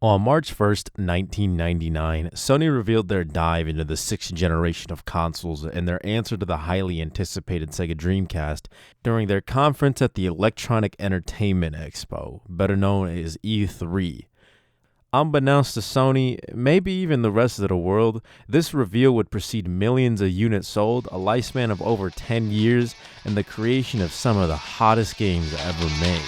On March 1st, 1999, Sony revealed their dive into the sixth generation of consoles and their answer to the highly anticipated Sega Dreamcast during their conference at the Electronic Entertainment Expo, better known as E3. Unbeknownst to Sony, maybe even the rest of the world, this reveal would precede millions of units sold, a lifespan of over 10 years, and the creation of some of the hottest games ever made.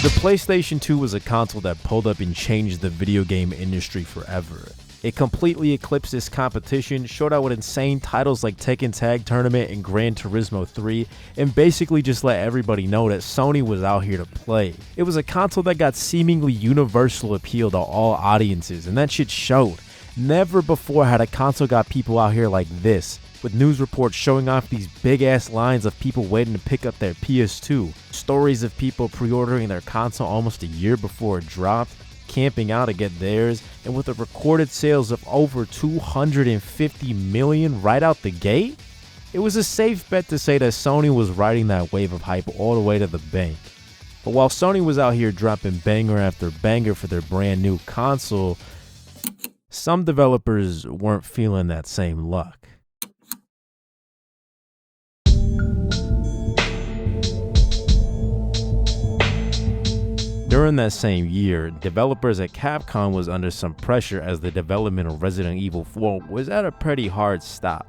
The PlayStation 2 was a console that pulled up and changed the video game industry forever. It completely eclipsed its competition, showed out with insane titles like Tekken Tag Tournament and Gran Turismo 3, and basically just let everybody know that Sony was out here to play. It was a console that got seemingly universal appeal to all audiences, and that shit showed. Never before had a console got people out here like this, with news reports showing off these big-ass lines of people waiting to pick up their PS2, stories of people pre-ordering their console almost a year before it dropped, camping out to get theirs, and with a recorded sales of over 250 million right out the gate, it was a safe bet to say that Sony was riding that wave of hype all the way to the bank. But while Sony was out here dropping banger after banger for their brand new console, some developers weren't feeling that same luck. During that same year, developers at Capcom was under some pressure as the development of Resident Evil 4 was at a pretty hard stop.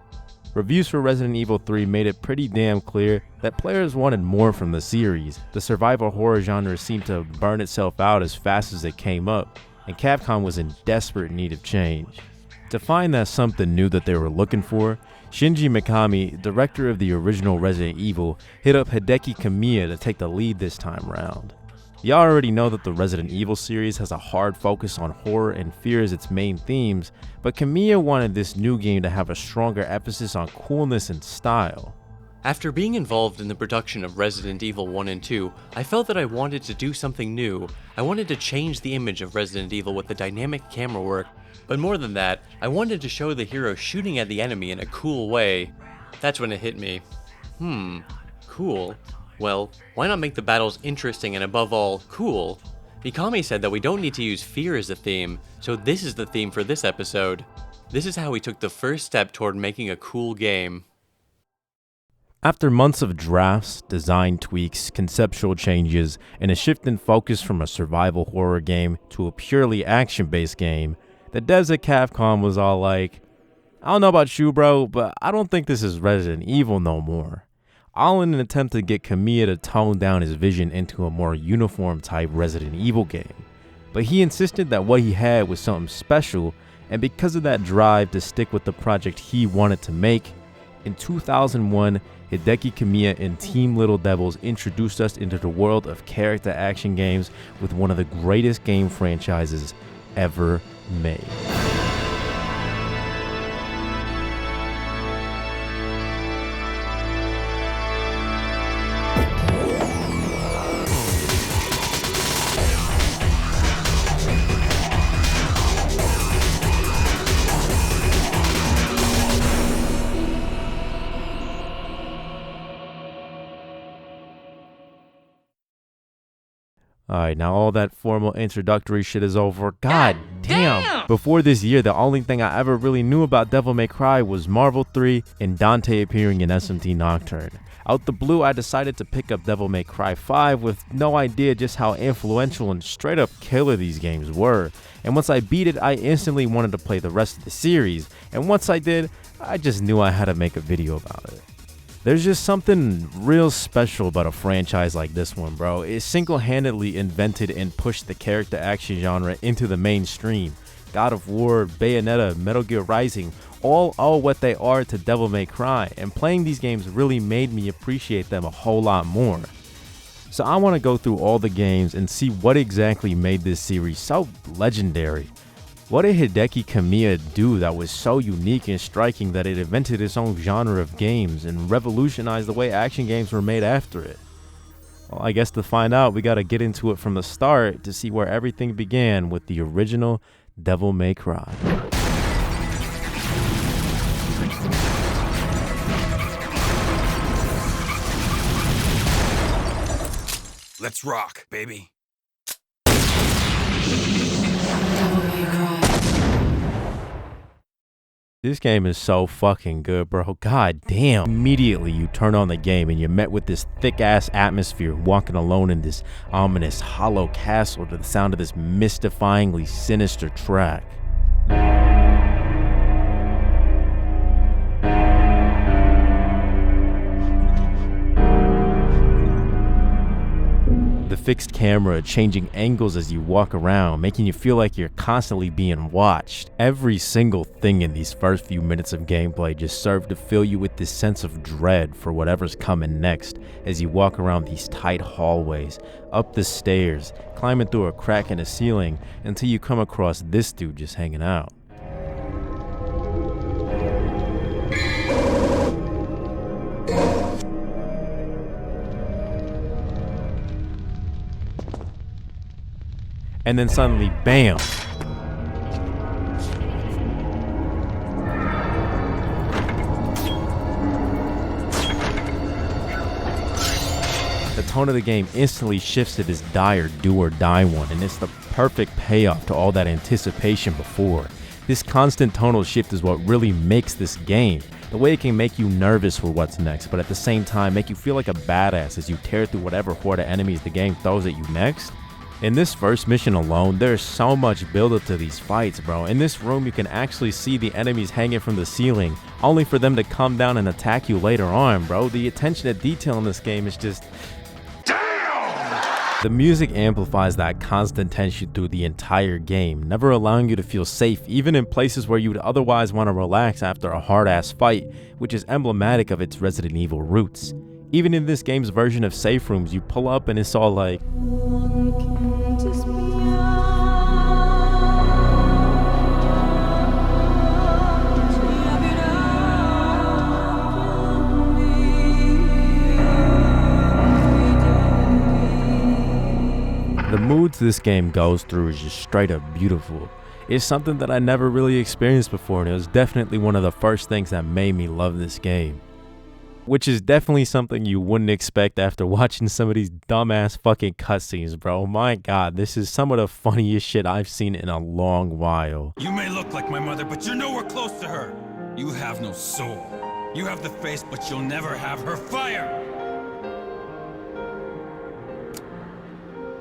Reviews for Resident Evil 3 made it pretty damn clear that players wanted more from the series. The survival horror genre seemed to burn itself out as fast as it came up, and Capcom was in desperate need of change. To find that something new that they were looking for, Shinji Mikami, director of the original Resident Evil, hit up Hideki Kamiya to take the lead this time round. Y'all already know that the Resident Evil series has a hard focus on horror and fear as its main themes, but Kamiya wanted this new game to have a stronger emphasis on coolness and style. After being involved in the production of Resident Evil 1 and 2, I felt that I wanted to do something new. I wanted to change the image of Resident Evil with the dynamic camera work, but more than that, I wanted to show the hero shooting at the enemy in a cool way. That's when it hit me. Cool. Well, why not make the battles interesting and above all, cool? Mikami said that we don't need to use fear as a theme, so this is the theme for this episode. This is how we took the first step toward making a cool game. After months of drafts, design tweaks, conceptual changes, and a shift in focus from a survival horror game to a purely action-based game, the devs at Capcom was all like, I don't know about you, bro, but I don't think this is Resident Evil no more. All in an attempt to get Kamiya to tone down his vision into a more uniform type Resident Evil game. But he insisted that what he had was something special, and because of that drive to stick with the project he wanted to make, in 2001, Hideki Kamiya and Team Little Devils introduced us into the world of character action games with one of the greatest game franchises ever made. Alright, now all that formal introductory shit is over. God damn! Before this year, the only thing I ever really knew about Devil May Cry was Marvel 3 and Dante appearing in SMT Nocturne. Out the blue, I decided to pick up Devil May Cry 5 with no idea just how influential and straight up killer these games were. And once I beat it, I instantly wanted to play the rest of the series. And once I did, I just knew I had to make a video about it. There's just something real special about a franchise like this one, bro. It single-handedly invented and pushed the character action genre into the mainstream. God of War, Bayonetta, Metal Gear Rising, all owe what they are to Devil May Cry, and playing these games really made me appreciate them a whole lot more. So I want to go through all the games and see what exactly made this series so legendary. What did Hideki Kamiya do that was so unique and striking that it invented its own genre of games and revolutionized the way action games were made after it? Well, I guess to find out, we gotta get into it from the start to see where everything began with the original Devil May Cry. Let's rock, baby. This game is so fucking good, bro. God damn. Immediately you turn on the game and you're met with this thick ass atmosphere, walking alone in this ominous hollow castle to the sound of this mystifyingly sinister track. The fixed camera changing angles as you walk around, making you feel like you're constantly being watched. Every single thing in these first few minutes of gameplay just served to fill you with this sense of dread for whatever's coming next as you walk around these tight hallways, up the stairs, climbing through a crack in the ceiling until you come across this dude just hanging out. And then suddenly, bam! The tone of the game instantly shifts to this dire do-or-die one, and it's the perfect payoff to all that anticipation before. This constant tonal shift is what really makes this game. The way it can make you nervous for what's next, but at the same time make you feel like a badass as you tear through whatever horde of enemies the game throws at you next. In this first mission alone, there's so much build-up to these fights, bro. In this room, you can actually see the enemies hanging from the ceiling, only for them to come down and attack you later on, bro. The attention to detail in this game is just... damn! The music amplifies that constant tension through the entire game, never allowing you to feel safe, even in places where you would otherwise want to relax after a hard-ass fight, which is emblematic of its Resident Evil roots. Even in this game's version of safe rooms, you pull up and it's all like... The moods this game goes through is just straight up beautiful. It's something that I never really experienced before, and it was definitely one of the first things that made me love this game. Which is definitely something you wouldn't expect after watching some of these dumbass fucking cutscenes, bro. My god, this is some of the funniest shit I've seen in a long while. You may look like my mother, but you're nowhere close to her. You have no soul. You have the face, but you'll never have her fire.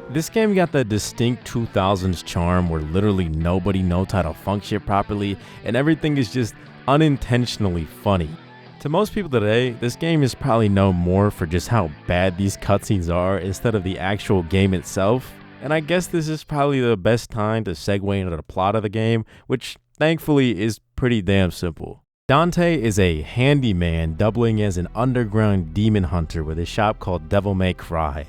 This game got the distinct 2000s charm where literally nobody knows how to function properly and everything is just unintentionally funny. To most people today, this game is probably known more for just how bad these cutscenes are instead of the actual game itself. And I guess this is probably the best time to segue into the plot of the game, which thankfully is pretty damn simple. Dante is a handyman doubling as an underground demon hunter with a shop called Devil May Cry.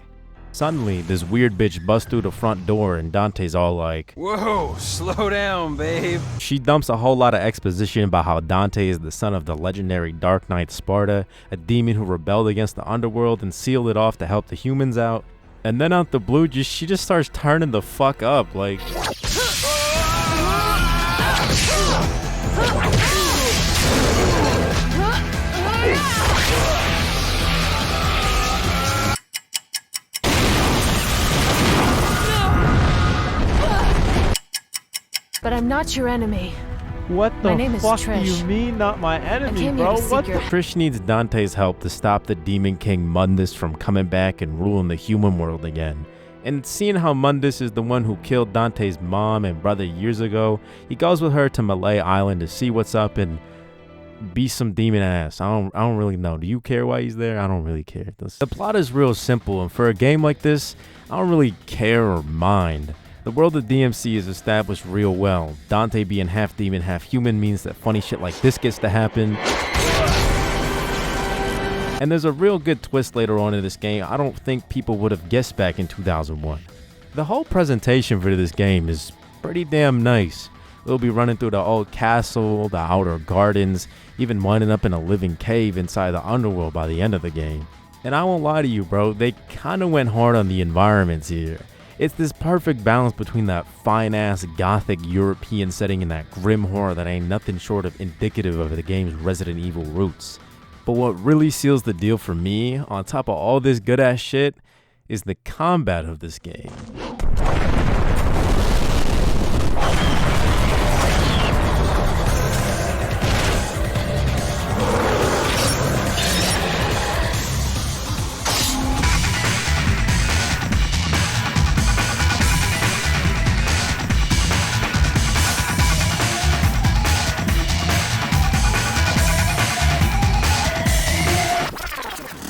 Suddenly, this weird bitch busts through the front door and Dante's all like, "Whoa, slow down, babe." She dumps a whole lot of exposition about how Dante is the son of the legendary Dark Knight Sparta, a demon who rebelled against the underworld and sealed it off to help the humans out. And then out the blue, she just starts turning the fuck up, like... But I'm not your enemy. What the My name is fuck Trish. do you mean not my enemy, bro? What the... Trish needs Dante's help to stop the Demon King Mundus from coming back and ruling the human world again. And seeing how Mundus is the one who killed Dante's mom and brother years ago, he goes with her to Malay Island to see what's up and beat some demon ass. I don't really know. Do you care why he's there? I don't really care. The plot is real simple, and for a game like this, I don't really care or mind. The world of DMC is established real well. Dante being half demon, half human means that funny shit like this gets to happen. And there's a real good twist later on in this game I don't think people would have guessed back in 2001. The whole presentation for this game is pretty damn nice. We'll be running through the old castle, the outer gardens, even winding up in a living cave inside the underworld by the end of the game. And I won't lie to you, bro, they kinda went hard on the environments here. It's this perfect balance between that fine-ass gothic European setting and that grim horror that ain't nothing short of indicative of the game's Resident Evil roots. But what really seals the deal for me, on top of all this good-ass shit, is the combat of this game.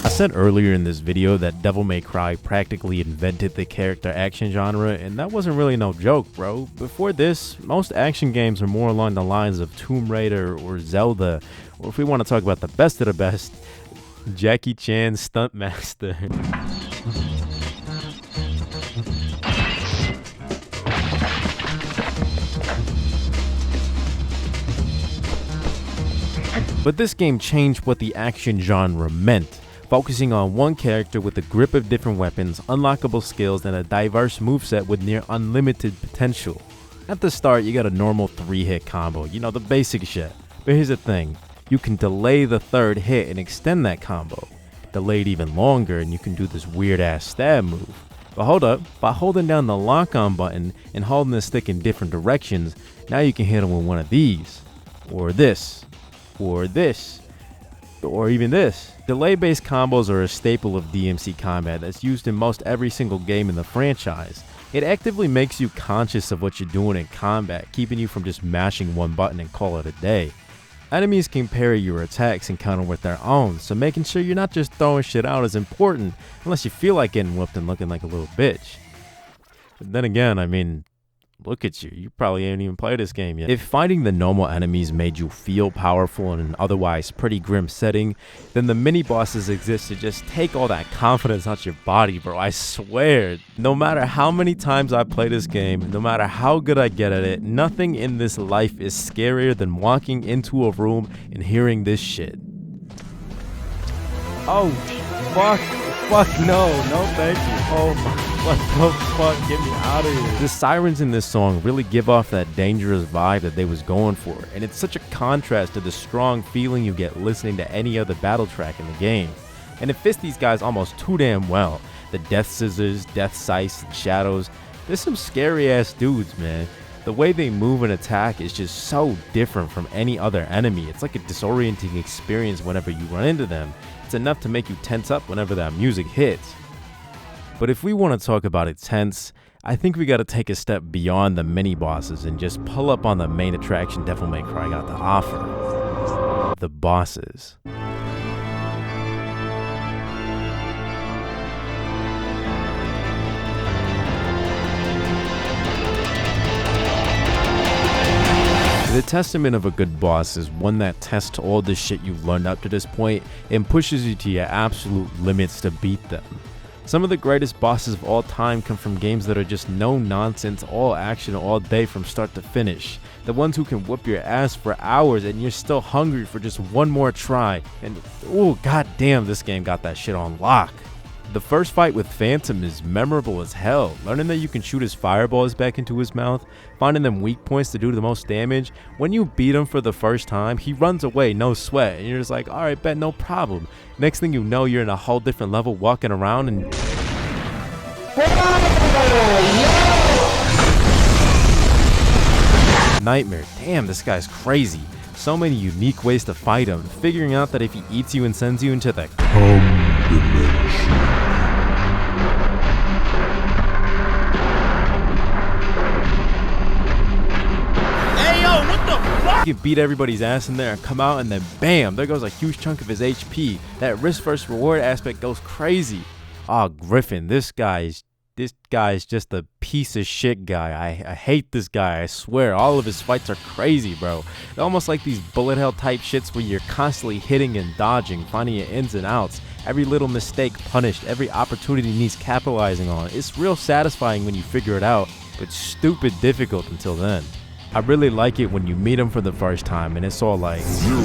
I said earlier in this video that Devil May Cry practically invented the character action genre, and that wasn't really no joke, bro. Before this, most action games are more along the lines of Tomb Raider or Zelda, or if we want to talk about the best of the best, Jackie Chan Stuntmaster. But this game changed what the action genre meant, focusing on one character with a grip of different weapons, unlockable skills, and a diverse moveset with near unlimited potential. At the start, you got a normal 3-hit combo, you know, the basic shit. But here's the thing, you can delay the third hit and extend that combo. Delay it even longer and you can do this weird ass stab move. But hold up, by holding down the lock-on button and holding the stick in different directions, now you can hit him with one of these, or this, or this, or even this. Delay-based combos are a staple of DMC combat that's used in most every single game in the franchise. It actively makes you conscious of what you're doing in combat, keeping you from just mashing one button and call it a day. Enemies can parry your attacks and counter with their own, so making sure you're not just throwing shit out is important, unless you feel like getting whooped and looking like a little bitch. But then again, I mean, look at you, you probably ain't even played this game yet. If fighting the normal enemies made you feel powerful in an otherwise pretty grim setting, then the mini bosses exist to just take all that confidence out your body, bro. I swear, no matter how many times I play this game, no matter how good I get at it, nothing in this life is scarier than walking into a room and hearing this shit. Oh, fuck, no, thank you. Oh my. What the fuck? Get me out of here. The sirens in this song really give off that dangerous vibe that they was going for, and it's such a contrast to the strong feeling you get listening to any other battle track in the game. And it fits these guys almost too damn well. The Death Scissors, Death Scythe, and Shadows, they're some scary ass dudes, man. The way they move and attack is just so different from any other enemy. It's like a disorienting experience whenever you run into them. It's enough to make you tense up whenever that music hits. But if we want to talk about intense, I think we got to take a step beyond the mini bosses and just pull up on the main attraction Devil May Cry got to offer. The bosses. The testament of a good boss is one that tests all the shit you've learned up to this point and pushes you to your absolute limits to beat them. Some of the greatest bosses of all time come from games that are just no nonsense, all action all day from start to finish. The ones who can whoop your ass for hours and you're still hungry for just one more try. And oh goddamn, this game got that shit on lock. The first fight with Phantom is memorable as hell. Learning that you can shoot his fireballs back into his mouth, finding them weak points to do the most damage. When you beat him for the first time, he runs away, no sweat, and you're just like, alright, bet, no problem. Next thing you know, you're in a whole different level walking around and... Nightmare. Damn, this guy's crazy. So many unique ways to fight him. Figuring out that if he eats you and sends you into the you can beat everybody's ass in there and come out and then bam, there goes a huge chunk of his HP. That risk versus reward aspect goes crazy. Oh, Griffin, this guy is just a piece of shit guy. I hate this guy, I swear. All of his fights are crazy, bro. They're almost like these bullet hell type shits where you're constantly hitting and dodging, finding your ins and outs. Every little mistake punished, every opportunity needs capitalizing on. It's real satisfying when you figure it out, but stupid difficult until then. I really like it when you meet him for the first time and it's all like, You,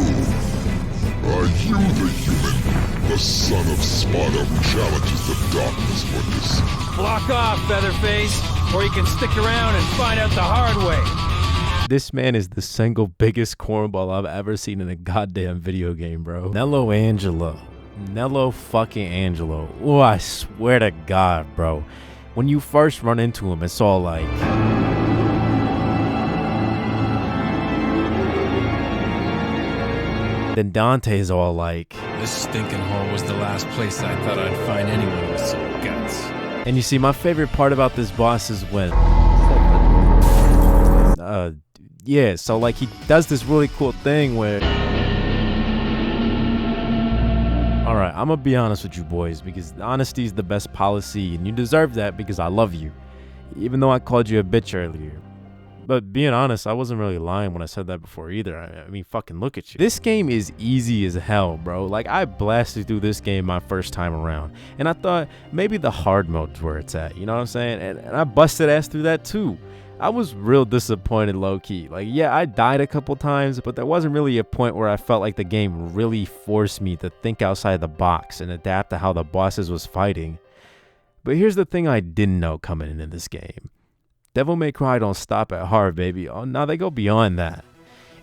are you the human, the son of Sparta who challenges the darkness for this? Block off, Featherface, or you can stick around and find out the hard way. this man is the single biggest cornball I've ever seen in a goddamn video game, bro. Nello Angelo. Nello fucking Angelo. Oh, I swear to God, bro. When you first run into him, it's all like... Then Dante's all like... This stinking hole was the last place I thought I'd find anyone with some guts. And you see, my favorite part about this boss is when... yeah, so like he does this really cool thing where... Alright, I'm gonna be honest with you boys, because honesty is the best policy, and you deserve that because I love you. Even though I called you a bitch earlier. But being honest, I wasn't really lying when I said that before either. I mean, fucking look at you. This game is easy as hell, bro. Like, I blasted through this game my first time around. And I thought maybe the hard mode's where it's at, you know what I'm saying? And I busted ass through that too. I was real disappointed low-key. Like, yeah, I died a couple times, but there wasn't really a point where I felt like the game really forced me to think outside the box and adapt to how the bosses was fighting. But here's the thing I didn't know coming into this game. Devil May Cry don't stop at hard, baby. Oh, now they go beyond that.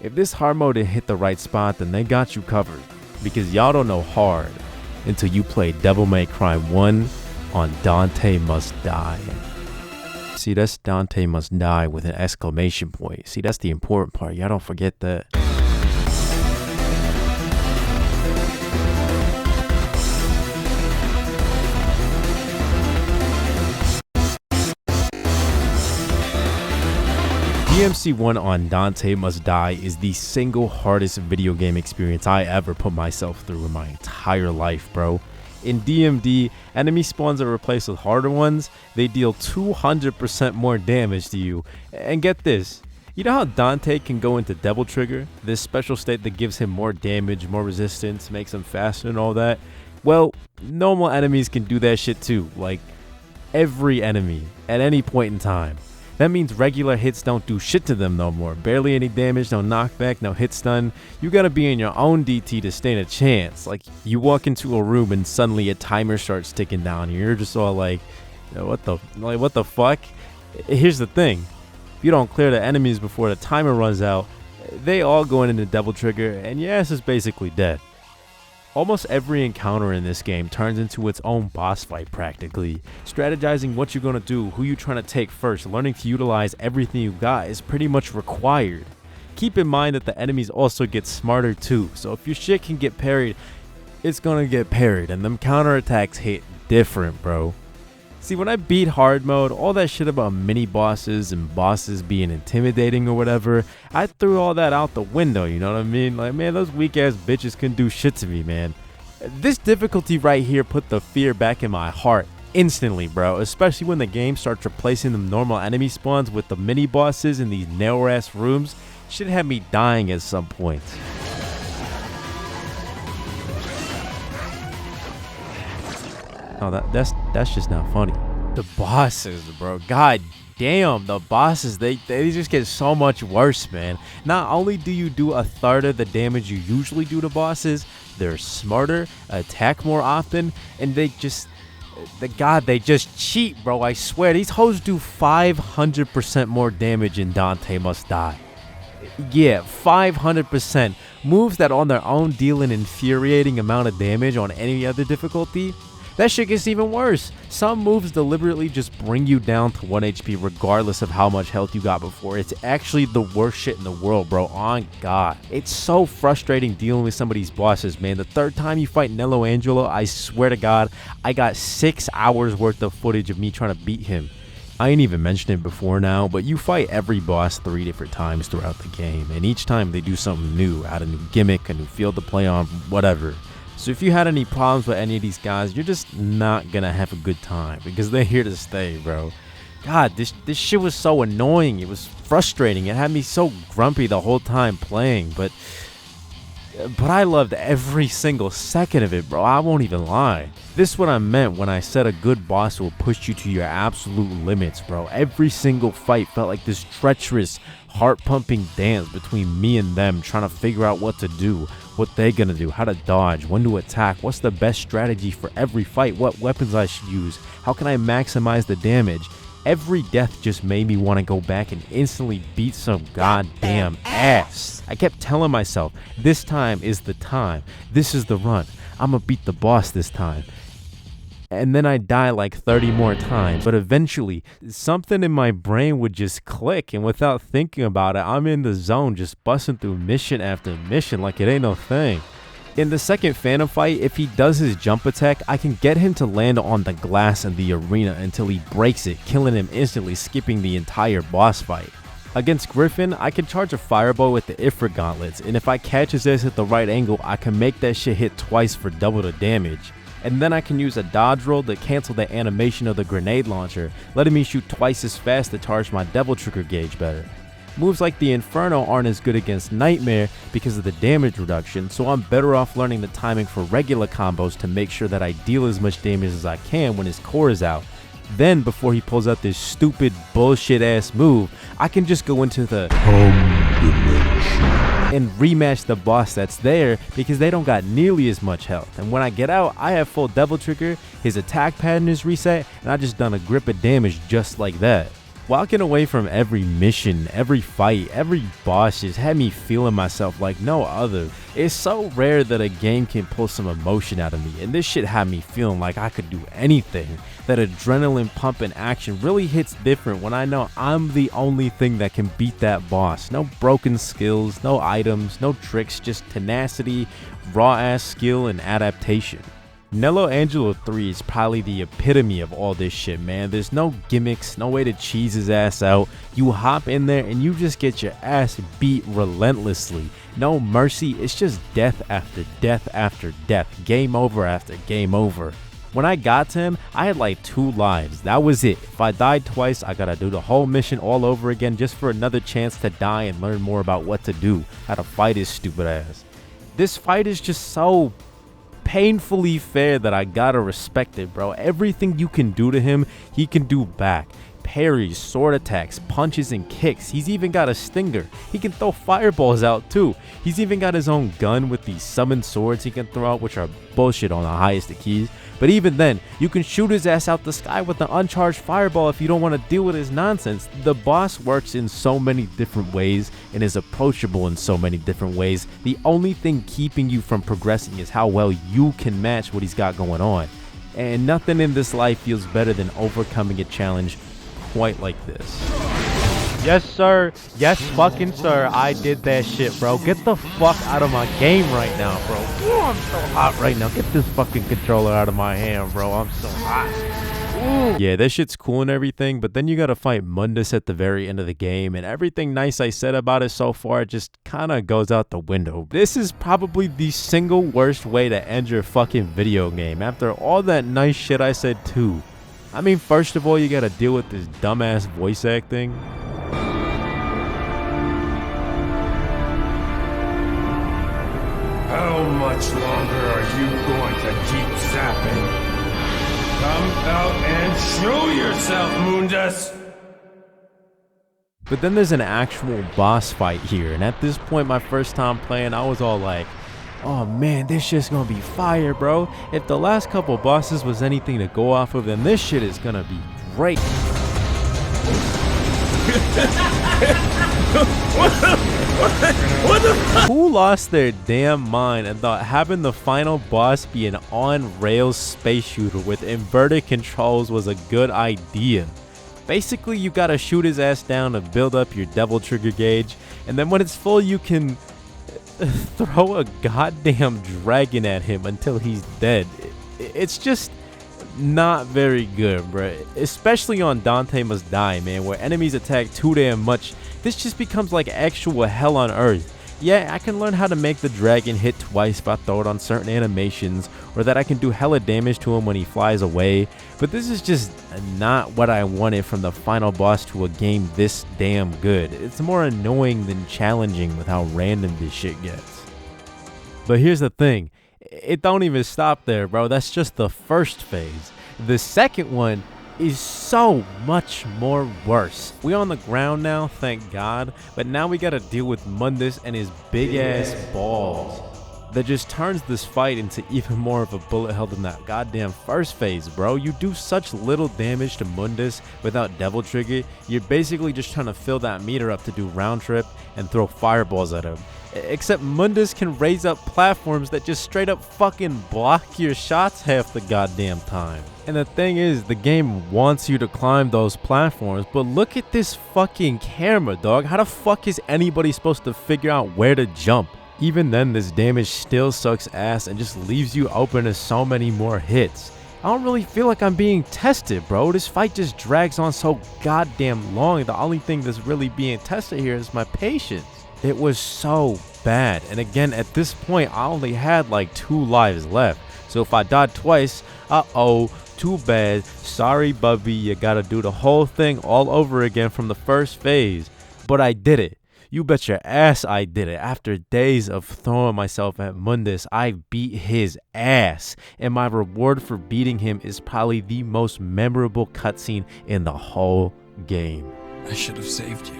If this hard mode didn't hit the right spot, then they got you covered. Because y'all don't know hard until you play Devil May Cry 1 on Dante Must Die. See, that's Dante Must Die with an exclamation point. See, that's the important part. Y'all don't forget that. DMC1 on Dante Must Die is the single hardest video game experience I ever put myself through in my entire life, bro. In DMD, enemy spawns are replaced with harder ones. They deal 200% more damage to you. And get this, you know how Dante can go into Devil Trigger? This special state that gives him more damage, more resistance, makes him faster and all that? Well, normal enemies can do that shit too. Like, every enemy, at any point in time. That means regular hits don't do shit to them no more. Barely any damage, no knockback, no hit stun. You gotta be in your own DT to stand a chance. Like, you walk into a room and suddenly a timer starts ticking down. You're just all like, what the fuck? Here's the thing. If you don't clear the enemies before the timer runs out, they all go into Devil Trigger, and your ass is basically dead. Almost every encounter in this game turns into its own boss fight practically. Strategizing what you're going to do, who you're trying to take first, learning to utilize everything you got is pretty much required. Keep in mind that the enemies also get smarter too, so if your shit can get parried, it's going to get parried, and them counterattacks hit different, bro. See, when I beat hard mode, all that shit about mini bosses and bosses being intimidating or whatever, I threw all that out the window, you know what I mean? Like, man, those weak ass bitches couldn't do shit to me, man. This difficulty right here put the fear back in my heart instantly, bro, especially when the game starts replacing the normal enemy spawns with the mini bosses in these narrow ass rooms. Shit had me dying at some point. Oh, that's just not funny. The bosses, bro. God damn, the bosses, they just get so much worse, man. Not only do you do a third of the damage you usually do to bosses, they're smarter, attack more often, and they just cheat, bro. I swear, these hoes do 500% more damage in Dante Must Die. Yeah, 500%. Moves that on their own deal an infuriating amount of damage on any other difficulty. That shit gets even worse. Some moves deliberately just bring you down to 1 HP regardless of how much health you got before. It's actually the worst shit in the world, bro. On God. It's so frustrating dealing with some of these bosses, man. The third time you fight Nello Angelo, I swear to God, I got 6 hours worth of footage of me trying to beat him. I ain't even mentioned it before now, but you fight every boss 3 different times throughout the game, and each time they do something new, add a new gimmick, a new field to play on, whatever. So if you had any problems with any of these guys, you're just not gonna have a good time because they're here to stay, bro. God, this shit was so annoying. It was frustrating. It had me so grumpy the whole time playing, but I loved every single second of it, bro. I won't even lie. This is what I meant when I said a good boss will push you to your absolute limits, bro. Every single fight felt like this treacherous, heart-pumping dance between me and them, trying to figure out what to do, what they're gonna do, how to dodge, when to attack, what's the best strategy for every fight, what weapons I should use, how can I maximize the damage. Every death just made me want to go back and instantly beat some goddamn ass. I kept telling myself, this time is the time. This is the run. I'ma beat the boss this time. And then I'd die like 30 more times. But eventually, something in my brain would just click, and without thinking about it, I'm in the zone just busting through mission after mission like it ain't no thing. In the second Phantom fight, if he does his jump attack, I can get him to land on the glass in the arena until he breaks it, killing him instantly, skipping the entire boss fight. Against Griffin, I can charge a fireball with the Ifrit gauntlets, and if I catch his ass at the right angle, I can make that shit hit twice for double the damage. And then I can use a dodge roll to cancel the animation of the grenade launcher, letting me shoot twice as fast to charge my devil trigger gauge better. Moves like the Inferno aren't as good against Nightmare because of the damage reduction, so I'm better off learning the timing for regular combos to make sure that I deal as much damage as I can when his core is out. Then, before he pulls out this stupid bullshit ass move, I can just go into the and rematch the boss that's there because they don't got nearly as much health. And when I get out, I have full devil trigger, his attack pattern is reset, and I just done a grip of damage just like that. Walking away from every mission, every fight, every boss just had me feeling myself like no other. It's so rare that a game can pull some emotion out of me, and this shit had me feeling like I could do anything. That adrenaline pump in action really hits different when I know I'm the only thing that can beat that boss. No broken skills, no items, no tricks, just tenacity, raw ass skill, and adaptation. Nello Angelo 3 is probably the epitome of all this shit, man. There's no gimmicks, no way to cheese his ass out. You hop in there and you just get your ass beat relentlessly. No mercy, it's just death after death after death. Game over after game over. When I got to him, I had like 2 lives. That was it. If I died twice, I gotta do the whole mission all over again just for another chance to die and learn more about what to do, how to fight his stupid ass. This fight is just so painfully fair that I gotta respect it, bro. Everything you can do to him, he can do back. Parries, sword attacks, punches, and kicks. He's even got a stinger. He can throw fireballs out too. He's even got his own gun with these summoned swords he can throw out, which are bullshit on the highest of keys. But even then, you can shoot his ass out the sky with an uncharged fireball if you don't want to deal with his nonsense. The boss works in so many different ways and is approachable in so many different ways. The only thing keeping you from progressing is how well you can match what he's got going on. And nothing in this life feels better than overcoming a challenge quite like this. Yes sir, yes fucking sir, I did that shit, bro. Get the fuck out of my game right now, bro. Ooh, I'm so hot right now. Get this fucking controller out of my hand, bro. I'm so hot. Ooh. Yeah, that shit's cool and everything, but then you gotta fight Mundus at the very end of the game, and everything nice I said about it so far just kinda goes out the window. This is probably the single worst way to end your fucking video game after all that nice shit I said too. I mean, first of all, you gotta deal with this dumbass voice acting. How much longer are you going to keep zapping? Come out and show yourself, Mundus! But then there's an actual boss fight here, and at this point, my first time playing, I was all like, oh man, this shit's gonna be fire, bro. If the last couple bosses was anything to go off of, then this shit is gonna be great. What the fuck? Who lost their damn mind and thought having the final boss be an on-rails space shooter with inverted controls was a good idea? Basically, you gotta shoot his ass down to build up your devil trigger gauge, and then when it's full, you can throw a goddamn dragon at him until he's dead. It's just not very good, bro. Especially on Dante Must Die, man, where enemies attack too damn much. This just becomes like actual hell on earth. Yeah, I can learn how to make the dragon hit twice if I throw it on certain animations, or that I can do hella damage to him when he flies away, but this is just not what I wanted from the final boss to a game this damn good. It's more annoying than challenging with how random this shit gets. But here's the thing, it don't even stop there, bro. That's just the first phase. The second one is so much more worse. We on the ground now, thank God, but now we gotta deal with Mundus and his big ass balls. that just turns this fight into even more of a bullet hell than that goddamn first phase, bro. You do such little damage to Mundus without Devil Trigger. You're basically just trying to fill that meter up to do round trip and throw fireballs at him. Except Mundus can raise up platforms that just straight up fucking block your shots half the goddamn time. And the thing is, the game wants you to climb those platforms, but look at this fucking camera, dog. How the fuck is anybody supposed to figure out where to jump? Even then, this damage still sucks ass and just leaves you open to so many more hits. I don't really feel like I'm being tested, bro. This fight just drags on so goddamn long. The only thing that's really being tested here is my patience. It was so bad. And again, at this point, I only had like 2 lives left. So if I died twice, uh-oh, too bad. Sorry, Bubby, you gotta do the whole thing all over again from the first phase. But I did it. You bet your ass I did it. After days of throwing myself at Mundus, I beat his ass. And my reward for beating him is probably the most memorable cutscene in the whole game. I should have saved you.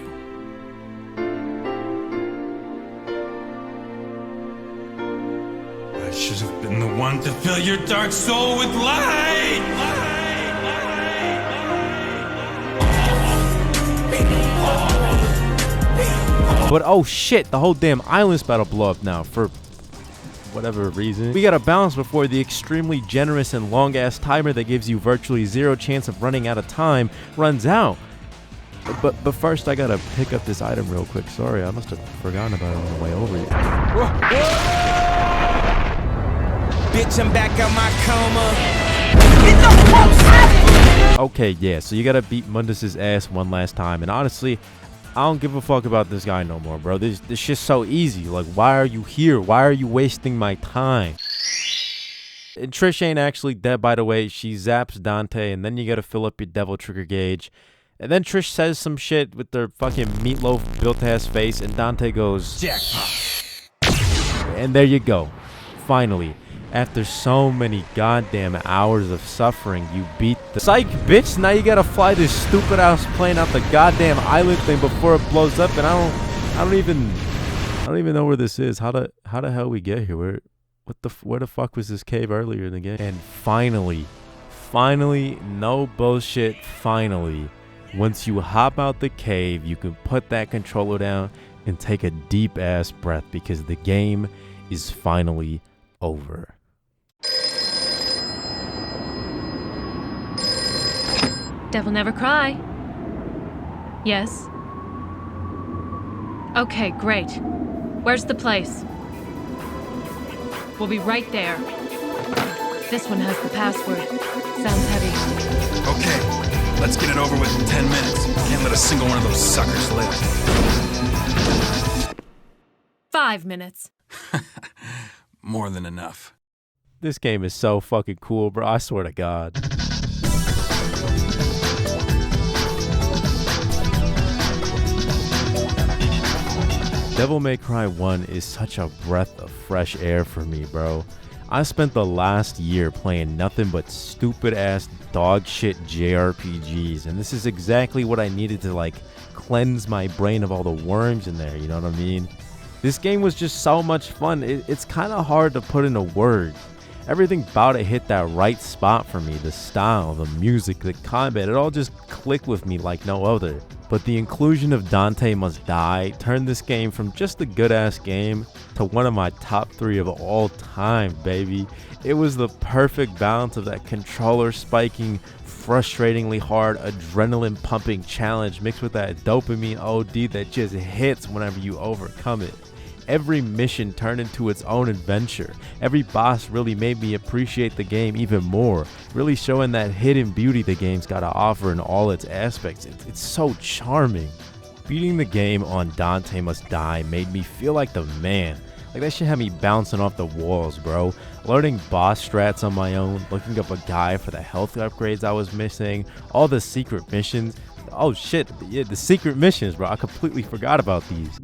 I should have been the one to fill your dark soul with light! But oh shit, the whole damn island's about to blow up now for whatever reason. We gotta balance before the extremely generous and long ass timer that gives you virtually 0 chance of running out of time runs out. But first I gotta pick up this item real quick. Sorry, I must have forgotten about it on the way over here. Bitch, I'm back out my coma. Okay, yeah, so you gotta beat Mundus's ass one last time, and honestly, I don't give a fuck about this guy no more, bro. This shit's so easy. Like, why are you here? Why are you wasting my time? And Trish ain't actually dead, by the way. She zaps Dante, and then you gotta fill up your Devil Trigger gauge. And then Trish says some shit with their fucking meatloaf built-ass face, and Dante goes, jackpot. And there you go. Finally, after so many goddamn hours of suffering, you beat the psych, bitch. Now you gotta fly this stupid ass plane out the goddamn island thing before it blows up, and I don't even know where this is. How the hell we get here? Where the fuck was this cave earlier in the game? And finally, no bullshit, finally, once you hop out the cave, you can put that controller down and take a deep ass breath because the game is finally over. Devil never cry. Yes? Okay, great. Where's the place? We'll be right there. This one has the password. Sounds heavy. Okay, let's get it over with in 10 minutes. Can't let a single one of those suckers live. 5 minutes. More than enough. This game is so fucking cool, bro. I swear to God. Devil May Cry 1 is such a breath of fresh air for me, bro. I spent the last year playing nothing but stupid ass dog shit JRPGs, and this is exactly what I needed to like cleanse my brain of all the worms in there, you know what I mean? This game was just so much fun. It's kind of hard to put into words. Everything about it hit that right spot for me. The style, the music, the combat, it all just clicked with me like no other. But the inclusion of Dante Must Die turned this game from just a good ass game to one of my top 3 of all time, baby. It was the perfect balance of that controller spiking, frustratingly hard, adrenaline pumping challenge mixed with that dopamine OD that just hits whenever you overcome it. Every mission turned into its own adventure. Every boss really made me appreciate the game even more, really showing that hidden beauty the game's got to offer in all its aspects. It's so charming. Beating the game on Dante Must Die made me feel like the man. Like, that shit had me bouncing off the walls, bro. Learning boss strats on my own, looking up a guide for the health upgrades I was missing, all the secret missions. Oh shit, yeah, the secret missions, bro. I completely forgot about these.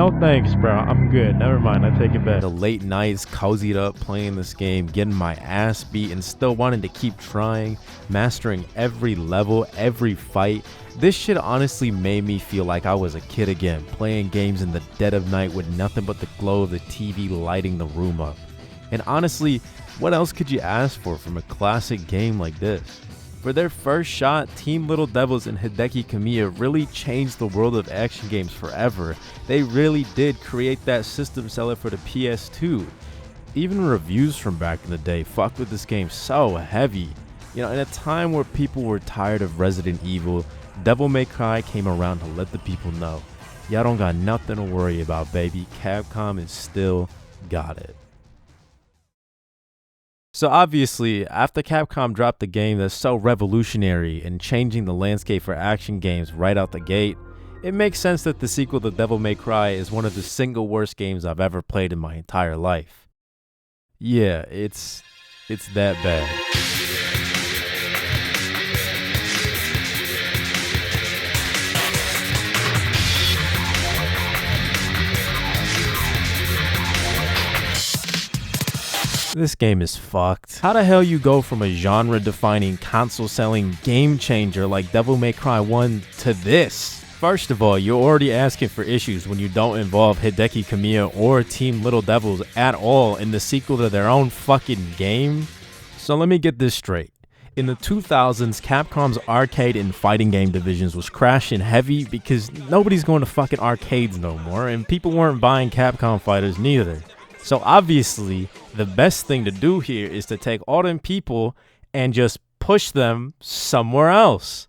No thanks, bro. I'm good. Never mind. I take it back. The late nights, cozied up, playing this game, getting my ass beat, and still wanting to keep trying, mastering every level, every fight. This shit honestly made me feel like I was a kid again, playing games in the dead of night with nothing but the glow of the TV lighting the room up. And honestly, what else could you ask for from a classic game like this? For their first shot, Team Little Devils and Hideki Kamiya really changed the world of action games forever. They really did create that system seller for the PS2. Even reviews from back in the day fucked with this game so heavy. You know, in a time where people were tired of Resident Evil, Devil May Cry came around to let the people know, y'all don't got nothing to worry about, baby. Capcom is still got it. So obviously, after Capcom dropped the game that's so revolutionary and changing the landscape for action games right out the gate, it makes sense that the sequel to Devil May Cry is one of the single worst games I've ever played in my entire life. Yeah, it's that bad. This game is fucked. How the hell you go from a genre-defining, console-selling game changer like Devil May Cry 1 to this? First of all, you're already asking for issues when you don't involve Hideki Kamiya or Team Little Devils at all in the sequel to their own fucking game. So let me get this straight. In the 2000s, Capcom's arcade and fighting game divisions was crashing heavy because nobody's going to fucking arcades no more, and people weren't buying Capcom fighters neither. So obviously, the best thing to do here is to take all them people and just push them somewhere else.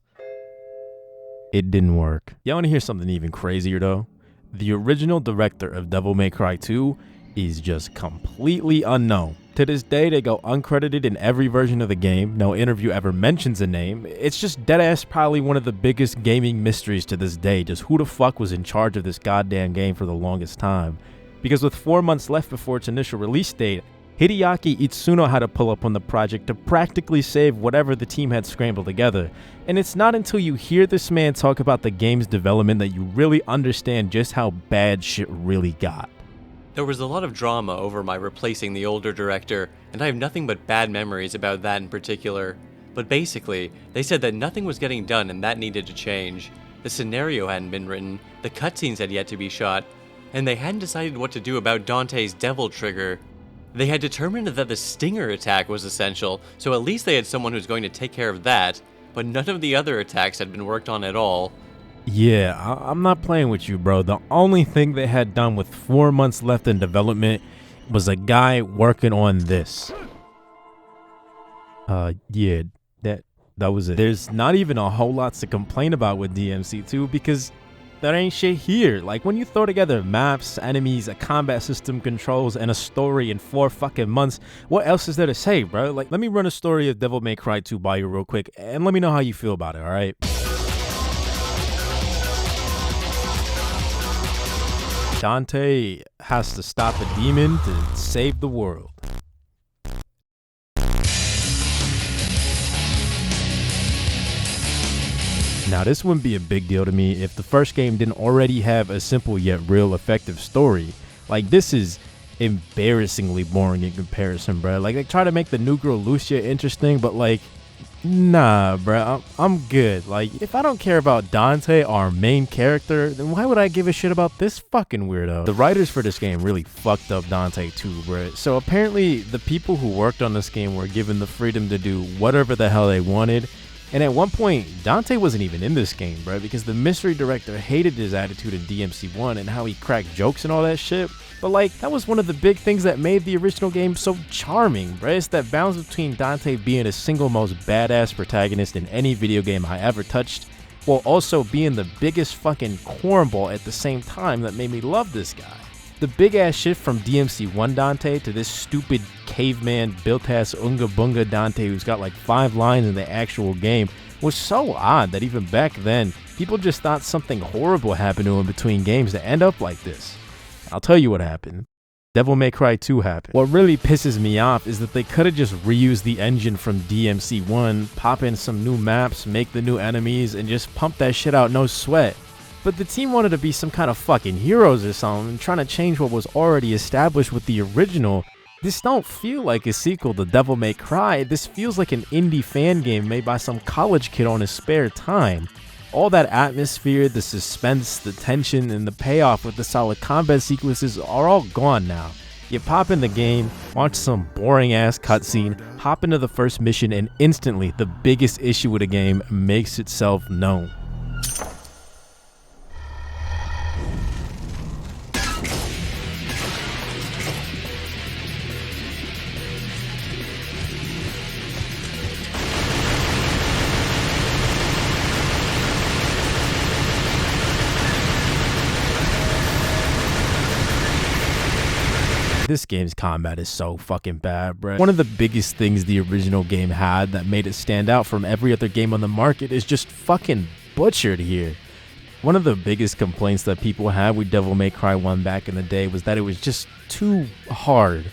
It didn't work. Y'all want to hear something even crazier though? The original director of Devil May Cry 2 is just completely unknown. To this day, they go uncredited in every version of the game. No interview ever mentions a name. It's just deadass probably one of the biggest gaming mysteries to this day. Just who the fuck was in charge of this goddamn game for the longest time? Because with 4 months left before its initial release date, Hideaki Itsuno had to pull up on the project to practically save whatever the team had scrambled together. And it's not until you hear this man talk about the game's development that you really understand just how bad shit really got. There was a lot of drama over my replacing the older director, and I have nothing but bad memories about that in particular. But basically, they said that nothing was getting done and that needed to change. The scenario hadn't been written, the cutscenes had yet to be shot, and they hadn't decided what to do about Dante's devil trigger. They had determined that the stinger attack was essential, so at least they had someone who's going to take care of that, but none of the other attacks had been worked on at all. Yeah, I'm not playing with you, bro. The only thing they had done with 4 months left in development was a guy working on this. Yeah, that was it. There's not even a whole lot to complain about with DMC2 because there ain't shit here. Like, when you throw together maps, enemies, a combat system, controls, and a story in 4 fucking months, what else is there to say, bro? Like, let me run a story of Devil May Cry 2 by you real quick, and let me know how you feel about it, alright? Dante has to stop a demon to save the world. Now, this wouldn't be a big deal to me if the first game didn't already have a simple yet real effective story. Like, this is embarrassingly boring in comparison, bro. Like, they try to make the new girl Lucia interesting, but like, nah, bro, I'm good. Like, if I don't care about Dante, our main character, then why would I give a shit about this fucking weirdo? The writers for this game really fucked up Dante too, bro. So apparently, the people who worked on this game were given the freedom to do whatever the hell they wanted. And at one point, Dante wasn't even in this game, bro, because the mystery director hated his attitude in DMC1 and how he cracked jokes and all that shit. But like, that was one of the big things that made the original game so charming, bro. It's that balance between Dante being the single most badass protagonist in any video game I ever touched, while also being the biggest fucking cornball at the same time that made me love this guy. The big ass shift from DMC1 Dante to this stupid caveman built ass Unga Bunga Dante who's got like 5 lines in the actual game was so odd that even back then, people just thought something horrible happened to him between games to end up like this. I'll tell you what happened. Devil May Cry 2 happened. What really pisses me off is that they could have just reused the engine from DMC1, pop in some new maps, make the new enemies, and just pump that shit out no sweat. But the team wanted to be some kind of fucking heroes or something, trying to change what was already established with the original. This don't feel like a sequel to Devil May Cry. This feels like an indie fan game made by some college kid on his spare time. All that atmosphere, the suspense, the tension, and the payoff with the solid combat sequences are all gone now. You pop in the game, watch some boring ass cutscene, hop into the first mission, and instantly the biggest issue with the game makes itself known. This game's combat is so fucking bad, bro. One of the biggest things the original game had that made it stand out from every other game on the market is just fucking butchered here. One of the biggest complaints that people had with Devil May Cry 1 back in the day was that it was just too hard,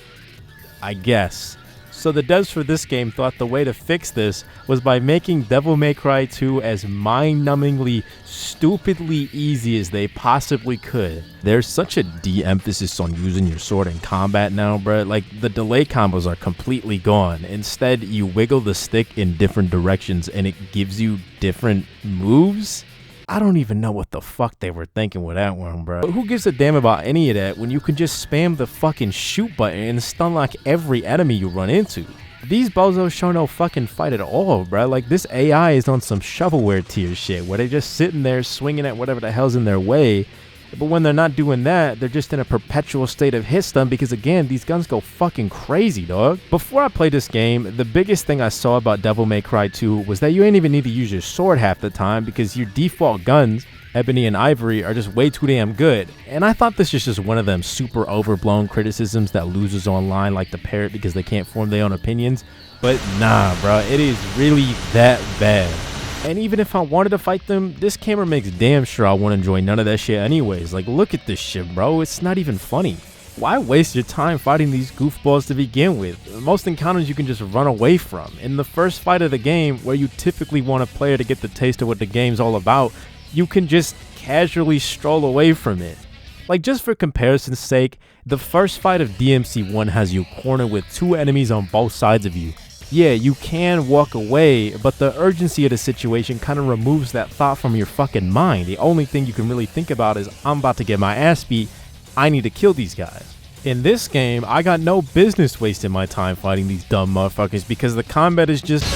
I guess. So the devs for this game thought the way to fix this was by making Devil May Cry 2 as mind-numbingly, stupidly easy as they possibly could. There's such a de-emphasis on using your sword in combat now, bruh. Like, the delay combos are completely gone. Instead, you wiggle the stick in different directions and it gives you different moves? I don't even know what the fuck they were thinking with that one, bro. But who gives a damn about any of that when you can just spam the fucking shoot button and stun lock every enemy you run into? These bozos show no fucking fight at all, bro. Like, this AI is on some shovelware tier shit where they're just sitting there swinging at whatever the hell's in their way. But when they're not doing that, they're just in a perpetual state of hit stun because, again, these guns go fucking crazy, dog. Before I played this game, the biggest thing I saw about Devil May Cry 2 was that you ain't even need to use your sword half the time because your default guns, Ebony and Ivory, are just way too damn good. And I thought this is just one of them super overblown criticisms that losers online like to parrot because they can't form their own opinions. But nah, bro, it is really that bad. And even if I wanted to fight them, this camera makes damn sure I won't enjoy none of that shit anyways. Like, look at this shit, bro. It's not even funny. Why waste your time fighting these goofballs to begin with? Most encounters you can just run away from. In the first fight of the game, where you typically want a player to get the taste of what the game's all about, you can just casually stroll away from it. Like, just for comparison's sake, the first fight of DMC1 has you cornered with 2 enemies on both sides of you. Yeah, you can walk away, but the urgency of the situation kind of removes that thought from your fucking mind. The only thing you can really think about is, I'm about to get my ass beat, I need to kill these guys. In this game, I got no business wasting my time fighting these dumb motherfuckers because the combat is just...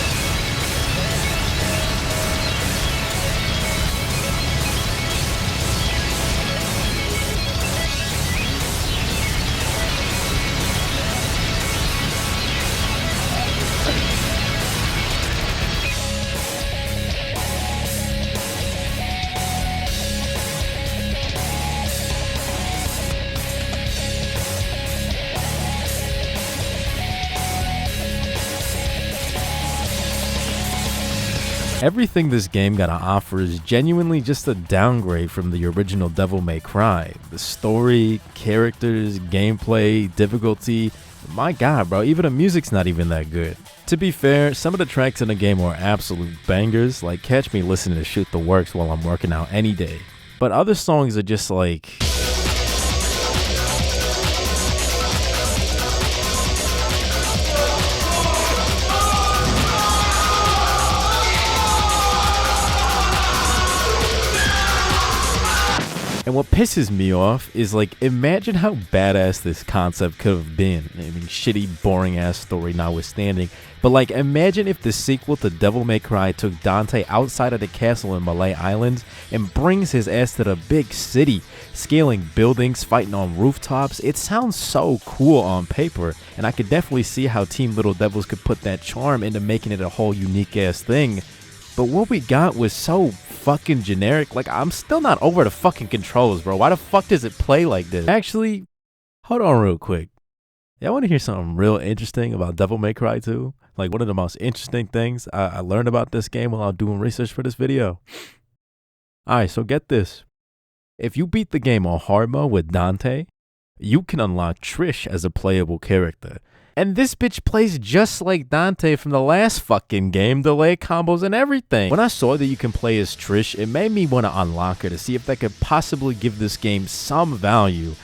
Everything this game got to offer is genuinely just a downgrade from the original Devil May Cry. The story, characters, gameplay, difficulty, my god, bro, even the music's not even that good. To be fair, some of the tracks in the game are absolute bangers, like catch me listening to Shoot the Works while I'm working out any day. But other songs are just like... And what pisses me off is, like, imagine how badass this concept could have been. I mean, shitty, boring ass story notwithstanding. But, like, imagine if the sequel to Devil May Cry took Dante outside of the castle in Malay Islands and brings his ass to the big city, scaling buildings, fighting on rooftops. It sounds so cool on paper, and I could definitely see how Team Little Devils could put that charm into making it a whole unique ass thing. But what we got was so fucking generic. Like, I'm still not over the fucking controls, bro. Why the fuck does it play like this? Actually, hold on real quick. Y'all want to hear something real interesting about Devil May Cry 2? Like, one of the most interesting things I learned about this game while I was doing research for this video. Alright, so get this. If you beat the game on hard mode with Dante, you can unlock Trish as a playable character. And this bitch plays just like Dante from the last fucking game, delay combos and everything. When I saw that you can play as Trish, it made me want to unlock her to see if that could possibly give this game some value.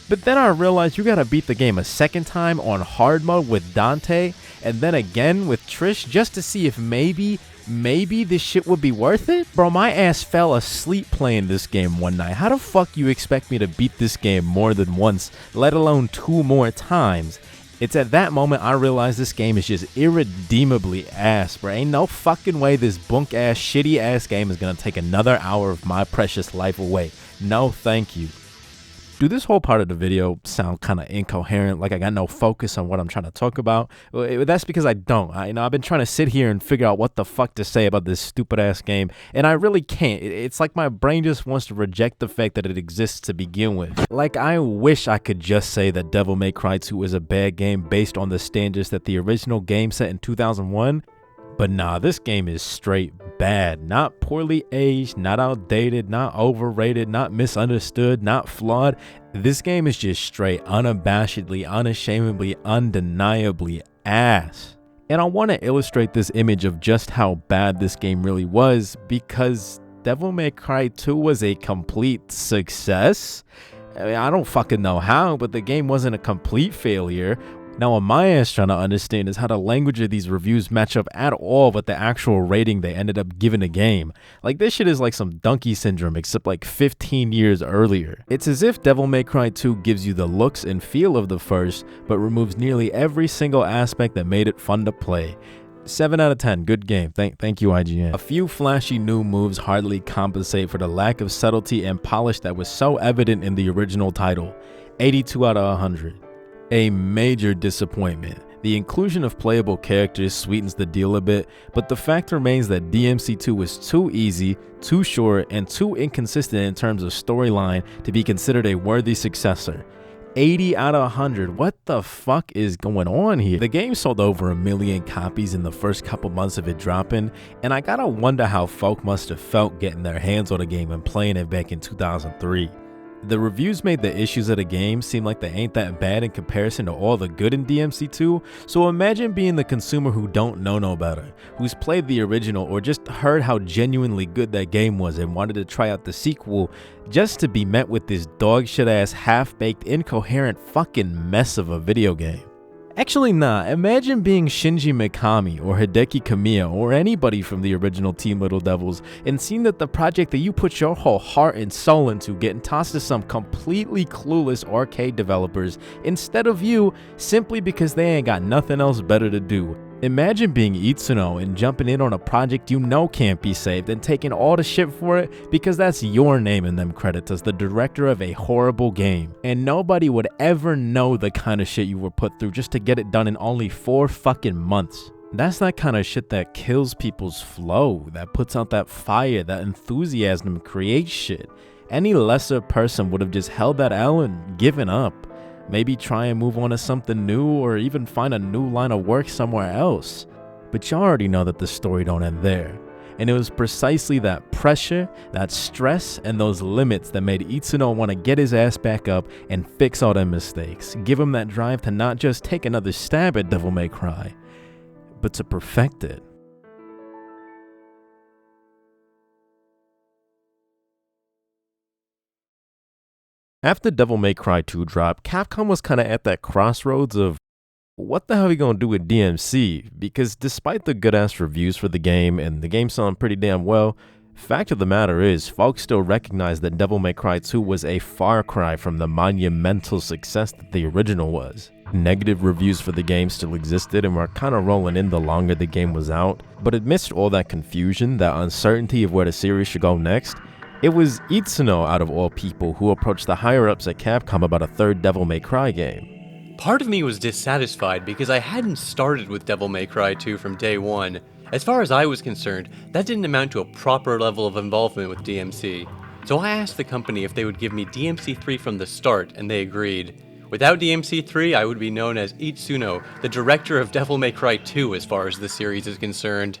But then I realized you gotta beat the game a second time on hard mode with Dante, and then again with Trish just to see if maybe this shit would be worth it? Bro, my ass fell asleep playing this game one night. How the fuck you expect me to beat this game more than once, let alone 2 more times? It's at that moment I realized this game is just irredeemably ass, bro. Ain't no fucking way this bunk ass, shitty ass game is gonna take another hour of my precious life away. No, thank you. Do this whole part of the video sound kind of incoherent, like I got no focus on what I'm trying to talk about? Well, that's because I don't. I've been trying to sit here and figure out what the fuck to say about this stupid ass game, and I really can't. It's like my brain just wants to reject the fact that it exists to begin with. Like, I wish I could just say that Devil May Cry 2 is a bad game based on the standards that the original game set in 2001. But nah, this game is straight bad. Not poorly aged, not outdated, not overrated, not misunderstood, not flawed. This game is just straight, unabashedly, unashamedly, undeniably ass. And I want to illustrate this image of just how bad this game really was because Devil May Cry 2 was a complete success. I mean, I don't fucking know how, but the game wasn't a complete failure. Now, what my ass trying to understand is how the language of these reviews match up at all with the actual rating they ended up giving a game. Like, this shit is like some donkey syndrome, except like 15 years earlier. It's as if Devil May Cry 2 gives you the looks and feel of the first, but removes nearly every single aspect that made it fun to play. 7 out of 10, good game. Thank you, IGN. A few flashy new moves hardly compensate for the lack of subtlety and polish that was so evident in the original title. 82 out of 100. A major disappointment. The inclusion of playable characters sweetens the deal a bit, but the fact remains that DMC2 was too easy, too short, and too inconsistent in terms of storyline to be considered a worthy successor. 80 out of 100. What the fuck is going on here? The game sold over 1 million copies in the first couple months of it dropping, and I gotta wonder how folk must have felt getting their hands on the game and playing it back in 2003. The reviews made the issues of the game seem like they ain't that bad in comparison to all the good in DMC2, so imagine being the consumer who don't know no better, who's played the original or just heard how genuinely good that game was and wanted to try out the sequel, just to be met with this dog shit ass half-baked incoherent fucking mess of a video game. Actually, nah, imagine being Shinji Mikami or Hideki Kamiya or anybody from the original Team Little Devils and seeing that the project that you put your whole heart and soul into getting tossed to some completely clueless arcade developers instead of you simply because they ain't got nothing else better to do. Imagine being Itsuno and jumping in on a project you know can't be saved and taking all the shit for it because that's your name in them credits as the director of a horrible game. And nobody would ever know the kind of shit you were put through just to get it done in only 4 fucking months. That's that kind of shit that kills people's flow, that puts out that fire, that enthusiasm to create shit. Any lesser person would have just held that L and given up. Maybe try and move on to something new or even find a new line of work somewhere else. But you already know that the story don't end there. And it was precisely that pressure, that stress, and those limits that made Itsuno want to get his ass back up and fix all them mistakes. Give him that drive to not just take another stab at Devil May Cry, but to perfect it. After Devil May Cry 2 dropped, Capcom was kinda at that crossroads of what the hell are we gonna do with DMC? Because despite the good ass reviews for the game and the game selling pretty damn well, fact of the matter is, folks still recognize that Devil May Cry 2 was a far cry from the monumental success that the original was. Negative reviews for the game still existed and were kinda rolling in the longer the game was out, but amidst all that confusion, that uncertainty of where the series should go next, it was Itsuno, out of all people, who approached the higher-ups at Capcom about a third Devil May Cry game. Part of me was dissatisfied because I hadn't started with Devil May Cry 2 from day one. As far as I was concerned, that didn't amount to a proper level of involvement with DMC. So I asked the company if they would give me DMC3 from the start, and they agreed. Without DMC3, I would be known as Itsuno, the director of Devil May Cry 2 as far as the series is concerned.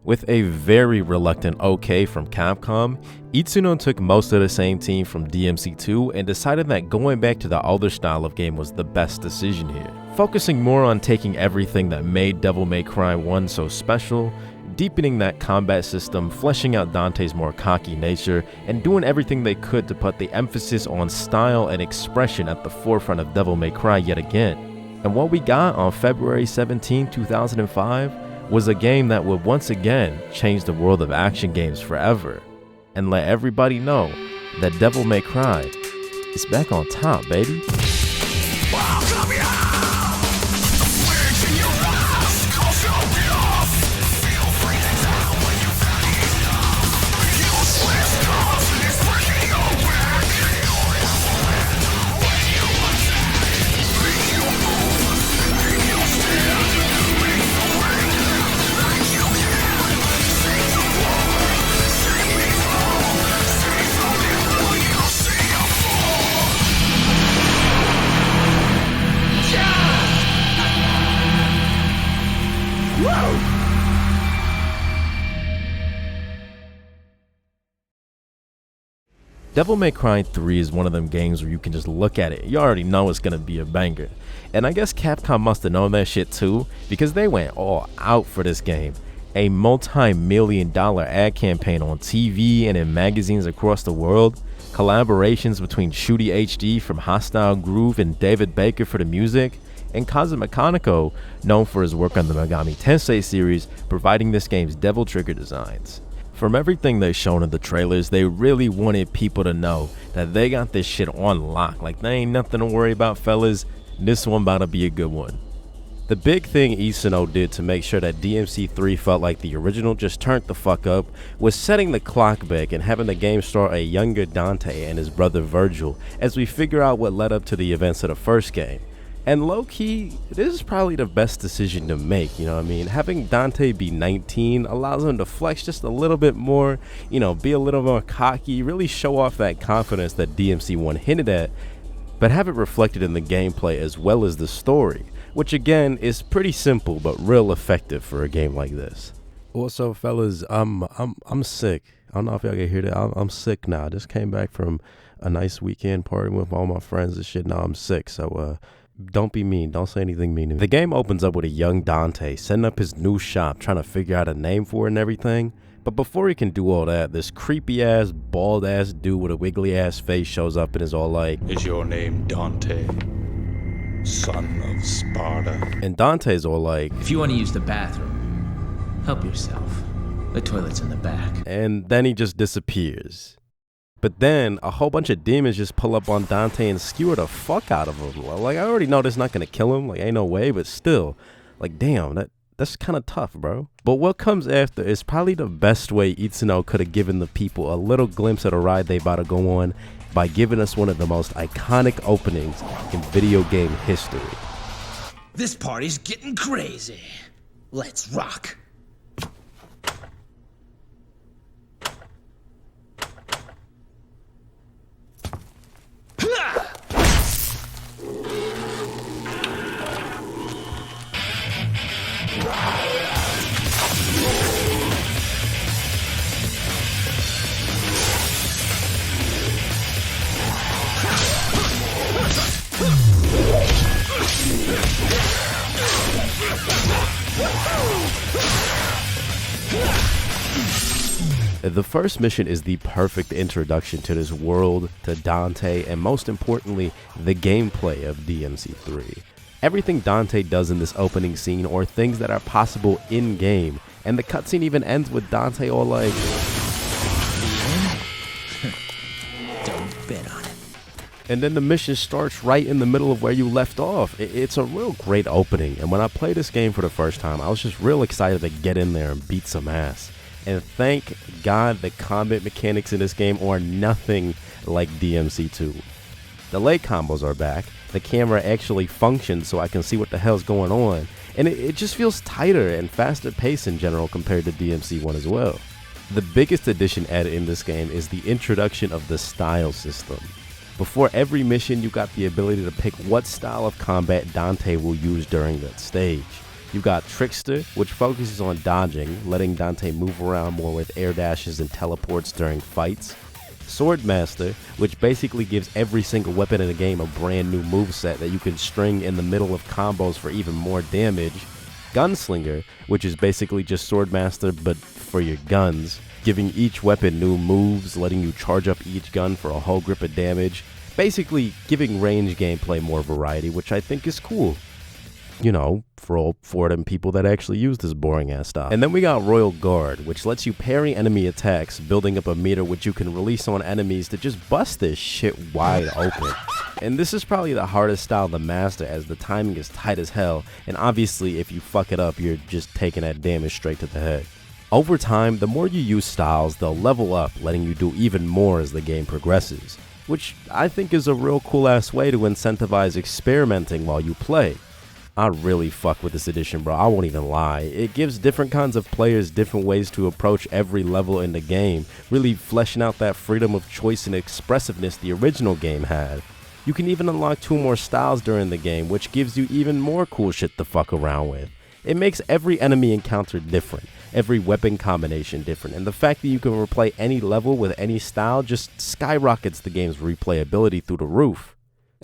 With a very reluctant okay from Capcom, Itsuno took most of the same team from DMC2 and decided that going back to the older style of game was the best decision here. Focusing more on taking everything that made Devil May Cry 1 so special, deepening that combat system, fleshing out Dante's more cocky nature, and doing everything they could to put the emphasis on style and expression at the forefront of Devil May Cry yet again. And what we got on February 17, 2005 was a game that would once again change the world of action games forever and let everybody know that Devil May Cry is back on top, baby. Devil May Cry 3 is one of them games where you can just look at it, you already know it's gonna be a banger. And I guess Capcom must have known that shit too, because they went all out for this game. A multi-million-dollar ad campaign on TV and in magazines across the world, collaborations between Shooty HD from Hostile Groove and David Baker for the music, and Kazuma Kaneko, known for his work on the Megami Tensei series, providing this game's Devil Trigger designs. From everything they've shown in the trailers, they really wanted people to know that they got this shit on lock. Like, there ain't nothing to worry about, fellas. This one about to be a good one. The big thing Itsuno did to make sure that DMC3 felt like the original just turned the fuck up was setting the clock back and having the game star a younger Dante and his brother Virgil as we figure out what led up to the events of the first game. And low-key, this is probably the best decision to make, you know what I mean? Having Dante be 19 allows him to flex just a little bit more, you know, be a little more cocky, really show off that confidence that DMC1 hinted at, but have it reflected in the gameplay as well as the story, which again is pretty simple but real effective for a game like this. Also, fellas, I'm sick. I don't know if y'all can hear that. I'm sick now. I just came back from a nice weekend partying with all my friends and shit. Now I'm sick, so don't be mean. Don't say anything mean to me. The game opens up with a young Dante setting up his new shop, trying to figure out a name for it and everything. But before he can do all that, this creepy ass, bald ass dude with a wiggly ass face shows up and is all like, "Is your name Dante, son of Sparta?" And Dante's all like, "If you want to use the bathroom, help yourself. The toilet's in the back." And then he just disappears. But then a whole bunch of demons just pull up on Dante and skewer the fuck out of him. Like, I already know that's not gonna kill him. Like, ain't no way, but still, like, damn, that's kind of tough, bro. But what comes after is probably the best way Itsuno could have given the people a little glimpse of the ride they about to go on by giving us one of the most iconic openings in video game history. This party's getting crazy. Let's rock. The first mission is the perfect introduction to this world, to Dante, and most importantly, the gameplay of DMC3. Everything Dante does in this opening scene are things that are possible in-game, and the cutscene even ends with Dante all like, Don't bet on it. and then the mission starts right in the middle of where you left off. It's a real great opening, and when I played this game for the first time, I was just real excited to get in there and beat some ass. And thank God the combat mechanics in this game are nothing like DMC2. The leg combos are back, the camera actually functions so I can see what the hell's going on, and it just feels tighter and faster paced in general compared to DMC1 as well. The biggest addition added in this game is the introduction of the style system. Before every mission, you got the ability to pick what style of combat Dante will use during that stage. You got Trickster, which focuses on dodging, letting Dante move around more with air dashes and teleports during fights. Swordmaster, which basically gives every single weapon in the game a brand new moveset that you can string in the middle of combos for even more damage. Gunslinger, which is basically just Swordmaster but for your guns, giving each weapon new moves, letting you charge up each gun for a whole grip of damage, basically giving range gameplay more variety, which I think is cool. You know, for all 4 of them people that actually use this boring ass stuff. And then we got Royal Guard, which lets you parry enemy attacks, building up a meter which you can release on enemies to just bust this shit wide open. And this is probably the hardest style to master, as the timing is tight as hell, and obviously if you fuck it up, you're just taking that damage straight to the head. Over time, the more you use styles, they'll level up, letting you do even more as the game progresses, which I think is a real cool ass way to incentivize experimenting while you play. I really fuck with this edition, bro. I won't even lie. It gives different kinds of players different ways to approach every level in the game, really fleshing out that freedom of choice and expressiveness the original game had. You can even unlock 2 more styles during the game, which gives you even more cool shit to fuck around with. It makes every enemy encounter different, every weapon combination different, and the fact that you can replay any level with any style just skyrockets the game's replayability through the roof.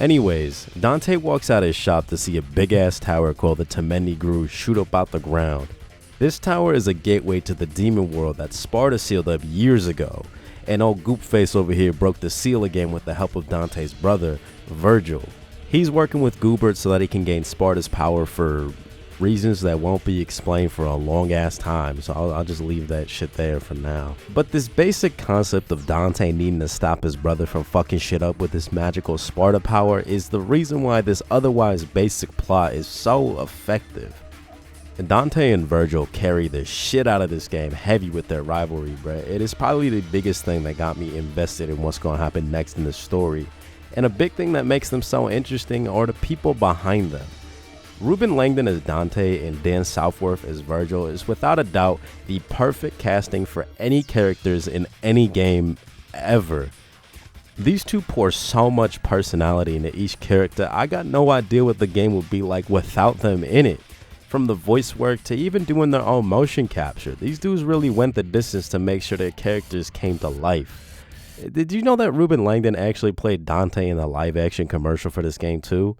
Anyways, Dante walks out his shop to see a big ass tower called the Temendi Gru shoot up out the ground. This tower is a gateway to the demon world that Sparta sealed up years ago, and old Goopface over here broke the seal again with the help of Dante's brother, Virgil. He's working with Goobert so that he can gain Sparta's power for reasons that won't be explained for a long ass time, so I'll just leave that shit there for now. But this basic concept of Dante needing to stop his brother from fucking shit up with his magical Sparta power is the reason why this otherwise basic plot is so effective. And Dante and Virgil carry the shit out of this game heavy with their rivalry, bruh. It is probably the biggest thing that got me invested in what's going to happen next in the story. And a big thing that makes them so interesting are the people behind them. Ruben Langdon as Dante and Dan Southworth as Virgil is without a doubt the perfect casting for any characters in any game ever. These two pour so much personality into each character, I got no idea what the game would be like without them in it. From the voice work to even doing their own motion capture, these dudes really went the distance to make sure their characters came to life. Did you know that Ruben Langdon actually played Dante in the live action commercial for this game too?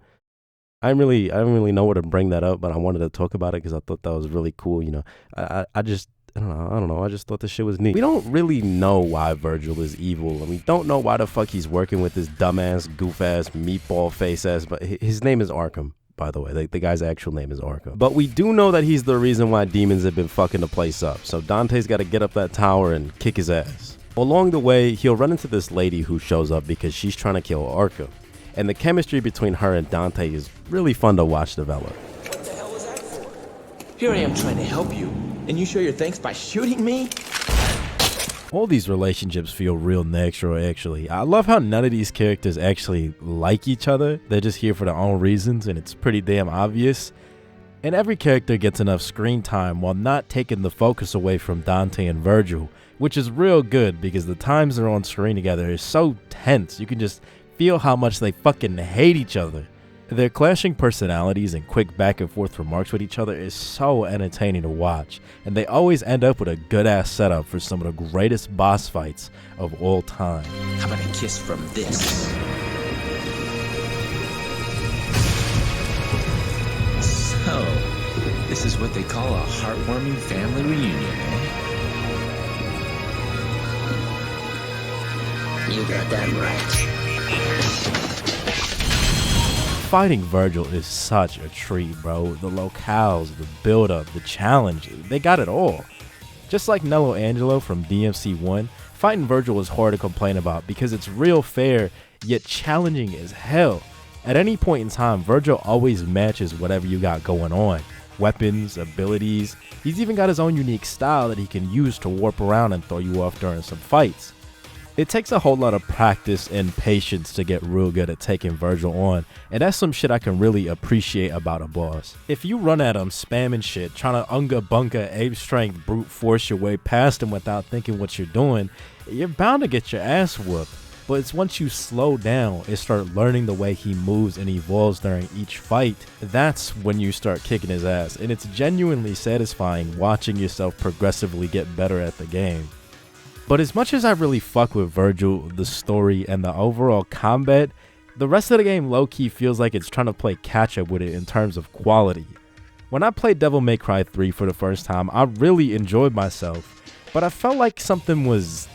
I don't really know where to bring that up, but I wanted to talk about it because I thought that was really cool. You know, I don't know. I just thought this shit was neat. We don't really know why Virgil is evil, and we don't know why the fuck he's working with this dumbass, goof-ass, meatball face-ass, but his name is Arkham, by the way. The guy's actual name is Arkham. But we do know that he's the reason why demons have been fucking the place up, so Dante's got to get up that tower and kick his ass. Along the way, he'll run into this lady who shows up because she's trying to kill Arkham. And the chemistry between her and Dante is really fun to watch develop. What the hell was that for? Here I am trying to help you, and you show your thanks by shooting me? All these relationships feel real natural, actually. I love how none of these characters actually like each other. They're just here for their own reasons, and it's pretty damn obvious. And every character gets enough screen time while not taking the focus away from Dante and Virgil, which is real good because the times they're on screen together is so tense. You can just feel how much they fucking hate each other. Their clashing personalities and quick back and forth remarks with each other is so entertaining to watch, and they always end up with a good ass setup for some of the greatest boss fights of all time. How about a kiss from this? So, this is what they call a heartwarming family reunion, eh? You got that right. Fighting Virgil is such a treat, bro. The locales, the build-up, the challenge, they got it all. Just like Nello Angelo from DMC1, fighting Virgil is hard to complain about because it's real fair, yet challenging as hell. At any point in time, Virgil always matches whatever you got going on. Weapons, abilities, he's even got his own unique style that he can use to warp around and throw you off during some fights. It takes a whole lot of practice and patience to get real good at taking Virgil on, and that's some shit I can really appreciate about a boss. If you run at him spamming shit, trying to unga bunga ape strength brute force your way past him without thinking what you're doing, you're bound to get your ass whooped. but it's once you slow down and start learning the way he moves and evolves during each fight, that's when you start kicking his ass, and it's genuinely satisfying watching yourself progressively get better at the game. But as much as I really fuck with Virgil, the story, and the overall combat, the rest of the game low-key feels like it's trying to play catch-up with it in terms of quality. When I played Devil May Cry 3 for the first time, I really enjoyed myself, but I felt like something was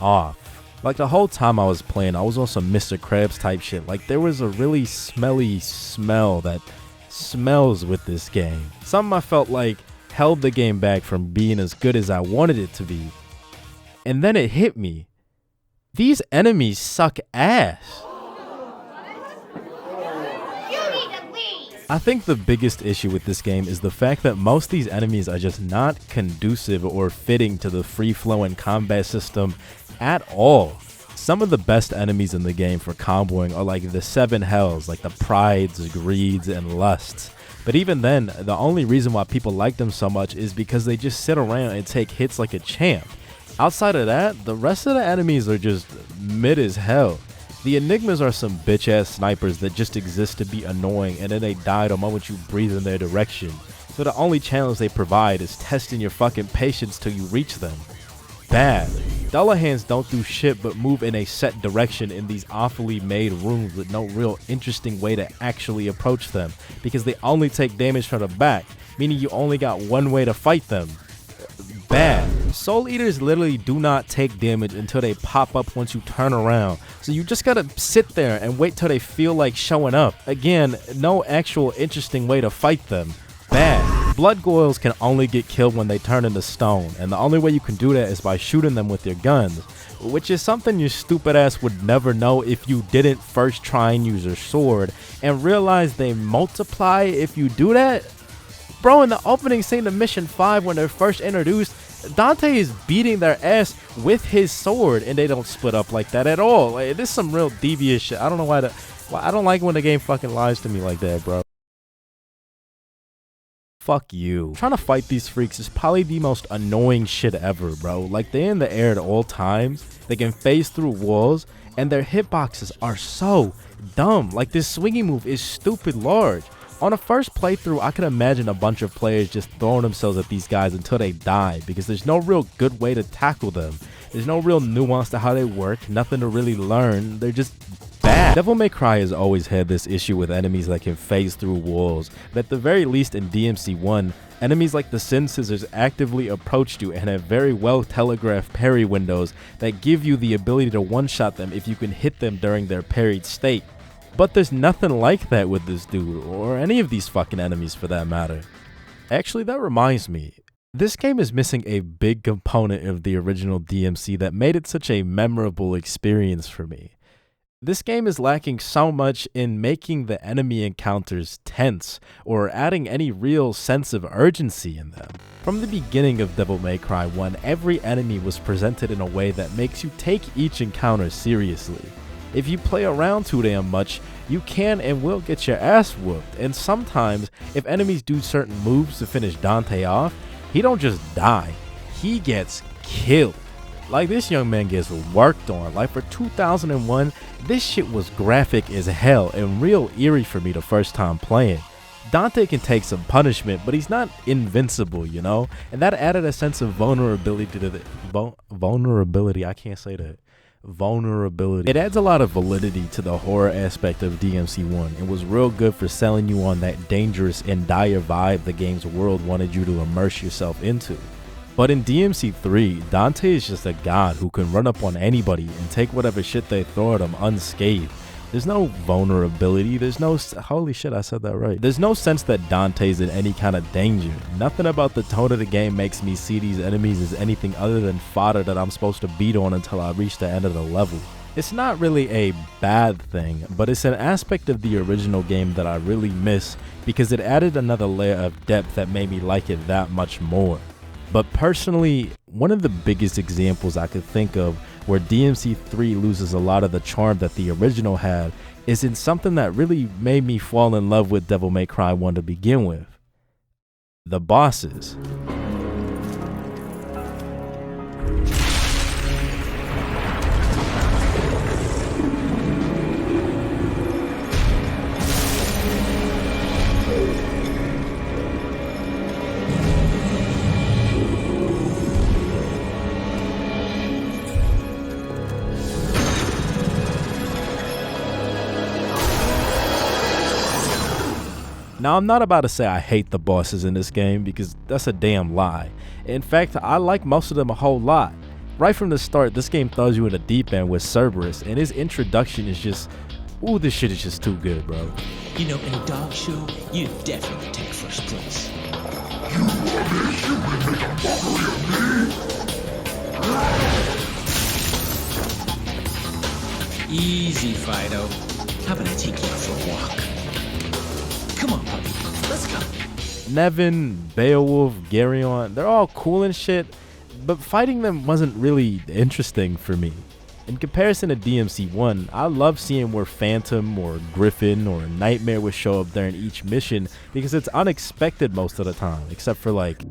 off. Like the whole time I was playing, I was on some Mr. Krabs type shit. Like there was a really smelly smell that smells with this game. Something I felt like held the game back from being as good as I wanted it to be. And then it hit me. These enemies suck ass. I think the biggest issue with this game is the fact that most of these enemies are just not conducive or fitting to the free-flowing combat system at all. Some of the best enemies in the game for comboing are like the 7 hells, like the prides, greeds, and lusts. But even then, the only reason why people like them so much is because they just sit around and take hits like a champ. Outside of that, the rest of the enemies are just mid as hell. The Enigmas are some bitch-ass snipers that just exist to be annoying, and then they die the moment you breathe in their direction. So the only challenge they provide is testing your fucking patience till you reach them. Bad. Dullahands don't do shit but move in a set direction in these awfully made rooms with no real interesting way to actually approach them, because they only take damage from the back, meaning you only got one way to fight them. Bad. Soul Eaters literally do not take damage until they pop up once you turn around, so you just gotta sit there and wait till they feel like showing up. Again, no actual interesting way to fight them. Bad. Blood goils can only get killed when they turn into stone, and the only way you can do that is by shooting them with your guns, which is something your stupid ass would never know if you didn't first try and use your sword and realize they multiply if you do that. Bro, in the opening scene of Mission 5 when they're first introduced, Dante is beating their ass with his sword, and they don't split up like that at all. Like, this is some real devious shit. I don't know why I don't like when the game fucking lies to me like that, bro. Fuck you. Trying to fight these freaks is probably the most annoying shit ever, bro. Like, they're in the air at all times, they can phase through walls, and their hitboxes are so dumb. Like, this swinging move is stupid large. On a first playthrough, I could imagine a bunch of players just throwing themselves at these guys until they die, because there's no real good way to tackle them. There's no real nuance to how they work, nothing to really learn, they're just bad. Devil May Cry has always had this issue with enemies that can phase through walls, but at the very least in DMC1, enemies like the Sin Scissors actively approached you and have very well telegraphed parry windows that give you the ability to one-shot them if you can hit them during their parried state. But there's nothing like that with this dude, or any of these fucking enemies for that matter. Actually, that reminds me, this game is missing a big component of the original DMC that made it such a memorable experience for me. This game is lacking so much in making the enemy encounters tense, or adding any real sense of urgency in them. From the beginning of Devil May Cry 1, every enemy was presented in a way that makes you take each encounter seriously. If you play around too damn much, you can and will get your ass whooped, and sometimes, if enemies do certain moves to finish Dante off, he don't just die, he gets killed. Like, this young man gets worked on. Like, for 2001, this shit was graphic as hell and real eerie for me the first time playing. Dante can take some punishment, but he's not invincible, you know? And that added a sense of vulnerability to the... vulnerability, I can't say that. Vulnerability. It adds a lot of validity to the horror aspect of DMC1 and was real good for selling you on that dangerous and dire vibe the game's world wanted you to immerse yourself into. But in DMC3, Dante is just a god who can run up on anybody and take whatever shit they throw at him unscathed. There's no vulnerability, there's no... holy shit, I said that right. There's no sense that Dante's in any kind of danger. Nothing about the tone of the game makes me see these enemies as anything other than fodder that I'm supposed to beat on until I reach the end of the level. It's not really a bad thing, but it's an aspect of the original game that I really miss because it added another layer of depth that made me like it that much more. But personally, one of the biggest examples I could think of where DMC3 loses a lot of the charm that the original had is in something that really made me fall in love with Devil May Cry 1 to begin with. The bosses. Now, I'm not about to say I hate the bosses in this game because that's a damn lie. In fact, I like most of them a whole lot. Right from the start, this game throws you in the deep end with Cerberus, and his introduction is just, ooh, this shit is just too good, bro. You know, in a dog show, you definitely take first place. You want a human make a mockery of me? Easy, Fido. How about I take you for a walk? Come on, puppy. Let's go. Nevin, Beowulf, Garyon, they're all cool and shit, but fighting them wasn't really interesting for me. In comparison to DMC1, I love seeing where Phantom or Griffin or Nightmare would show up during each mission because it's unexpected most of the time, except for like,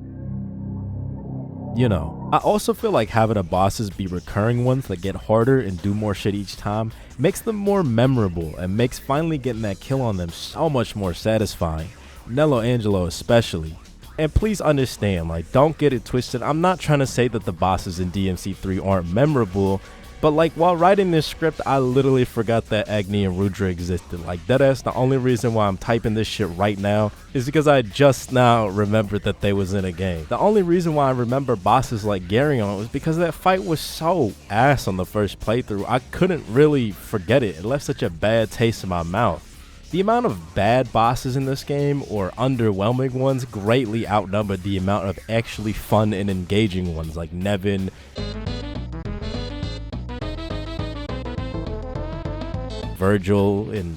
you know. I also feel like having the bosses be recurring ones that get harder and do more shit each time makes them more memorable and makes finally getting that kill on them so much more satisfying. Nello Angelo especially. And please understand, like, don't get it twisted, I'm not trying to say that the bosses in DMC3 aren't memorable, but like while writing this script, I literally forgot that Agni and Rudra existed. Like deadass, the only reason why I'm typing this shit right now is because I just now remembered that they was in a game. The only reason why I remember bosses like Garyon was because that fight was so ass on the first playthrough. I couldn't really forget it. It left such a bad taste in my mouth. The amount of bad bosses in this game, or underwhelming ones, greatly outnumbered the amount of actually fun and engaging ones like Nevin, Virgil, and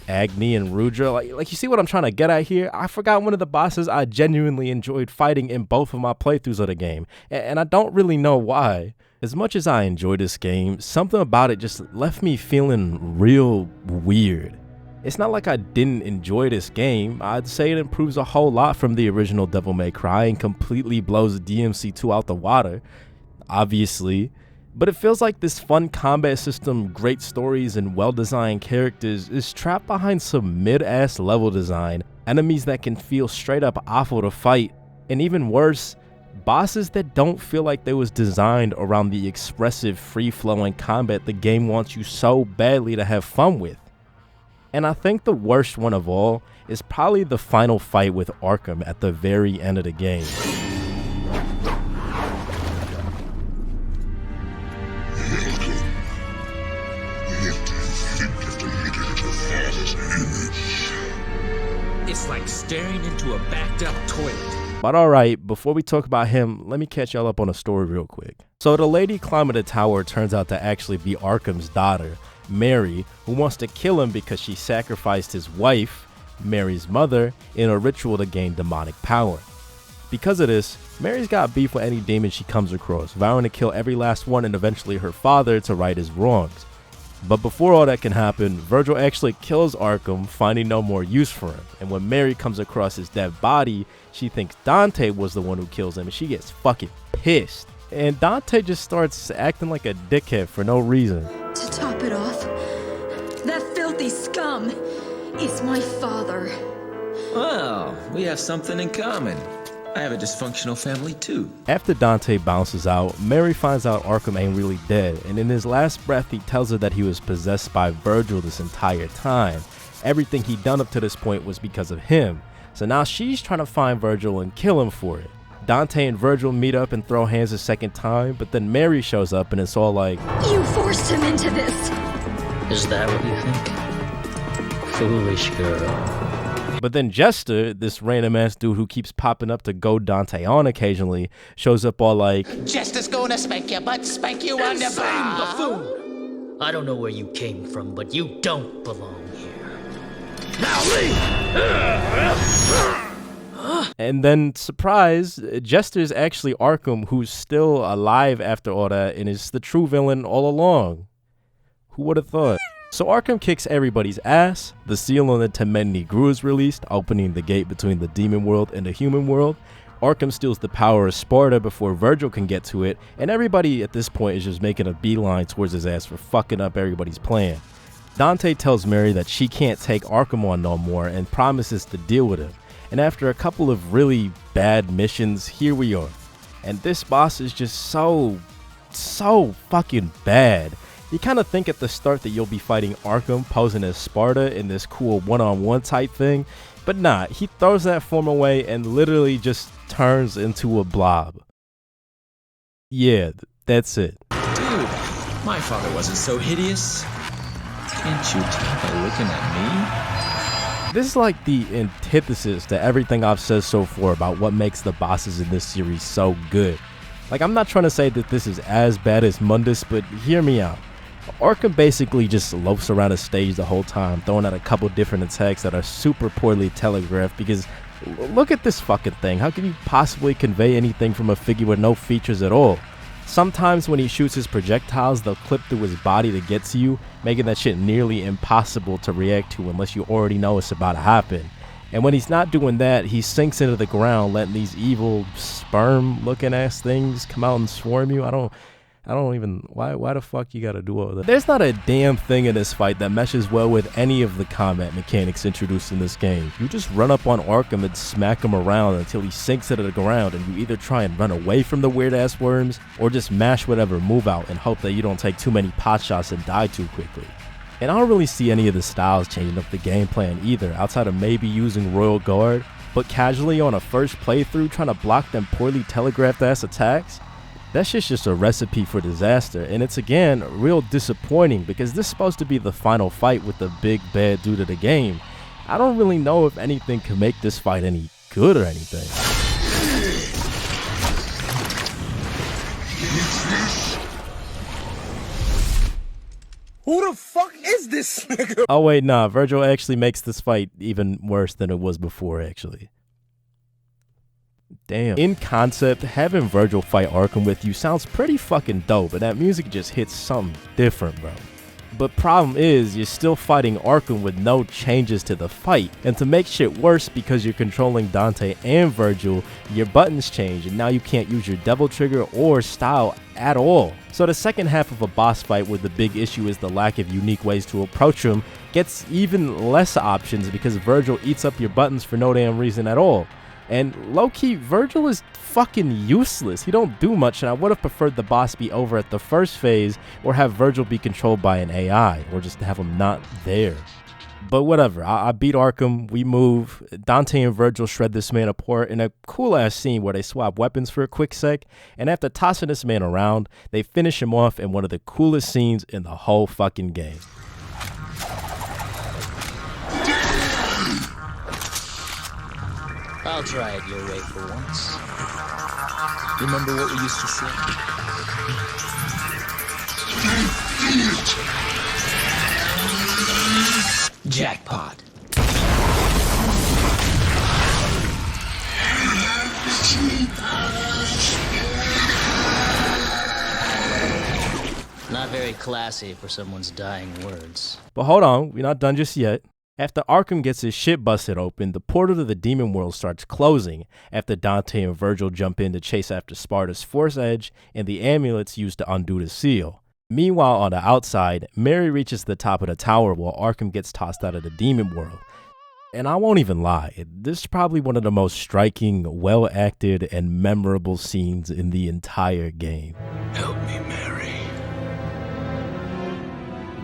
Agni and Rudra. Like you see what I'm trying to get at here? I forgot one of the bosses I genuinely enjoyed fighting in both of my playthroughs of the game, and I don't really know why. As much as I enjoy this game, something about it just left me feeling real weird. It's not like I didn't enjoy this game. I'd say it improves a whole lot from the original Devil May Cry and completely blows DMC2 out the water, obviously. But it feels like this fun combat system, great stories, and well-designed characters is trapped behind some mid-ass level design, enemies that can feel straight up awful to fight, and even worse, bosses that don't feel like they was designed around the expressive, free-flowing combat the game wants you so badly to have fun with. And I think the worst one of all is probably the final fight with Arkham at the very end of the game. It's like staring into a backed up toilet. But alright, before we talk about him, let me catch y'all up on a story real quick. So the lady climbing the tower turns out to actually be Arkham's daughter, Mary, who wants to kill him because she sacrificed his wife, Mary's mother, in a ritual to gain demonic power. Because of this, Mary's got beef with any demon she comes across, vowing to kill every last one and eventually her father to right his wrongs. But before all that can happen, Virgil actually kills Arkham, finding no more use for him. And when Mary comes across his dead body, she thinks Dante was the one who kills him and she gets fucking pissed. And Dante just starts acting like a dickhead for no reason. To top it off, that filthy scum is my father. Well, we have something in common. I have a dysfunctional family too. After Dante bounces out, Mary finds out Arkham ain't really dead, and in his last breath he tells her that he was possessed by Virgil this entire time. Everything he'd done up to this point was because of him. So now she's trying to find Virgil and kill him for it. Dante and Virgil meet up and throw hands a second time, but then Mary shows up and it's all like, You forced him into this! Is that what you think? Foolish girl. But then Jester, this random ass dude who keeps popping up to goad Dante on occasionally, shows up all like, Jester's gonna spank your butt, spank you on the butt. Buffoon! I don't know where you came from, but you don't belong here. Now leave! And then, surprise, Jester's actually Arkham, who's still alive after all that and is the true villain all along. Who would have thought? So Arkham kicks everybody's ass, the seal on the Temen Negru is released, opening the gate between the demon world and the human world. Arkham steals the power of Sparta before Virgil can get to it, and everybody at this point is just making a beeline towards his ass for fucking up everybody's plan. Dante tells Mary that she can't take Arkham on no more and promises to deal with him. And after a couple of really bad missions, here we are. And this boss is just so fucking bad. You kind of think at the start that you'll be fighting Arkham posing as Sparta in this cool one-on-one type thing, But nah, he throws that form away and literally just turns into a blob. Yeah, that's it. Dude, my father wasn't so hideous. Can't you tell by looking at me? This is like the antithesis to everything I've said so far about what makes the bosses in this series so good. Like, I'm not trying to say that this is as bad as Mundus, but hear me out. Arkham basically just loafs around a stage the whole time, throwing out a couple different attacks that are super poorly telegraphed because look at this fucking thing. How can you possibly convey anything from a figure with no features at all? Sometimes when he shoots his projectiles, they'll clip through his body to get to you, making that shit nearly impossible to react to unless you already know it's about to happen. And when he's not doing that, he sinks into the ground, letting these evil sperm-looking ass things come out and swarm you. I don't even, why the fuck you gotta do all that? There's not a damn thing in this fight that meshes well with any of the combat mechanics introduced in this game. You just run up on Arkham and smack him around until he sinks into the ground, and you either try and run away from the weird ass worms, or just mash whatever move out and hope that you don't take too many pot shots and die too quickly. And I don't really see any of the styles changing up the game plan either, outside of maybe using Royal Guard, but casually on a first playthrough trying to block them poorly telegraphed ass attacks? That shit's just a recipe for disaster, and it's again real disappointing because this is supposed to be the final fight with the big bad dude of the game. I don't really know if anything can make this fight any good or anything. Who the fuck is this nigga? Oh wait, nah, Virgil actually makes this fight even worse than it was before, actually. Damn. In concept, having Virgil fight Arkham with you sounds pretty fucking dope, and that music just hits something different, bro. But problem is, you're still fighting Arkham with no changes to the fight, and to make shit worse because you're controlling Dante and Virgil, your buttons change, and now you can't use your double trigger or style at all. So the second half of a boss fight where the big issue is the lack of unique ways to approach him gets even less options because Virgil eats up your buttons for no damn reason at all. And low-key, Virgil is fucking useless. He don't do much, and I would have preferred the boss be over at the first phase or have Virgil be controlled by an AI or just have him not there. But whatever, I beat Arkham, we move, Dante and Virgil shred this man apart in a cool-ass scene where they swap weapons for a quick sec, and after tossing this man around, they finish him off in one of the coolest scenes in the whole fucking game. I'll try it your way for once. Remember what we used to say? Jackpot. Not very classy for someone's dying words. But hold on, we're not done just yet. After Arkham gets his shit busted open, the portal to the demon world starts closing after Dante and Virgil jump in to chase after Sparta's Force Edge and the amulets used to undo the seal. Meanwhile, on the outside, Mary reaches the top of the tower while Arkham gets tossed out of the demon world. And I won't even lie, this is probably one of the most striking, well-acted, and memorable scenes in the entire game. Help me, Mary.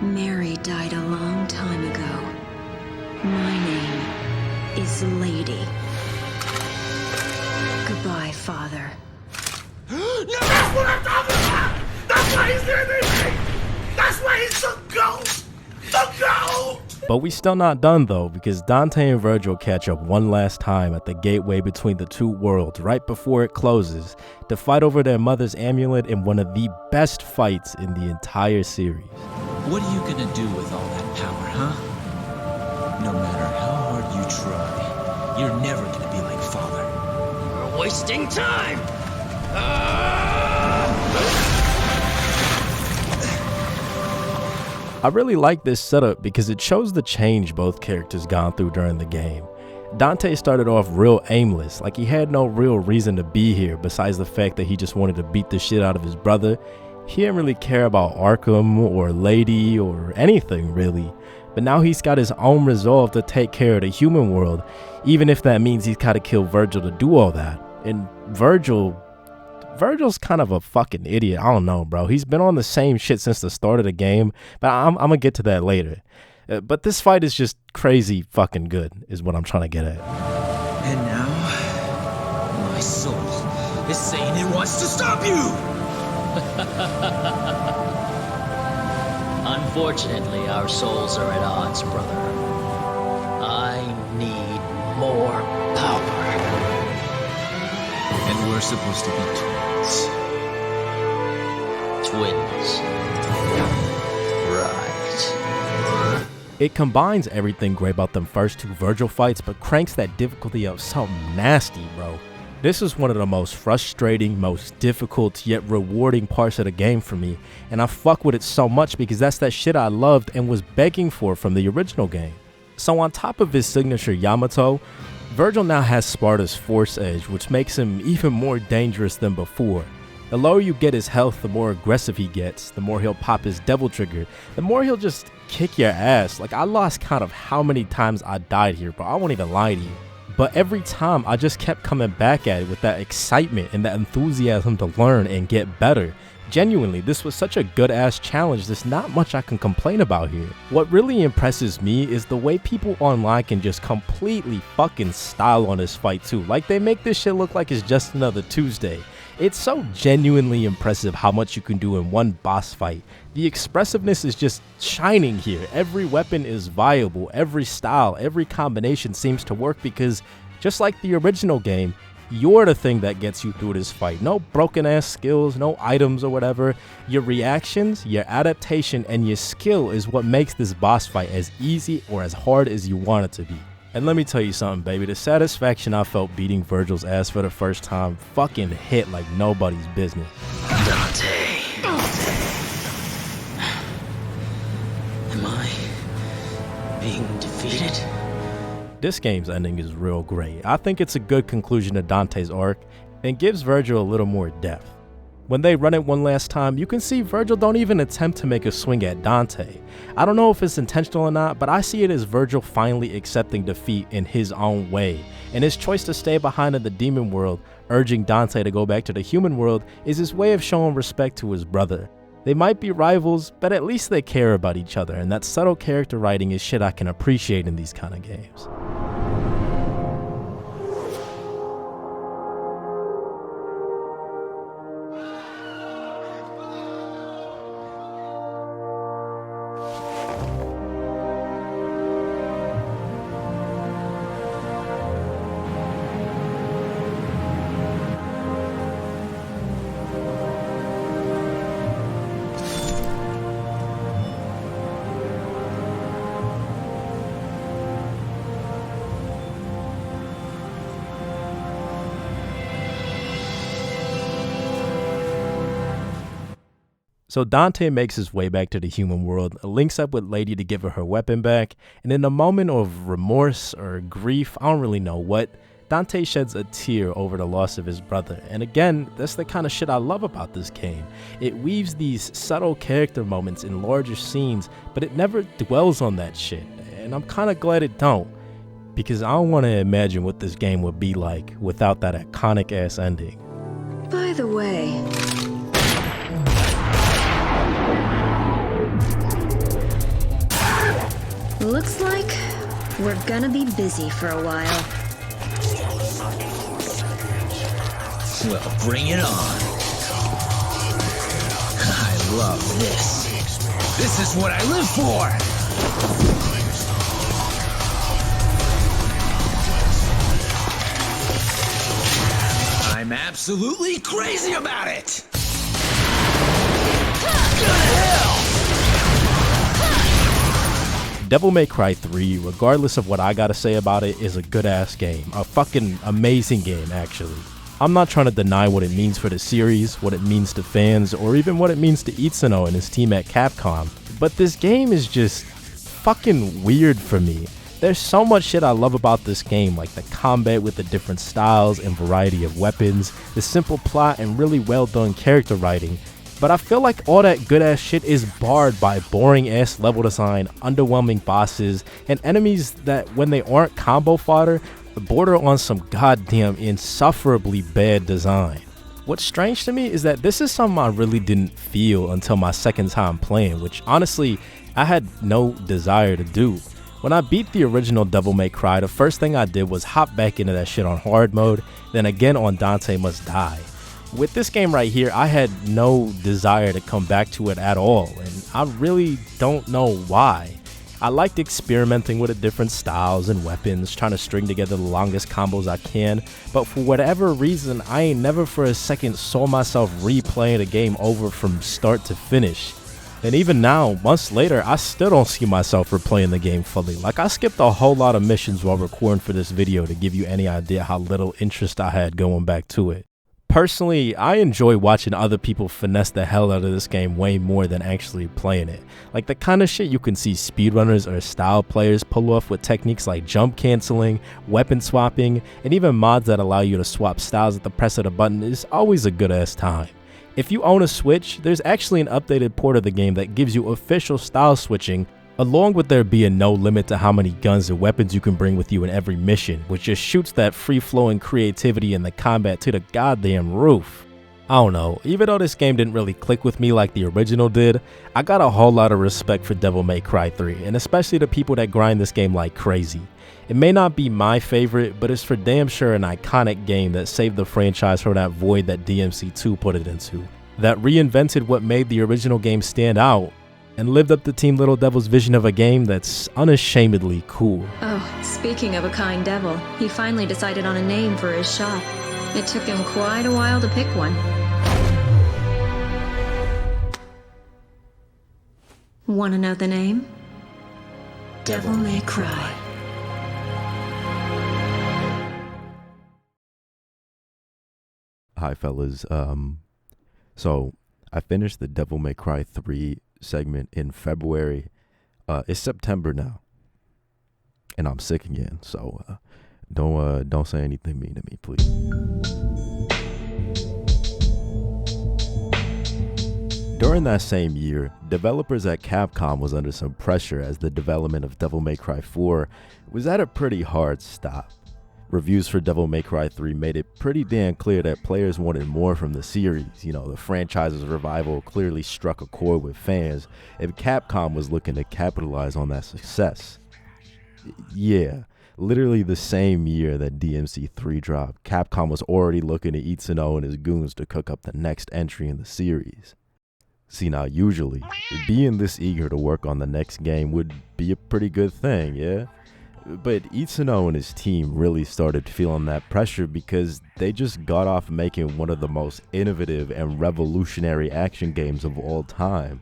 Mary died a long time ago. My name is Lady. Goodbye, Father. No, that's what I'm talking about! That's why he's doing this! That's why he's the GOAT! The GOAT! But we still not done though, because Dante and Virgil catch up one last time at the gateway between the two worlds right before it closes to fight over their mother's amulet in one of the best fights in the entire series. What are you gonna do with all that power, huh? No matter how hard you try, you're never gonna be like Father. We're wasting time! I really like this setup because it shows the change both characters gone through during the game. Dante started off real aimless, like he had no real reason to be here besides the fact that he just wanted to beat the shit out of his brother. He didn't really care about Arkham or Lady or anything really. But now he's got his own resolve to take care of the human world, even if that means he's gotta kill Virgil to do all that. And Virgil's kind of a fucking idiot. I don't know, bro. He's been on the same shit since the start of the game, but I'm gonna get to that later. But this fight is just crazy fucking good, is what I'm trying to get at. And now, my soul is saying it wants to stop you! Unfortunately, our souls are at odds, brother. I need more power. And we're supposed to be twins. Twins. Right. It combines everything great about them first two Virgil fights, but cranks that difficulty up something nasty, bro. This is one of the most frustrating, most difficult, yet rewarding parts of the game for me, and I fuck with it so much because that's that shit I loved and was begging for from the original game. So on top of his signature Yamato, Virgil now has Sparta's Force Edge, which makes him even more dangerous than before. The lower you get his health, the more aggressive he gets, the more he'll pop his Devil Trigger, the more he'll just kick your ass. Like, I lost count of how many times I died here, but I won't even lie to you. But every time, I just kept coming back at it with that excitement and that enthusiasm to learn and get better. Genuinely, this was such a good-ass challenge, there's not much I can complain about here. What really impresses me is the way people online can just completely fucking style on this fight too. Like, they make this shit look like it's just another Tuesday. It's so genuinely impressive how much you can do in one boss fight. The expressiveness is just shining here. Every weapon is viable, every style, every combination seems to work because, just like the original game, you're the thing that gets you through this fight. No broken ass skills, no items or whatever. Your reactions, your adaptation, and your skill is what makes this boss fight as easy or as hard as you want it to be. And let me tell you something, baby, the satisfaction I felt beating Virgil's ass for the first time fucking hit like nobody's business. Dante. Am I being defeated? This game's ending is real great. I think it's a good conclusion to Dante's arc and gives Virgil a little more depth. When they run it one last time, you can see Virgil don't even attempt to make a swing at Dante. I don't know if it's intentional or not, but I see it as Virgil finally accepting defeat in his own way, and his choice to stay behind in the demon world, urging Dante to go back to the human world, is his way of showing respect to his brother. They might be rivals, but at least they care about each other, and that subtle character writing is shit I can appreciate in these kind of games. So Dante makes his way back to the human world, links up with Lady to give her weapon back, and in a moment of remorse or grief, I don't really know what, Dante sheds a tear over the loss of his brother. And again, that's the kind of shit I love about this game. It weaves these subtle character moments in larger scenes, but it never dwells on that shit. And I'm kind of glad it don't, because I don't want to imagine what this game would be like without that iconic ass ending. By the way, looks like we're gonna be busy for a while. Well, bring it on. I love this. This is what I live for! I'm absolutely crazy about it! Go to hell! Devil May Cry 3, regardless of what I gotta say about it, is a good-ass game. A fucking amazing game, actually. I'm not trying to deny what it means for the series, what it means to fans, or even what it means to Itsuno and his team at Capcom, but this game is just fucking weird for me. There's so much shit I love about this game, like the combat with the different styles and variety of weapons, the simple plot and really well done character writing, but I feel like all that good ass shit is barred by boring ass level design, underwhelming bosses, and enemies that, when they aren't combo fodder, border on some goddamn insufferably bad design. What's strange to me is that this is something I really didn't feel until my second time playing, which honestly, I had no desire to do. When I beat the original Devil May Cry, the first thing I did was hop back into that shit on hard mode, then again on Dante Must Die. With this game right here, I had no desire to come back to it at all, and I really don't know why. I liked experimenting with the different styles and weapons, trying to string together the longest combos I can, but for whatever reason, I ain't never for a second saw myself replaying the game over from start to finish. And even now, months later, I still don't see myself replaying the game fully. Like, I skipped a whole lot of missions while recording for this video to give you any idea how little interest I had going back to it. Personally, I enjoy watching other people finesse the hell out of this game way more than actually playing it. Like the kind of shit you can see speedrunners or style players pull off with techniques like jump canceling, weapon swapping, and even mods that allow you to swap styles at the press of the button is always a good ass time. If you own a Switch, there's actually an updated port of the game that gives you official style switching, along with there being no limit to how many guns and weapons you can bring with you in every mission, which just shoots that free-flowing creativity in the combat to the goddamn roof. I don't know, even though this game didn't really click with me like the original did, I got a whole lot of respect for Devil May Cry 3, and especially the people that grind this game like crazy. It may not be my favorite, but it's for damn sure an iconic game that saved the franchise from that void that DMC2 put it into, that reinvented what made the original game stand out, and lived up to Team Little Devil's vision of a game that's unashamedly cool. Oh, speaking of a kind devil, he finally decided on a name for his shop. It took him quite a while to pick one. Wanna know the name? Devil May Cry. Hi fellas, so I finished the Devil May Cry 3 segment in February. It's September now, and I'm sick again, so don't say anything mean to me, please. During that same year, developers at Capcom was under some pressure as the development of Devil May Cry 4 was at a pretty hard stop. Reviews for Devil May Cry 3 made it pretty damn clear that players wanted more from the series. You know, the franchise's revival clearly struck a chord with fans, and Capcom was looking to capitalize on that success. Yeah, literally the same year that DMC3 dropped, Capcom was already looking to Itsuno and his goons to cook up the next entry in the series. See, now usually, being this eager to work on the next game would be a pretty good thing, yeah? But Itsuno and his team really started feeling that pressure because they just got off making one of the most innovative and revolutionary action games of all time.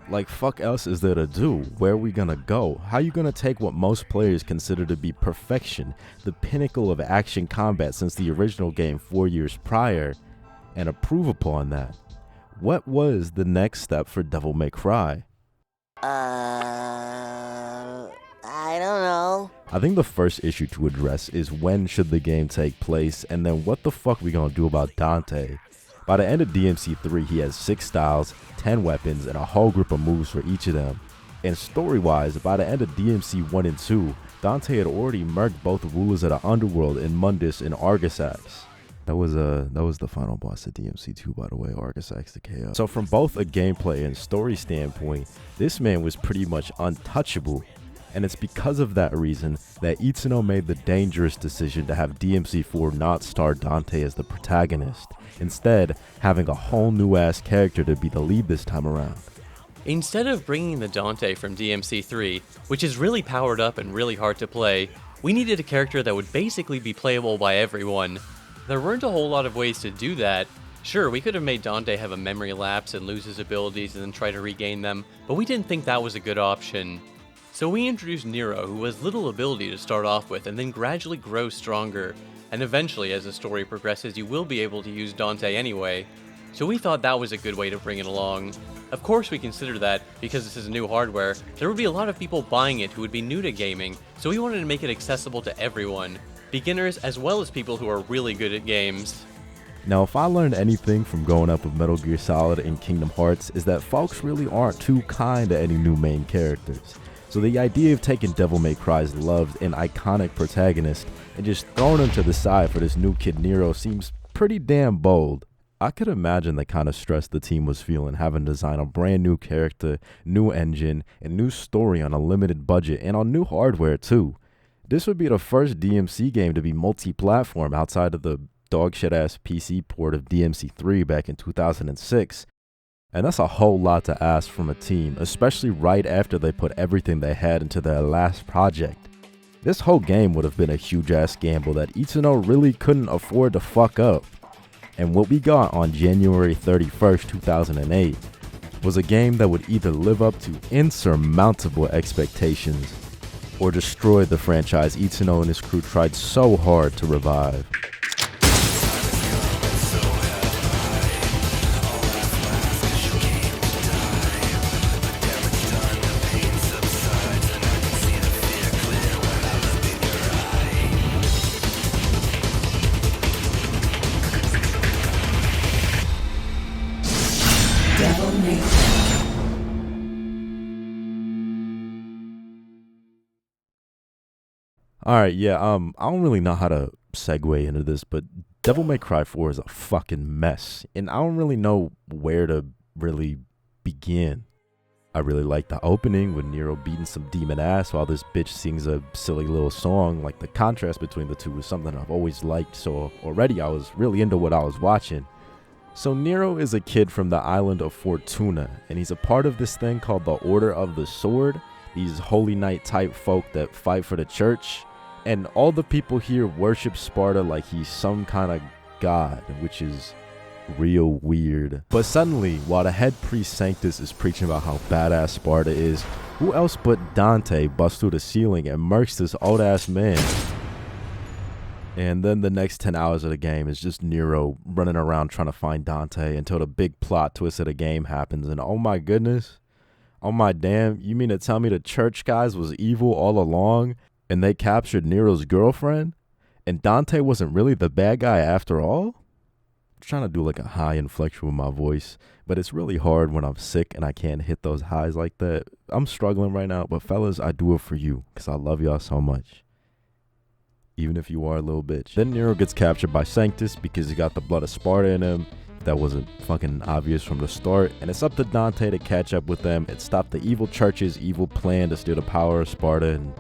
Like, fuck else is there to do? Where are we gonna go? How are you gonna take what most players consider to be perfection, the pinnacle of action combat since the original game 4 years prior, and improve upon that? What was the next step for Devil May Cry? I don't know. I think the first issue to address is when should the game take place, and then what the fuck we gonna do about Dante? By the end of DMC3, he has 6 styles, 10 weapons, and a whole group of moves for each of them. And story-wise, by the end of DMC 1 and 2, Dante had already murked both the rulers of the underworld in Mundus and Argisax. That was the final boss of DMC2, by the way, Argisax the KO. So from both a gameplay and story standpoint, this man was pretty much untouchable. And it's because of that reason that Itsuno made the dangerous decision to have DMC4 not star Dante as the protagonist, instead having a whole new ass character to be the lead this time around. Instead of bringing the Dante from DMC3, which is really powered up and really hard to play, we needed a character that would basically be playable by everyone. There weren't a whole lot of ways to do that. Sure, we could have made Dante have a memory lapse and lose his abilities and then try to regain them, but we didn't think that was a good option. So we introduced Nero, who has little ability to start off with and then gradually grows stronger, and eventually as the story progresses you will be able to use Dante anyway. So we thought that was a good way to bring it along. Of course we consider that, because this is new hardware, there would be a lot of people buying it who would be new to gaming, so we wanted to make it accessible to everyone, beginners as well as people who are really good at games. Now, if I learned anything from growing up with Metal Gear Solid and Kingdom Hearts, is that folks really aren't too kind to any new main characters. So the idea of taking Devil May Cry's loved and iconic protagonist and just throwing him to the side for this new kid Nero seems pretty damn bold. I could imagine the kind of stress the team was feeling having to design a brand new character, new engine, and new story on a limited budget and on new hardware too. This would be the first DMC game to be multi-platform outside of the dogshit ass PC port of DMC3 back in 2006. And that's a whole lot to ask from a team, especially right after they put everything they had into their last project. This whole game would have been a huge ass gamble that Itsuno really couldn't afford to fuck up. And what we got on January 31st, 2008 was a game that would either live up to insurmountable expectations or destroy the franchise Itsuno and his crew tried so hard to revive. Alright, yeah, I don't really know how to segue into this, but Devil May Cry 4 is a fucking mess, and I don't really know where to really begin. I really like the opening with Nero beating some demon ass while this bitch sings a silly little song. Like, the contrast between the two was something I've always liked, so already I was really into what I was watching. So Nero is a kid from the island of Fortuna, and he's a part of this thing called the Order of the Sword, these holy knight type folk that fight for the church. And all the people here worship Sparta like he's some kind of god, which is real weird. But suddenly, while the head priest Sanctus is preaching about how badass Sparta is, who else but Dante busts through the ceiling and murks this old ass man? And then the next 10 hours of the game is just Nero running around trying to find Dante until the big plot twist of the game happens. And oh my goodness, oh my damn, you mean to tell me the church guys was evil all along? And they captured Nero's girlfriend? And Dante wasn't really the bad guy after all? I'm trying to do like a high inflection with my voice, but it's really hard when I'm sick and I can't hit those highs like that. I'm struggling right now, but fellas, I do it for you because I love y'all so much. Even if you are a little bitch. Then Nero gets captured by Sanctus because he got the blood of Sparta in him. That wasn't fucking obvious from the start. And it's up to Dante to catch up with them and stop the evil church's evil plan to steal the power of Sparta and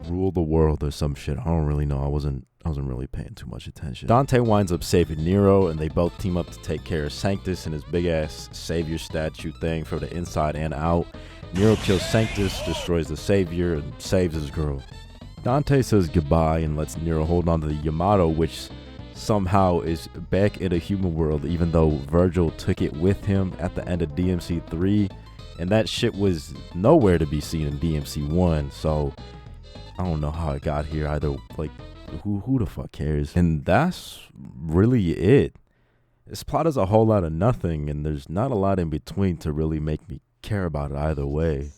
rule the world or some shit. I don't really know. I wasn't really paying too much attention. Dante winds up saving Nero, and they both team up to take care of Sanctus and his big ass savior statue thing from the inside and out. Nero kills Sanctus, destroys the savior, and saves his girl. Dante says goodbye and lets Nero hold on to the Yamato, which somehow is back in a human world, even though Virgil took it with him at the end of DMC 3, and that shit was nowhere to be seen in DMC 1. So I don't know how it got here either. Like, who the fuck cares? And that's really it. This plot is a whole lot of nothing, and there's not a lot in between to really make me care about it either way.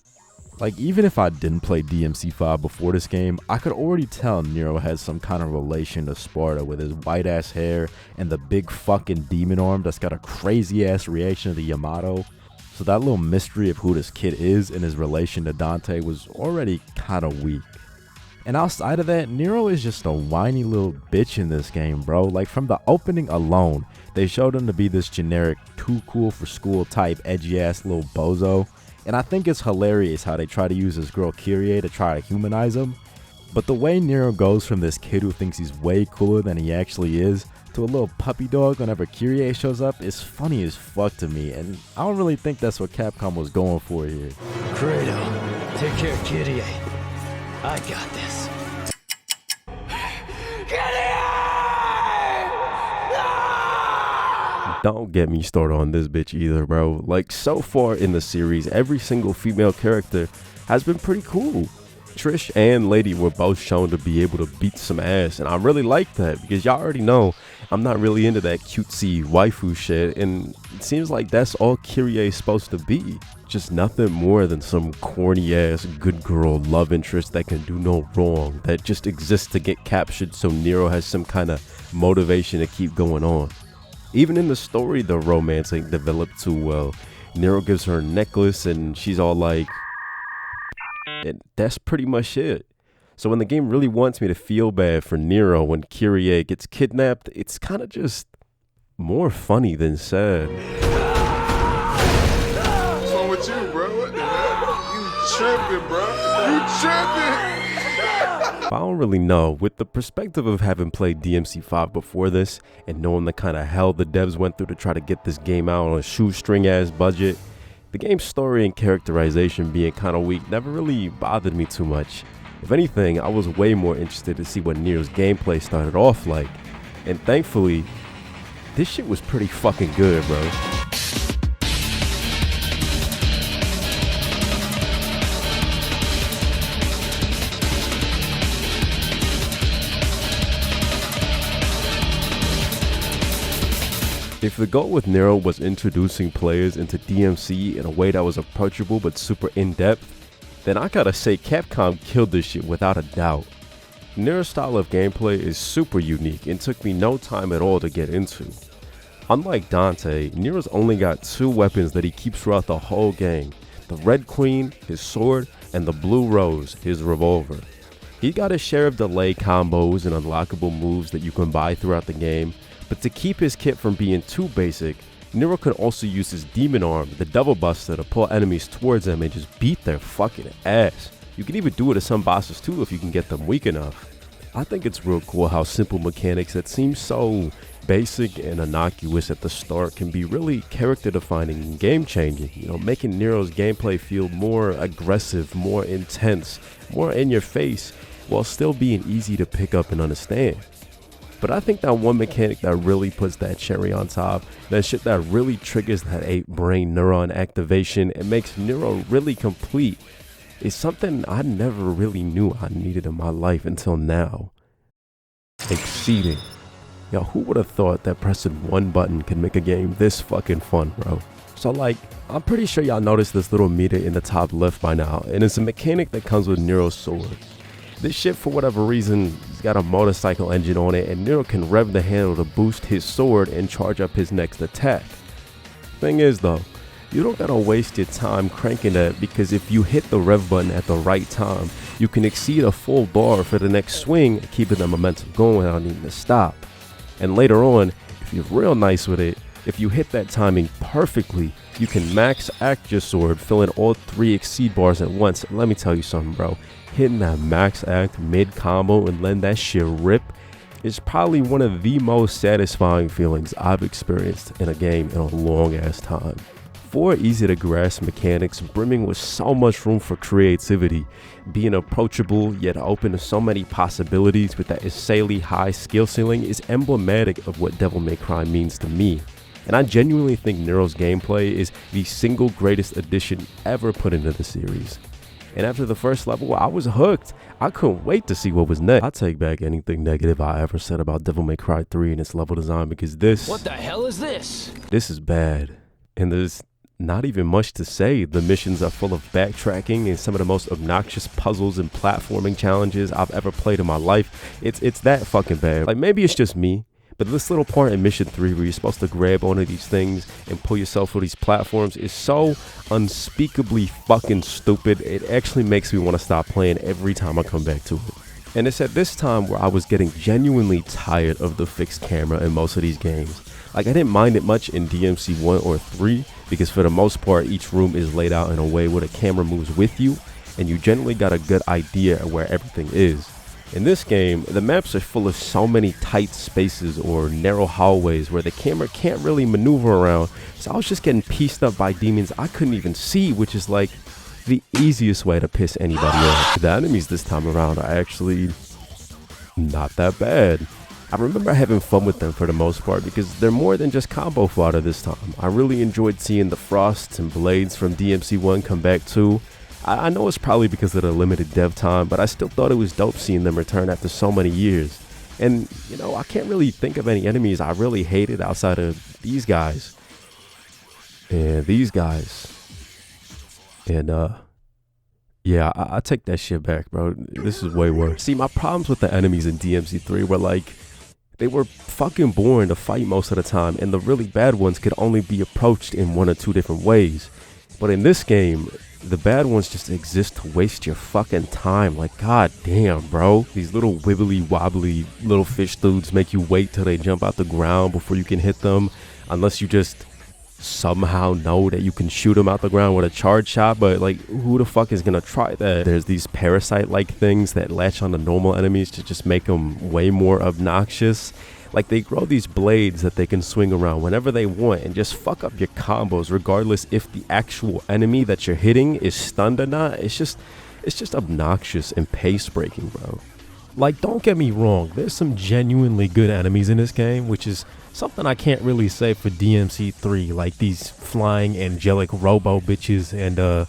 Like, even if I didn't play DMC5 before this game, I could already tell Nero had some kind of relation to Sparta with his white ass hair and the big fucking demon arm that's got a crazy ass reaction to the Yamato. So that little mystery of who this kid is and his relation to Dante was already kind of weak. And outside of that, Nero is just a whiny little bitch in this game, bro. Like, from the opening alone, they showed him to be this generic, too cool for school type, edgy ass little bozo. And I think it's hilarious how they try to use his girl Kyrie to try to humanize him. But the way Nero goes from this kid who thinks he's way cooler than he actually is to a little puppy dog whenever Kyrie shows up is funny as fuck to me. And I don't really think that's what Capcom was going for here. Kratos, take care of Kyrie. I got this. Don't get me started on this bitch either, bro. Like, so far in the series, every single female character has been pretty cool. Trish and Lady were both shown to be able to beat some ass, and I really like that because y'all already know I'm not really into that cutesy waifu shit, and it seems like that's all Kyrie is supposed to be. Just nothing more than some corny ass good girl love interest that can do no wrong, that just exists to get captured so Nero has some kind of motivation to keep going on. Even in the story, the romance ain't developed too well. Nero gives her a necklace and she's all like, and that's pretty much it. So when the game really wants me to feel bad for Nero when Kyrie gets kidnapped, it's kind of just more funny than sad. What's wrong with you, bro? What the hell? You tripping, bro? You tripping? I don't really know. With the perspective of having played DMC5 before this and knowing the kind of hell the devs went through to try to get this game out on a shoestring ass budget, the game's story and characterization being kind of weak never really bothered me too much. If anything, I was way more interested to see what Nier's gameplay started off like. And thankfully, this shit was pretty fucking good, bro. If the goal with Nero was introducing players into DMC in a way that was approachable but super in-depth, then I gotta say Capcom killed this shit without a doubt. Nero's style of gameplay is super unique and took me no time at all to get into. Unlike Dante, Nero's only got 2 weapons that he keeps throughout the whole game: the Red Queen, his sword, and the Blue Rose, his revolver. He got his share of delay combos and unlockable moves that you can buy throughout the game, but to keep his kit from being too basic, Nero could also use his Demon Arm, the Double Buster, to pull enemies towards him and just beat their fucking ass. You can even do it to some bosses too if you can get them weak enough. I think it's real cool how simple mechanics that seem so basic and innocuous at the start can be really character defining and game changing, you know, making Nero's gameplay feel more aggressive, more intense, more in your face, while still being easy to pick up and understand. But I think that one mechanic that really puts that cherry on top, that shit that really triggers that 8-brain neuron activation and makes Nero really complete, is something I never really knew I needed in my life until now. Exceeding. Yo, who would have thought that pressing one button could make a game this fucking fun, bro? So like, I'm pretty sure y'all noticed this little meter in the top left by now, and it's a mechanic that comes with Nero's sword. This shit, for whatever reason, got a motorcycle engine on it, and Nero can rev the handle to boost his sword and charge up his next attack. Thing is though, you don't gotta waste your time cranking that, because if you hit the rev button at the right time, you can exceed a full bar for the next swing, keeping the momentum going without needing to stop. And later on, if you're real nice with it, if you hit that timing perfectly, you can max act your sword, filling all 3 exceed bars at once. And let me tell you something, bro. Hitting that max act mid combo and letting that shit rip is probably one of the most satisfying feelings I've experienced in a game in a long ass time. 4 easy to grasp mechanics brimming with so much room for creativity, being approachable yet open to so many possibilities with that insanely high skill ceiling is emblematic of what Devil May Cry means to me. And I genuinely think Nero's gameplay is the single greatest addition ever put into the series. And after the first level, I was hooked. I couldn't wait to see what was next. I take back anything negative I ever said about Devil May Cry 3 and its level design, because What the hell is this? This is bad. And there's not even much to say. The missions are full of backtracking and some of the most obnoxious puzzles and platforming challenges I've ever played in my life. It's that fucking bad. Like, maybe it's just me, but this little part in mission 3 where you're supposed to grab onto these things and pull yourself through these platforms is so unspeakably fucking stupid. It actually makes me want to stop playing every time I come back to it. And it's at this time where I was getting genuinely tired of the fixed camera in most of these games. Like, I didn't mind it much in DMC 1 or 3 because for the most part each room is laid out in a way where the camera moves with you and you generally got a good idea of where everything is. In this game, the maps are full of so many tight spaces or narrow hallways where the camera can't really maneuver around, so I was just getting pieced up by demons I couldn't even see, which is like the easiest way to piss anybody off. The enemies this time around are actually not that bad. I remember having fun with them for the most part because they're more than just combo fodder this time. I really enjoyed seeing the Frosts and Blades from DMC 1 come back too. I know it's probably because of the limited dev time, but I still thought it was dope seeing them return after so many years. And, you know, I can't really think of any enemies I really hated outside of these guys. And these guys. And, yeah, I take that shit back, bro. This is way worse. See, my problems with the enemies in DMC 3 were like, they were fucking boring to fight most of the time, and the really bad ones could only be approached in 1 or 2 different ways. But in this game, The bad ones just exist to waste your fucking time. Like, god damn, bro. These little wibbly wobbly little fish dudes make you wait till they jump out the ground before you can hit them. Unless you just somehow know that you can shoot them out the ground with a charge shot. But like, who the fuck is gonna try that? There's these parasite-like things that latch on to normal enemies to just make them way more obnoxious. Like, they grow these blades that they can swing around whenever they want and just fuck up your combos regardless if the actual enemy that you're hitting is stunned or not. It's just obnoxious and pace breaking, bro. Like, don't get me wrong, there's some genuinely good enemies in this game, which is something I can't really say for DMC3, like these flying angelic robo bitches and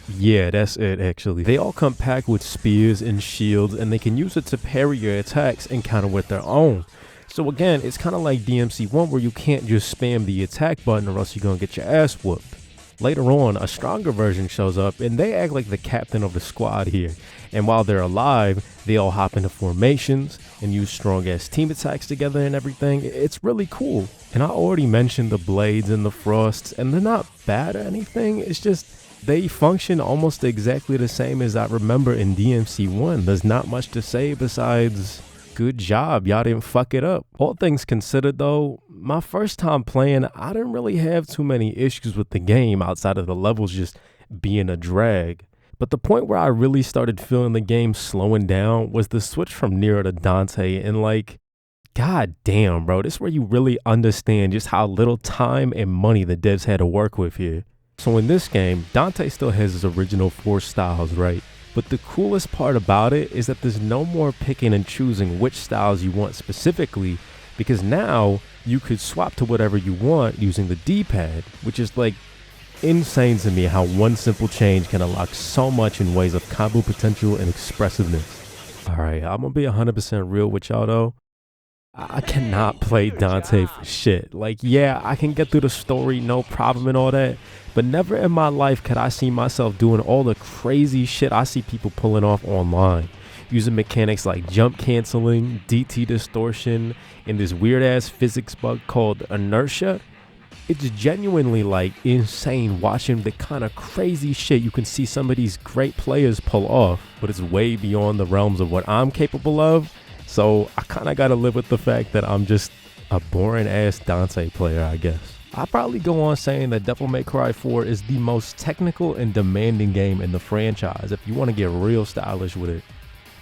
yeah, that's it actually. They all come packed with spears and shields, and they can use it to parry your attacks and counter with their own. So again, it's kind of like DMC1 where you can't just spam the attack button or else you're gonna get your ass whooped. Later on, a stronger version shows up and they act like the captain of the squad here. And while they're alive, they all hop into formations and use strong ass team attacks together and everything. It's really cool. And I already mentioned the blades and the frosts, and they're not bad or anything. It's just they function almost exactly the same as I remember in DMC1. There's not much to say besides good job, y'all didn't fuck it up. All things considered though, my first time playing, I didn't really have too many issues with the game outside of the levels just being a drag. But the point where I really started feeling the game slowing down was the switch from Nero to Dante, and like, god damn bro, this is where you really understand just how little time and money the devs had to work with here. So in this game, Dante still has his original 4 styles, right? But the coolest part about it is that there's no more picking and choosing which styles you want specifically, because now you could swap to whatever you want using the D-pad, which is like insane to me how one simple change can unlock so much in ways of combo potential and expressiveness. Alright, I'm gonna be 100% real with y'all though. I cannot play Dante for shit. Like, yeah, I can get through the story, no problem and all that, but never in my life could I see myself doing all the crazy shit I see people pulling off online, using mechanics like jump canceling, DT distortion, and this weird ass physics bug called inertia. It's genuinely like insane watching the kind of crazy shit you can see some of these great players pull off, but it's way beyond the realms of what I'm capable of. So I kind of got to live with the fact that I'm just a boring ass Dante player, I guess. I'll probably go on saying that Devil May Cry 4 is the most technical and demanding game in the franchise if you want to get real stylish with it.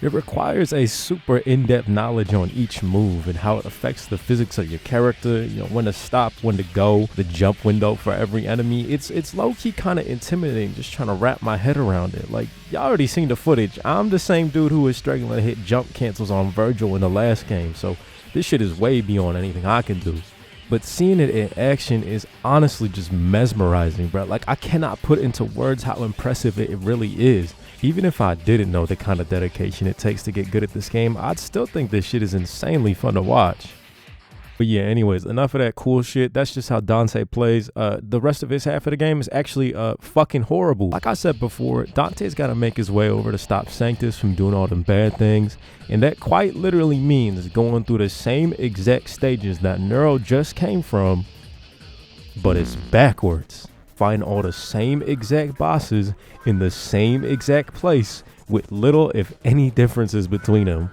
It requires a super in-depth knowledge on each move and how it affects the physics of your character, you know, when to stop, when to go, the jump window for every enemy. It's low-key kind of intimidating just trying to wrap my head around it. Like, y'all already seen the footage. I'm the same dude who was struggling to hit jump cancels on Virgil in the last game, so this shit is way beyond anything I can do. But seeing it in action is honestly just mesmerizing, bro. Like, I cannot put into words how impressive it really is. Even if I didn't know the kind of dedication it takes to get good at this game, I'd still think this shit is insanely fun to watch. But yeah, anyways, enough of that cool shit. That's just how Dante plays. The rest of his half of the game is actually fucking horrible. Like I said before, Dante's got to make his way over to stop Sanctus from doing all them bad things. And that quite literally means going through the same exact stages that Nero just came from, but it's backwards. Find all the same exact bosses in the same exact place with little if any differences between them.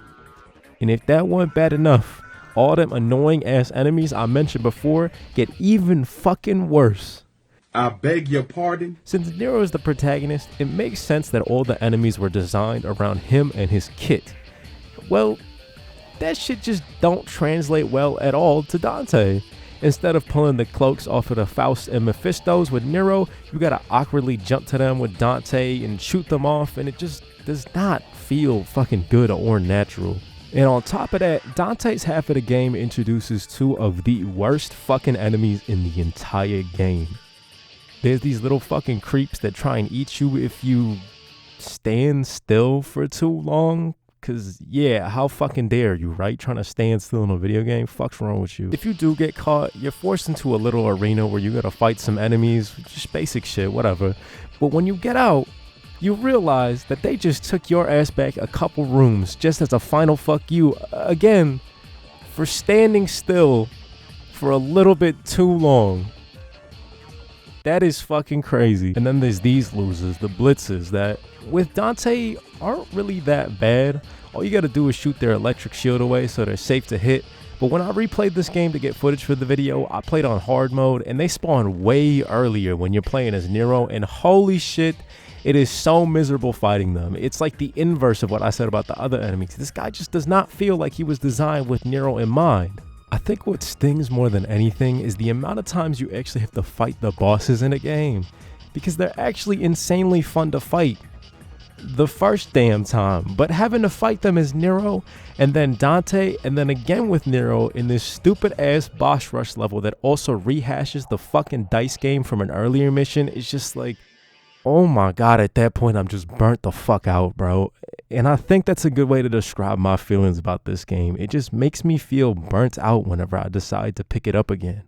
And if that weren't bad enough, all them annoying ass enemies I mentioned before get even fucking worse. I beg your pardon? Since Nero is the protagonist, it makes sense that all the enemies were designed around him and his kit. Well, that shit just don't translate well at all to Dante. Instead of pulling the cloaks off of the Faust and Mephistos with Nero, you gotta awkwardly jump to them with Dante and shoot them off, and it just does not feel fucking good or natural. And on top of that, Dante's half of the game introduces 2 of the worst fucking enemies in the entire game. There's these little fucking creeps that try and eat you if you stand still for too long. Cause yeah, how fucking dare you, right? Trying to stand still in a video game? Fuck's wrong with you? If you do get caught, you're forced into a little arena where you gotta fight some enemies, just basic shit, whatever. But when you get out, you realize that they just took your ass back a couple rooms just as a final fuck you, again, for standing still for a little bit too long. That is fucking crazy. And then there's these losers, the blitzers, that with Dante aren't really that bad. All you gotta do is shoot their electric shield away so they're safe to hit. But when I replayed this game to get footage for the video, I played on hard mode and they spawn way earlier when you're playing as Nero, and holy shit, it is so miserable fighting them. It's like the inverse of what I said about the other enemies. This guy just does not feel like he was designed with Nero in mind. I think what stings more than anything is the amount of times you actually have to fight the bosses in a game, because they're actually insanely fun to fight the first damn time, but having to fight them as Nero and then Dante and then again with Nero in this stupid ass boss rush level that also rehashes the fucking dice game from an earlier mission is just like, oh my god, at that point I'm just burnt the fuck out, bro. And I think that's a good way to describe my feelings about this game. It just makes me feel burnt out whenever I decide to pick it up again.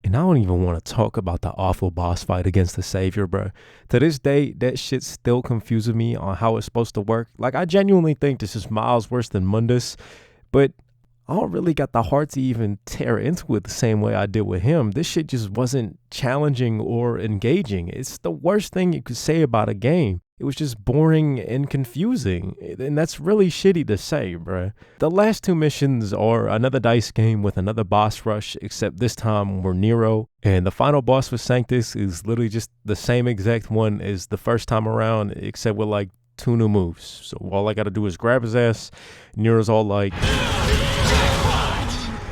And I don't even want to talk about the awful boss fight against the Savior, bro. To this day, that shit still confuses me on how it's supposed to work. Like, I genuinely think this is miles worse than Mundus, but I don't really got the heart to even tear into it the same way I did with him. This shit just wasn't challenging or engaging. It's the worst thing you could say about a game. It was just boring and confusing, and that's really shitty to say, bruh. The last two missions are another dice game with another boss rush, except this time we're Nero, and the final boss for Sanctus is literally just the same exact one as the first time around, except with like 2 new moves. So all I gotta do is grab his ass, Nero's all like,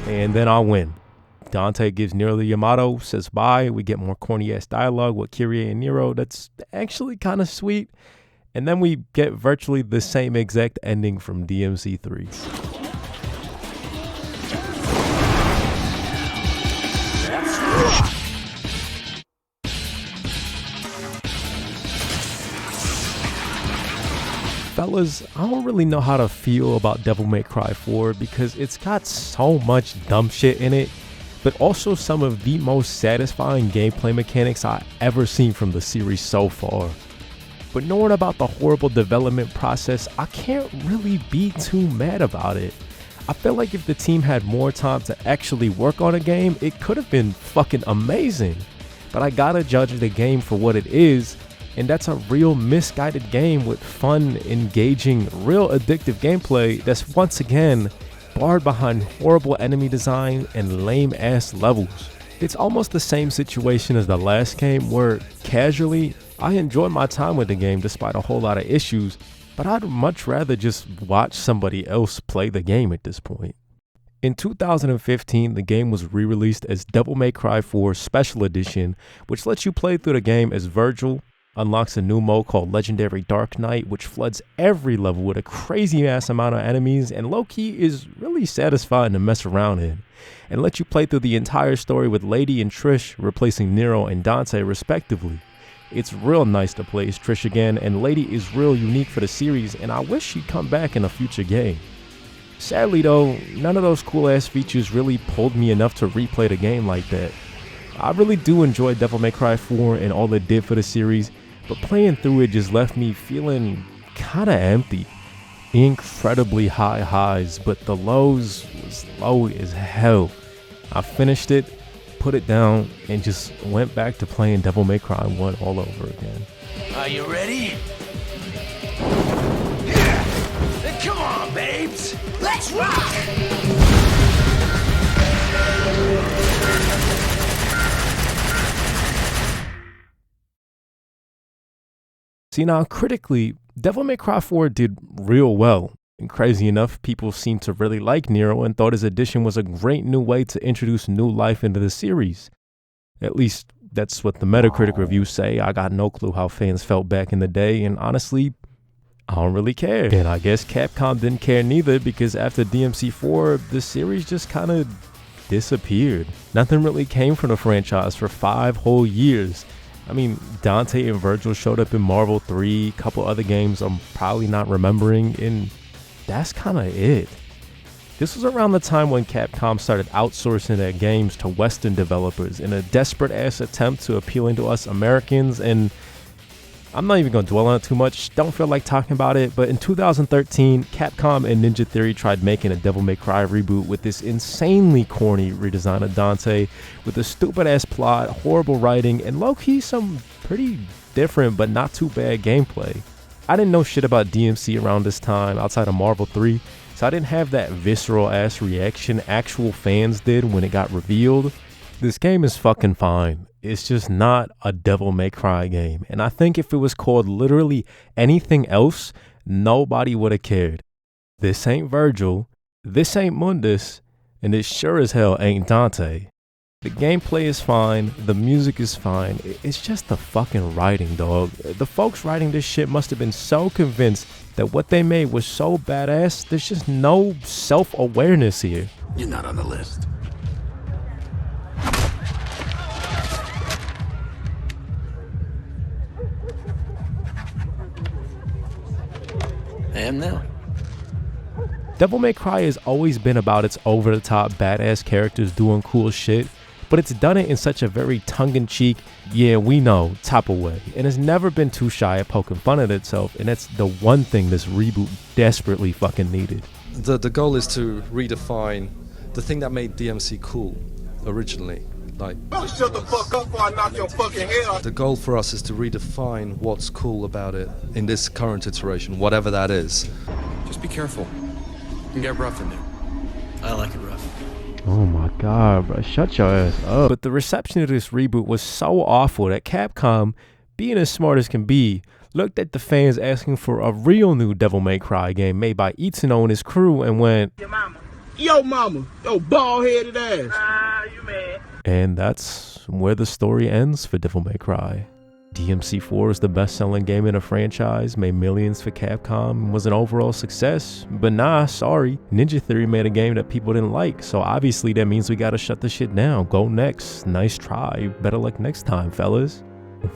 and then I'll win. Dante gives Nero the Yamato, says bye. We get more corny ass dialogue with Kyrie and Nero. That's actually kind of sweet. And then we get virtually the same exact ending from DMC 3. Fellas, I don't really know how to feel about Devil May Cry 4 because it's got so much dumb shit in it, but also some of the most satisfying gameplay mechanics I've ever seen from the series so far. But knowing about the horrible development process, I can't really be too mad about it. I feel like if the team had more time to actually work on a game, it could have been fucking amazing. But I gotta judge the game for what it is, and that's a real misguided game with fun, engaging, real addictive gameplay that's once again barred behind horrible enemy design and lame ass levels. It's almost the same situation as the last game where, casually, I enjoyed my time with the game despite a whole lot of issues, but I'd much rather just watch somebody else play the game at this point. In 2015, the game was re-released as Devil May Cry 4 Special Edition, which lets you play through the game as Virgil, unlocks a new mode called Legendary Dark Knight, which floods every level with a crazy ass amount of enemies and low-key is really satisfying to mess around in, and lets you play through the entire story with Lady and Trish replacing Nero and Dante respectively. It's real nice to play as Trish again, and Lady is real unique for the series, and I wish she'd come back in a future game. Sadly though, none of those cool ass features really pulled me enough to replay the game like that. I really do enjoy Devil May Cry 4 and all it did for the series, but playing through it just left me feeling kinda empty. Incredibly high highs, but the lows was low as hell. I finished it, put it down, and just went back to playing Devil May Cry 1 all over again. Are you ready? Yeah! Then come on, babes! Let's rock! See, now critically, Devil May Cry 4 did real well. And crazy enough, people seemed to really like Nero and thought his addition was a great new way to introduce new life into the series. At least, that's what the Metacritic reviews say. I got no clue how fans felt back in the day, and honestly, I don't really care. And I guess Capcom didn't care neither, because after DMC4, the series just kind of disappeared. Nothing really came from the franchise for 5 whole years. I mean, Dante and Virgil showed up in Marvel 3, a couple other games I'm probably not remembering, and that's kind of it. This was around the time when Capcom started outsourcing their games to Western developers in a desperate ass attempt to appeal to us Americans, and I'm not even gonna dwell on it too much, don't feel like talking about it, but in 2013, Capcom and Ninja Theory tried making a Devil May Cry reboot with this insanely corny redesign of Dante, with a stupid ass plot, horrible writing, and low-key some pretty different but not too bad gameplay. I didn't know shit about DMC around this time outside of Marvel 3, so I didn't have that visceral ass reaction actual fans did when it got revealed. This game is fucking fine. It's just not a Devil May Cry game. And I think if it was called literally anything else, nobody would have cared. This ain't Virgil, this ain't Mundus, and it sure as hell ain't Dante. The gameplay is fine, the music is fine, it's just the fucking writing, dog. The folks writing this shit must have been so convinced that what they made was so badass, there's just no self-awareness here. You're not on the list. I am now. Devil May Cry has always been about its over-the-top badass characters doing cool shit, but it's done it in such a very tongue-in-cheek, yeah, we know, type of way, and has never been too shy at poking fun at itself, and that's the one thing this reboot desperately fucking needed. The goal is to redefine the thing that made DMC cool originally. Like, shut the fuck up before I knock your fucking head off. The goal for us is to redefine what's cool about it in this current iteration, whatever that is. Just be careful. You can get rough in there. I like it rough. Oh my god, bro, shut your ass up. But the reception of this reboot was so awful that Capcom, being as smart as can be, looked at the fans asking for a real new Devil May Cry game made by Itsuno and his crew and went, Yo mama, yo bald-headed ass. You mad. And that's where the story ends for Devil May Cry. DMC4 is the best-selling game in a franchise, made millions for Capcom, and was an overall success. But nah, sorry, Ninja Theory made a game that people didn't like, so obviously that means we gotta shut the shit down. Go next. Nice try. Better luck next time, fellas.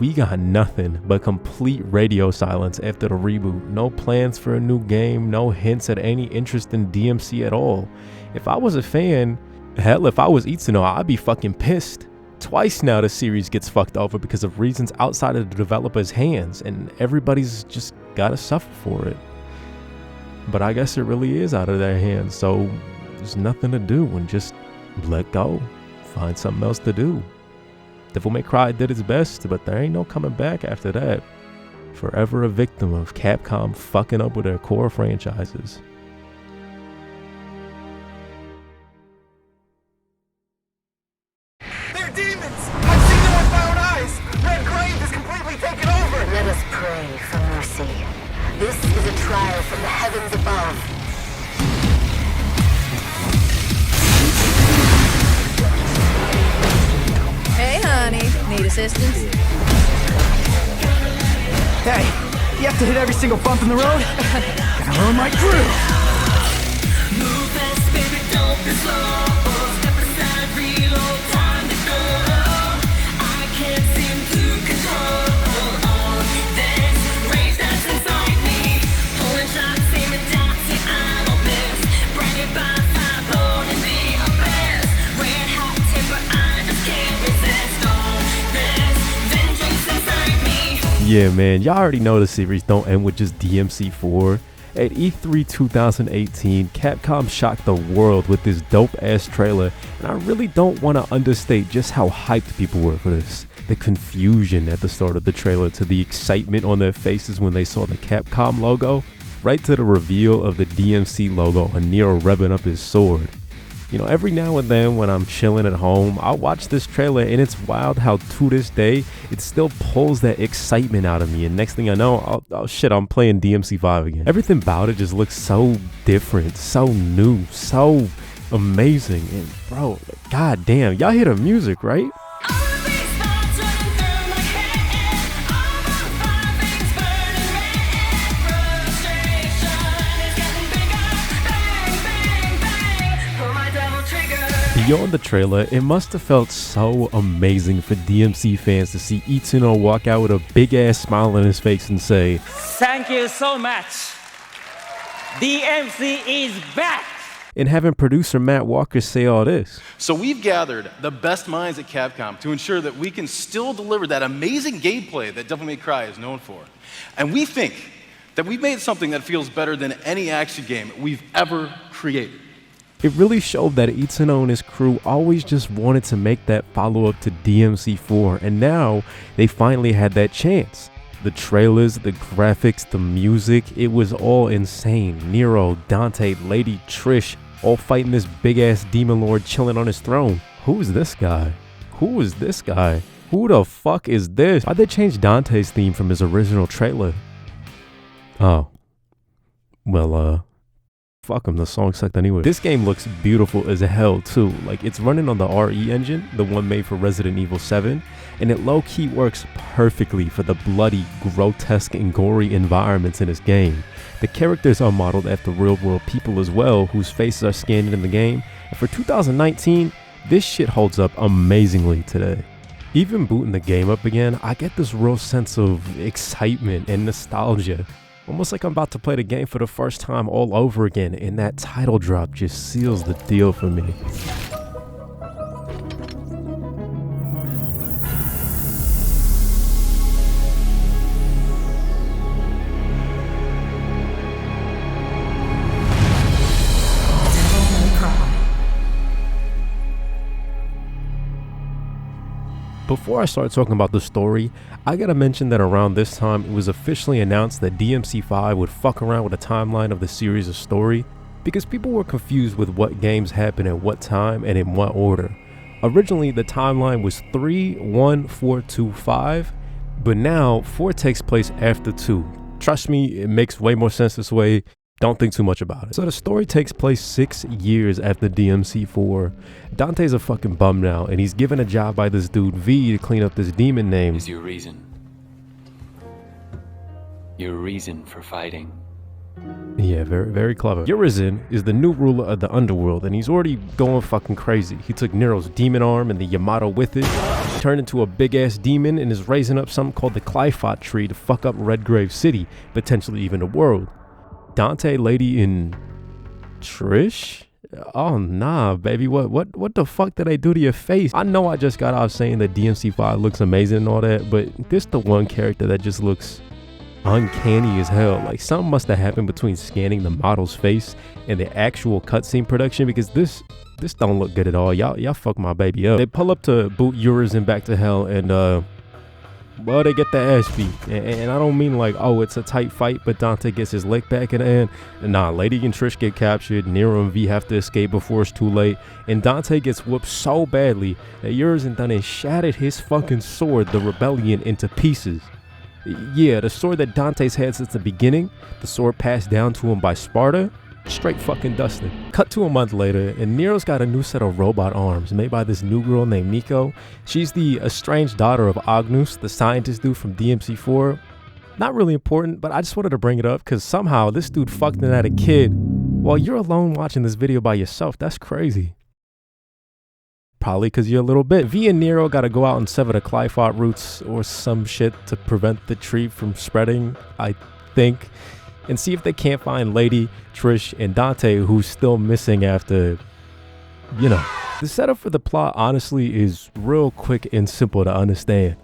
We got nothing but complete radio silence after the reboot. No plans for a new game, no hints at any interest in DMC at all. If I was a fan, hell, if I was Itsuno, I'd be fucking pissed. Twice now the series gets fucked over because of reasons outside of the developer's hands, and everybody's just gotta suffer for it. But I guess it really is out of their hands, so there's nothing to do and just let go. Find something else to do. Devil May Cry did its best, but there ain't no coming back after that. Forever a victim of Capcom fucking up with their core franchises. They're demons! I've seen them with my own eyes! Red Grave is completely taken over! Let us pray for mercy. This is a trial from the heavens above. Hey, honey. Need assistance? Hey, you have to hit every single bump in the road? Gonna ruin my groove! Move fast, baby, don't be slow. Step aside, reload, time to go. I can't seem to control this rage that's inside me. Pulling shots, aiming down, see I don't miss. Bring it by, fire, blown in the abyss. Red hot temper, I just can't resist all this vengeance inside me. Yeah, man, y'all already know the series don't end with just DMC4. At E3 2018, Capcom shocked the world with this dope-ass trailer, and I really don't want to understate just how hyped people were for this. The confusion at the start of the trailer to the excitement on their faces when they saw the Capcom logo, right to the reveal of the DMC logo and Nero revving up his sword. You know, every now and then when I'm chilling at home, I'll watch this trailer and it's wild how to this day, it still pulls that excitement out of me. And next thing I know, I'm playing DMC5 again. Everything about it just looks so different, so new, so amazing. And bro, god damn, y'all hear the music, right? Beyond the trailer, it must have felt so amazing for DMC fans to see Itsuno walk out with a big ass smile on his face and say, "Thank you so much. DMC is back." and having producer Matt Walker say all this. So we've gathered the best minds at Capcom to ensure that we can still deliver that amazing gameplay that Devil May Cry is known for. And we think that we've made something that feels better than any action game we've ever created. It really showed that Itsuno and his crew always just wanted to make that follow-up to DMC4, and now they finally had that chance. The trailers, the graphics, the music, it was all insane. Nero, Dante, Lady Trish, all fighting this big-ass demon lord chilling on his throne. Who is this guy? Who is this guy? Who the fuck is this? Why'd they change Dante's theme from his original trailer? Oh. Well, fuck him, the song sucked anyway. This game looks beautiful as hell too. Like, it's running on the RE engine, the one made for Resident Evil 7, and it low-key works perfectly for the bloody, grotesque, and gory environments in this game. The characters are modeled after real-world people as well, whose faces are scanned in the game, and for 2019, this shit holds up amazingly today. Even booting the game up again, I get this real sense of excitement and nostalgia. Almost like I'm about to play the game for the first time all over again, and that title drop just seals the deal for me. Before I start talking about the story, I gotta mention that around this time it was officially announced that DMC5 would fuck around with a timeline of the series' story, because people were confused with what games happened at what time and in what order. Originally the timeline was 3, 1, 4, 2, 5, but now 4 takes place after 2. Trust me, it makes way more sense this way. Don't think too much about it. So the story takes place 6 years after DMC4. Dante's a fucking bum now, and he's given a job by this dude V to clean up this demon name. Is your reason? Your reason for fighting? Yeah, very, very clever. Urizen is the new ruler of the underworld, and he's already going fucking crazy. He took Nero's demon arm and the Yamato with it, turned into a big-ass demon, and is raising up something called the Clyphot tree to fuck up Redgrave City, potentially even the world. Dante, Lady, and Trish? Oh nah, baby, what the fuck did I do to your face? I know I just got off saying that DMC5 looks amazing and all that, but this the one character that just looks uncanny as hell. Like, something must have happened between scanning the model's face and the actual cutscene production, because this don't look good at all. Y'all fuck my baby up. They pull up to boot Urizen back to hell, and well, they get their ass beat, and I don't mean like, oh, it's a tight fight, but Dante gets his leg back in the end. Nah, Lady and Trish get captured, Nero and V have to escape before it's too late, and Dante gets whooped so badly that Urizen done and shattered his fucking sword, the Rebellion, into pieces. Yeah, the sword that Dante's had since the beginning, the sword passed down to him by Sparta, straight fucking dusted. Cut to a month later, and Nero's got a new set of robot arms made by this new girl named Miko. She's the estranged daughter of Agnus, the scientist dude from DMC4. Not really important, but I just wanted to bring it up because somehow this dude fucked and had a kid while you're alone watching this video by yourself. That's crazy. Probably because you're a little bit. V and Nero gotta go out and sever the Clyphot roots or some shit to prevent the tree from spreading, I think, and see if they can't find Lady, Trish, and Dante, who's still missing after, you know. The setup for the plot honestly is real quick and simple to understand.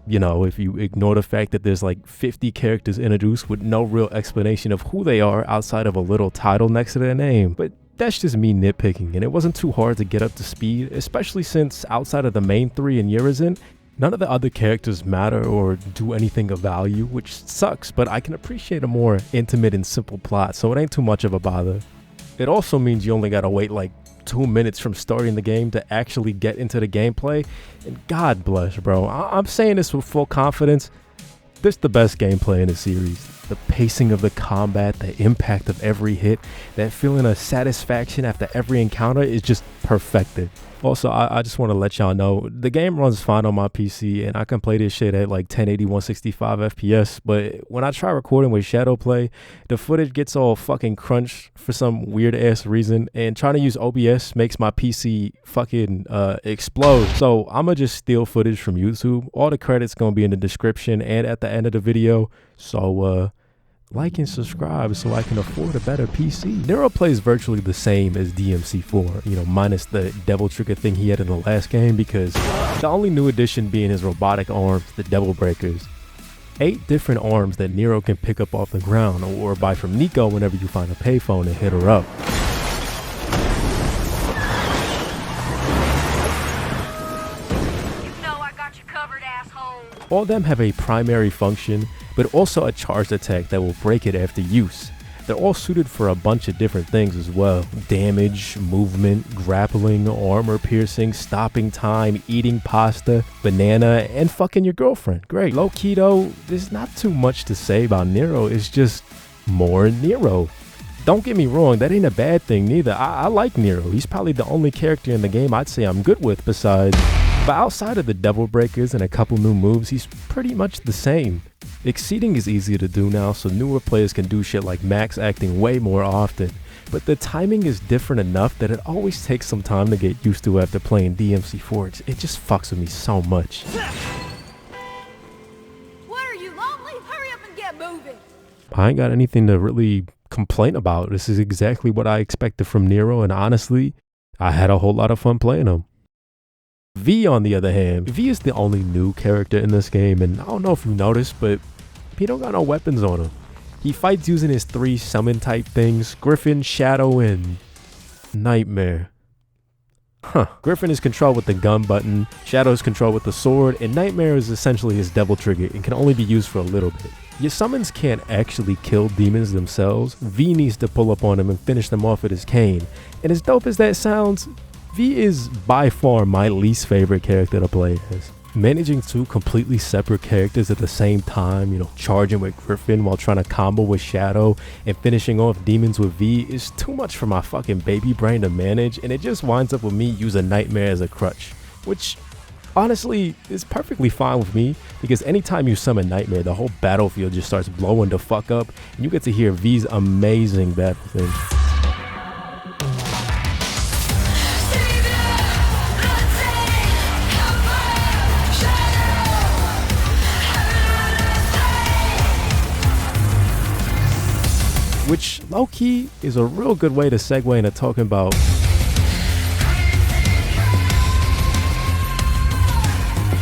You know, if you ignore the fact that there's like 50 characters introduced with no real explanation of who they are outside of a little title next to their name. But that's just me nitpicking, and it wasn't too hard to get up to speed, especially since outside of the main 3 and Urizen, none of the other characters matter or do anything of value, which sucks, but I can appreciate a more intimate and simple plot, so it ain't too much of a bother. It also means you only gotta wait like 2 minutes from starting the game to actually get into the gameplay, and God bless, bro. I'm saying this with full confidence. This is the best gameplay in the series. The pacing of the combat, the impact of every hit, that feeling of satisfaction after every encounter is just perfected. Also, I just want to let y'all know, the game runs fine on my PC, and I can play this shit at like 1080 165 FPS, but when I try recording with Shadowplay, the footage gets all fucking crunched for some weird ass reason, and trying to use OBS makes my PC fucking explode. So I'ma just steal footage from YouTube. All the credits gonna be in the description and at the end of the video, so like and subscribe so I can afford a better PC. Nero plays virtually the same as DMC4, you know, minus the devil trigger thing he had in the last game, because the only new addition being his robotic arms, the devil breakers. 8 different arms that Nero can pick up off the ground or buy from Nico whenever you find a payphone and hit her up. All of them have a primary function, but also a charged attack that will break it after use. They're all suited for a bunch of different things as well. Damage, movement, grappling, armor piercing, stopping time, eating pasta, banana, and fucking your girlfriend. Great. Low-key though, there's not too much to say about Nero, it's just more Nero. Don't get me wrong, that ain't a bad thing neither. I like Nero. He's probably the only character in the game I'd say I'm good with besides... But outside of the devil breakers and a couple new moves, he's pretty much the same. Exceeding is easier to do now, so newer players can do shit like max acting way more often. But the timing is different enough that it always takes some time to get used to after playing DMC4. It just fucks with me so much. What are you, lonely? Hurry up and get moving. I ain't got anything to really complain about. This is exactly what I expected from Nero, and honestly, I had a whole lot of fun playing him. V, on the other hand, V is the only new character in this game, and I don't know if you noticed, but he don't got no weapons on him. He fights using his 3 summon type things, Griffin, Shadow, and Nightmare. Griffin is controlled with the gun button, Shadow is controlled with the sword, and Nightmare is essentially his devil trigger and can only be used for a little bit. Your summons can't actually kill demons themselves. V needs to pull up on them and finish them off with his cane. And as dope as that sounds, V is by far my least favorite character to play as. Managing 2 completely separate characters at the same time, you know, charging with Griffin while trying to combo with Shadow and finishing off demons with V is too much for my fucking baby brain to manage, and it just winds up with me using Nightmare as a crutch, which honestly is perfectly fine with me, because anytime you summon Nightmare, the whole battlefield just starts blowing the fuck up and you get to hear V's amazing battle theme. Which, low-key, is a real good way to segue into talking about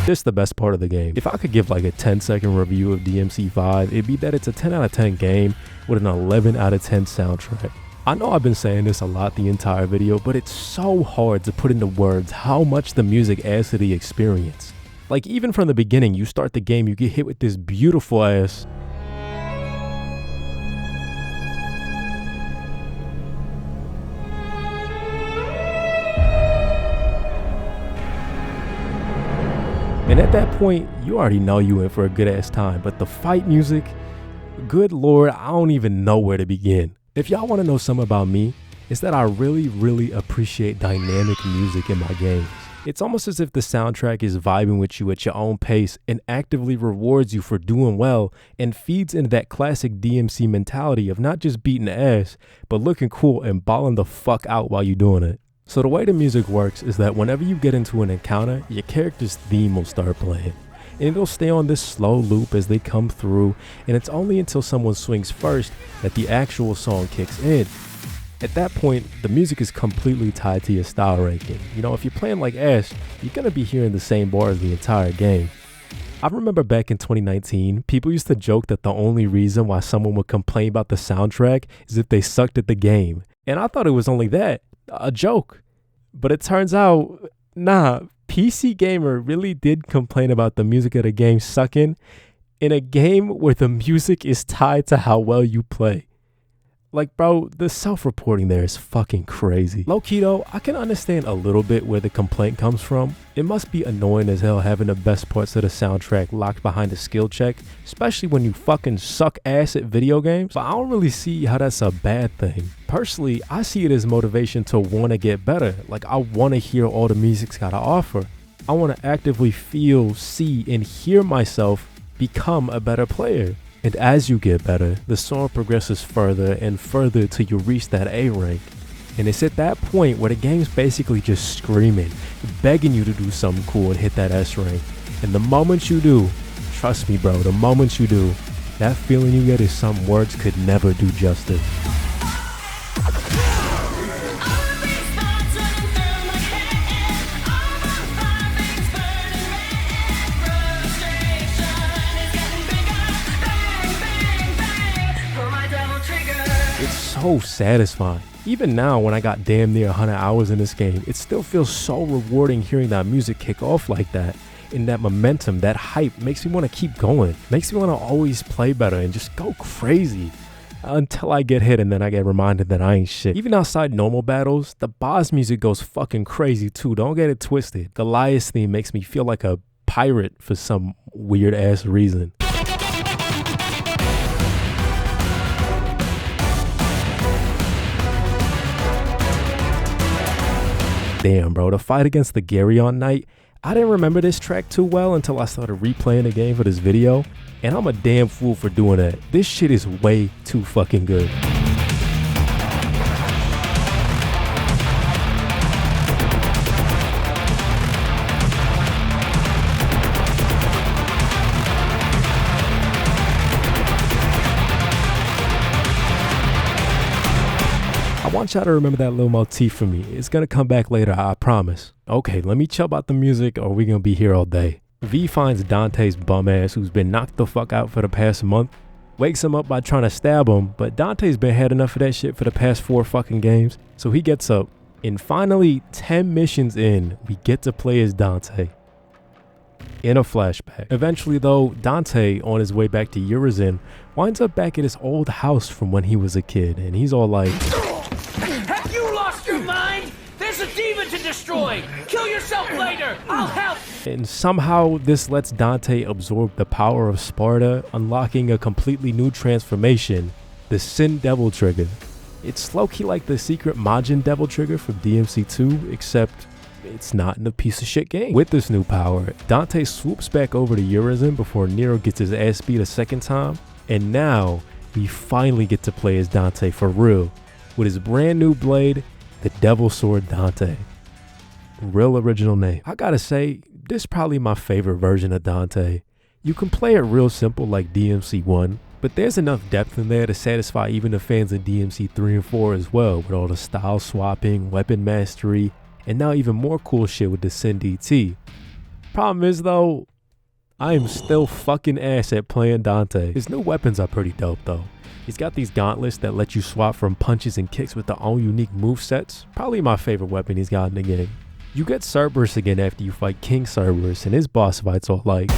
this, the best part of the game. If I could give like a 10-second review of DMC5, it'd be that it's a 10 out of 10 game with an 11 out of 10 soundtrack. I know I've been saying this a lot the entire video, but it's so hard to put into words how much the music adds to the experience. Like, even from the beginning, you start the game, you get hit with this beautiful ass and at that point, you already know you in for a good ass time, but the fight music, good lord, I don't even know where to begin. If y'all want to know something about me, it's that I really appreciate dynamic music in my games. It's almost as if the soundtrack is vibing with you at your own pace and actively rewards you for doing well and feeds into that classic DMC mentality of not just beating ass, but looking cool and balling the fuck out while you're doing it. So the way the music works is that whenever you get into an encounter, your character's theme will start playing. And it'll stay on this slow loop as they come through, and it's only until someone swings first that the actual song kicks in. At that point, the music is completely tied to your style ranking. You know, if you're playing like Ash, you're gonna be hearing the same bars the entire game. I remember back in 2019, people used to joke that the only reason why someone would complain about the soundtrack is if they sucked at the game. And I thought it was only that. A joke. But it turns out, nah, PC Gamer really did complain about the music of the game sucking in a game where the music is tied to how well you play. Like, bro, the self-reporting there is fucking crazy. Low-key though, I can understand a little bit where the complaint comes from. It must be annoying as hell having the best parts of the soundtrack locked behind a skill check, especially when you fucking suck ass at video games. But I don't really see how that's a bad thing. Personally, I see it as motivation to want to get better. Like, I want to hear all the music's got to offer. I want to actively feel, see, and hear myself become a better player. And as you get better, the song progresses further and further till you reach that A rank. And it's at that point where the game's basically just screaming, begging you to do something cool and hit that S rank. And the moment you do, trust me bro, the moment you do, That feeling you get is something words could never do justice. It's so satisfying. Even now, when I got damn near 100 hours in this game, it still feels so rewarding hearing that music kick off like that. And that momentum, that hype makes me want to keep going. Makes me want to always play better and just go crazy. Until I get hit and then I get reminded that I ain't shit. Even outside normal battles, the boss music goes fucking crazy too. Don't get it twisted. The Elias theme makes me feel like a pirate for some weird ass reason. Damn, bro, the fight against the Garyon Knight, I didn't remember this track too well until I started replaying the game for this video, and I'm a damn fool for doing that. This shit is way too fucking good. I want y'all to remember that little motif for me. It's gonna come back later, I promise. Okay, let me chill about the music or we're gonna be here all day. V finds Dante's bum ass, who's been knocked the fuck out for the past month, wakes him up by trying to stab him, but Dante's been had enough of that shit for the past 4 fucking games, so he gets up, and finally 10 missions in, we get to play as Dante in a flashback. Eventually though, Dante, on his way back to Urizen, winds up back at his old house from when he was a kid, and he's all like, "Have you lost your mind? There's a demon to destroy! Kill yourself later! I'll help!" And somehow this lets Dante absorb the power of Sparta, unlocking a completely new transformation, the Sin Devil Trigger. It's low-key like the secret Majin Devil Trigger from DMC2, except it's not in a piece of shit game. With this new power, Dante swoops back over to Urizen before Nero gets his ass beat a second time, and now we finally get to play as Dante for real, with his brand new blade, the Devil Sword Dante. Real original name. I gotta say, this is probably my favorite version of Dante. You can play it real simple like DMC1, but there's enough depth in there to satisfy even the fans of DMC 3 and 4 as well, with all the style swapping, weapon mastery, and now even more cool shit with the Sin DT. Problem is though, I am still fucking ass at playing Dante. His new weapons are pretty dope though. He's got these gauntlets that let you swap from punches and kicks with their own unique movesets. Probably my favorite weapon he's got in the game. You get Cerberus again after you fight King Cerberus, and his boss fights are like,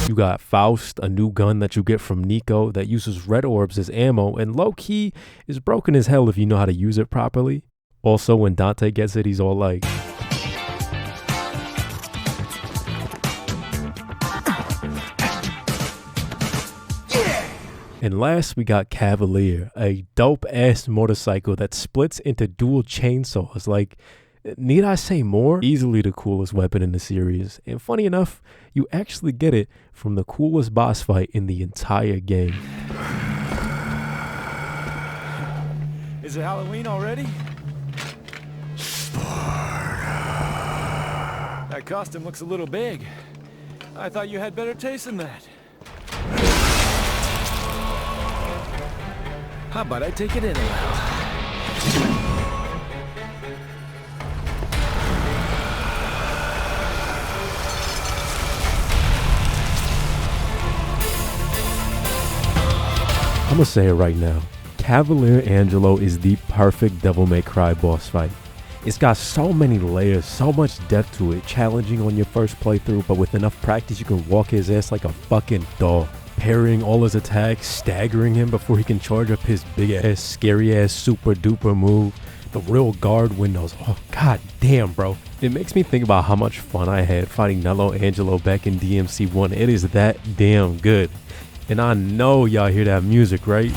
you got Faust, a new gun that you get from Nico that uses red orbs as ammo, and low-key is broken as hell if you know how to use it properly. Also, when Dante gets it, he's all like, and last, we got Cavalier, a dope-ass motorcycle that splits into dual chainsaws. Like, need I say more? Easily the coolest weapon in the series. And funny enough, you actually get it from the coolest boss fight in the entire game. Is it Halloween already? That costume looks a little big. I thought you had better taste than that. How about I take it in a while? I'm gonna say it right now. Cavalier Angelo is the perfect Devil May Cry boss fight. It's got so many layers, so much depth to it, challenging on your first playthrough, but with enough practice you can walk his ass like a fucking dog. Parrying all his attacks, staggering him before he can charge up his big ass, scary ass, super duper move. The real guard windows. Oh, god damn, bro. It makes me think about how much fun I had fighting Nello Angelo back in DMC1. It is that damn good. And I know y'all hear that music, right?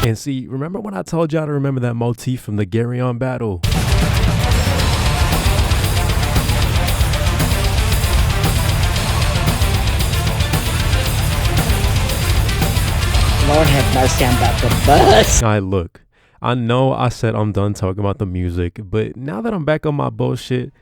And see, remember when I told y'all to remember that motif from the Garyon battle? Lord have mercy, I'm about to bust. Alright, look, I know I said I'm done talking about the music, but now that I'm back on my bullshit,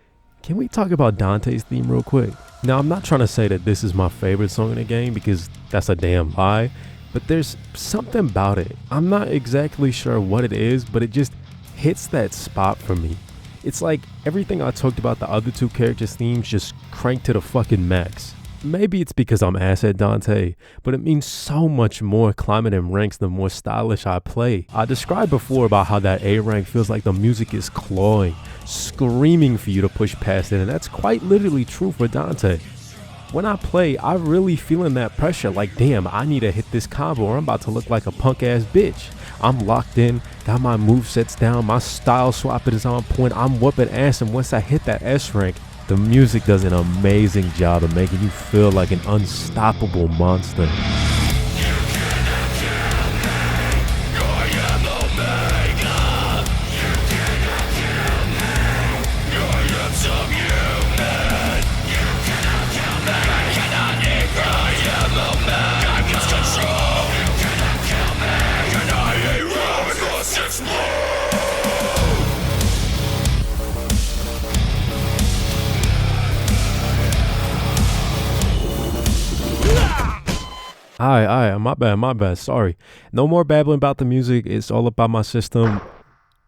can we talk about Dante's theme real quick? Now, I'm not trying to say that this is my favorite song in the game because that's a damn lie, but there's something about it. I'm not exactly sure what it is, but it just hits that spot for me. It's like everything I talked about the other two characters' themes just cranked to the fucking max. Maybe it's because I'm ass at Dante, but it means so much more climbing in ranks the more stylish I play. I described before about how that A rank feels like the music is clawing, screaming for you to push past it, and that's quite literally true for Dante. When I play, I'm really feeling that pressure, like damn, I need to hit this combo or I'm about to look like a punk ass bitch. I'm locked in, got my movesets down, my style swapping is on point, I'm whooping ass, and once I hit that S rank, the music does an amazing job of making you feel like an unstoppable monster. Alright, my bad, sorry. No more babbling about the music, it's all about my system.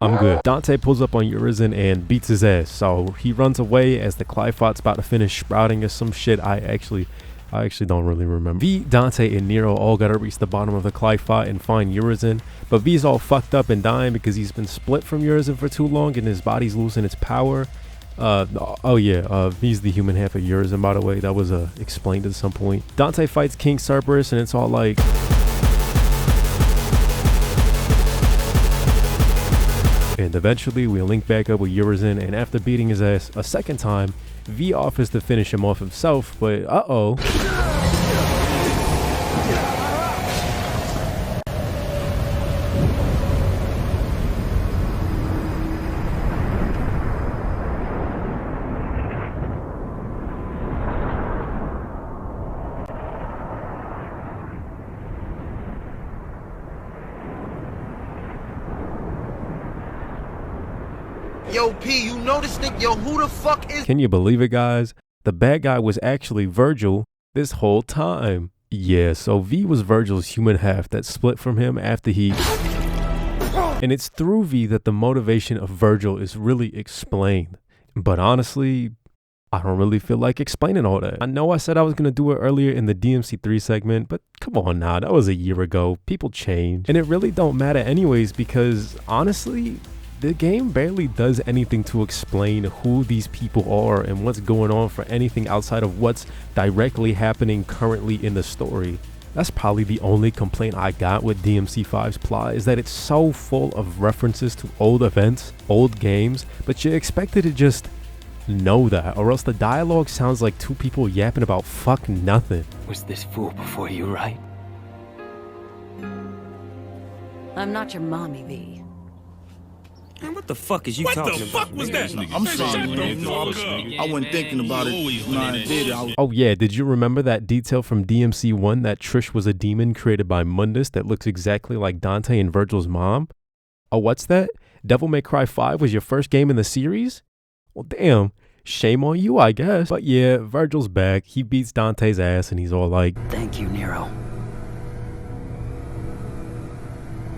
I'm good. Dante pulls up on Urizen and beats his ass, so he runs away as the Clyphot's about to finish sprouting or some shit. I actually don't really remember. V, Dante, and Nero all gotta reach the bottom of the Clyphot and find Urizen, but V's all fucked up and dying because he's been split from Urizen for too long and his body's losing its power. He's the human half of Urizen, by the way. That was explained at some point. Dante fights King Cerberus and it's all like, and eventually we link back up with Urizen, and after beating his ass a second time, V offers to finish him off himself, but Yo, P, you know this nigga? Yo, who the fuck is... Can you believe it, guys? The bad guy was actually Virgil this whole time. Yeah, so V was Virgil's human half that split from him after he... And it's through V that the motivation of Virgil is really explained. But honestly, I don't really feel like explaining all that. I know I said I was going to do it earlier in the DMC3 segment, but come on now, that was a year ago. People change. And it really don't matter anyways because honestly, the game barely does anything to explain who these people are and what's going on for anything outside of what's directly happening currently in the story. That's probably the only complaint I got with DMC5's plot, is that it's so full of references to old events, old games, but you're expected to just know that, or else the dialogue sounds like two people yapping about fuck nothing. Was this fool before you, right? I'm not your mommy, V. Man, what the fuck is you talking about? What the fuck was that? I'm sorry, I wasn't thinking about it when I did it. Oh yeah, did you remember that detail from DMC1 that Trish was a demon created by Mundus that looks exactly like Dante and Virgil's mom? Oh, what's that? Devil May Cry 5 was your first game in the series? Well, damn. Shame on you, I guess. But yeah, Virgil's back. He beats Dante's ass and he's all like, "Thank you, Nero."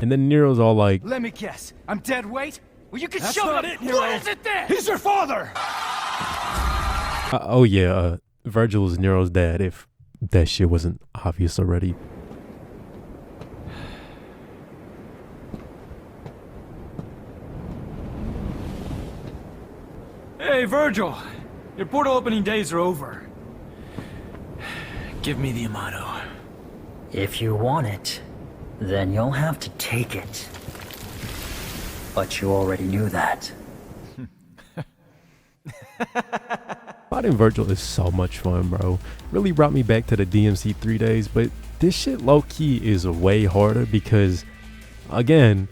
And then Nero's all like, "Let me guess. I'm dead weight? Well, you can That's show not them. it, Nero. What is it then? He's your father!" oh yeah, Virgil is Nero's dad, if that shit wasn't obvious already. Hey, Virgil. Your portal opening days are over. Give me the Amato. If you want it, then you'll have to take it. But you already knew that. Fighting Virgil is so much fun, bro. Really brought me back to the DMC3 days, but this shit low-key is way harder because again,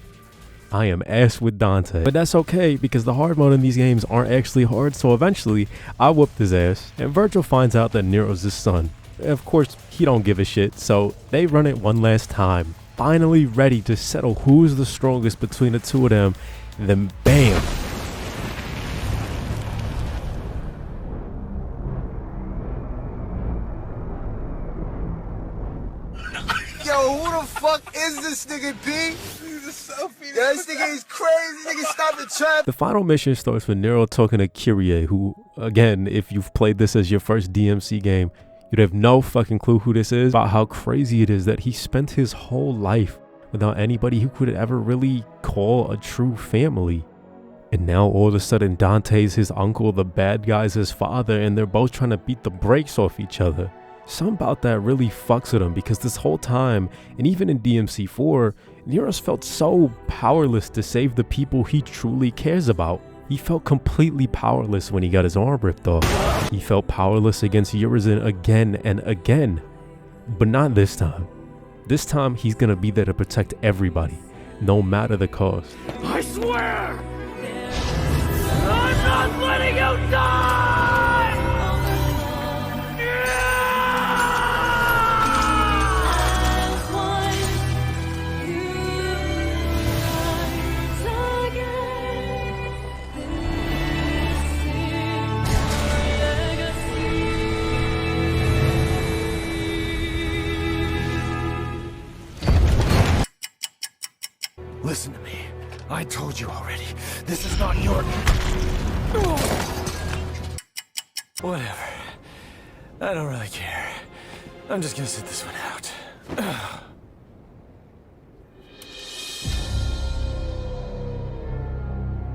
I am ass with Dante. But that's okay, because the hard mode in these games aren't actually hard, so eventually, I whooped his ass, and Virgil finds out that Nero's his son. Of course, he don't give a shit, so they run it one last time, finally ready to settle who's the strongest between the two of them, and then BAM! Yo, who the fuck is this nigga, P? Yo, this nigga is crazy. This nigga stop the trap. The final mission starts with Nero talking to Kyrie, who, again, if you've played this as your first DMC game, you'd have no fucking clue who this is, about how crazy it is that he spent his whole life without anybody who could ever really call a true family. And now all of a sudden Dante's his uncle, the bad guy's his father, and they're both trying to beat the brakes off each other. Something about that really fucks with him, because this whole time, and even in DMC4, Nero's felt so powerless to save the people he truly cares about. He felt completely powerless when he got his arm ripped off. He felt powerless against Urizen again and again. But not this time. This time he's gonna be there to protect everybody, no matter the cost. I swear! I'm not letting you die! Listen to me. I told you already. This is not your... Whatever. I don't really care. I'm just gonna sit this one out.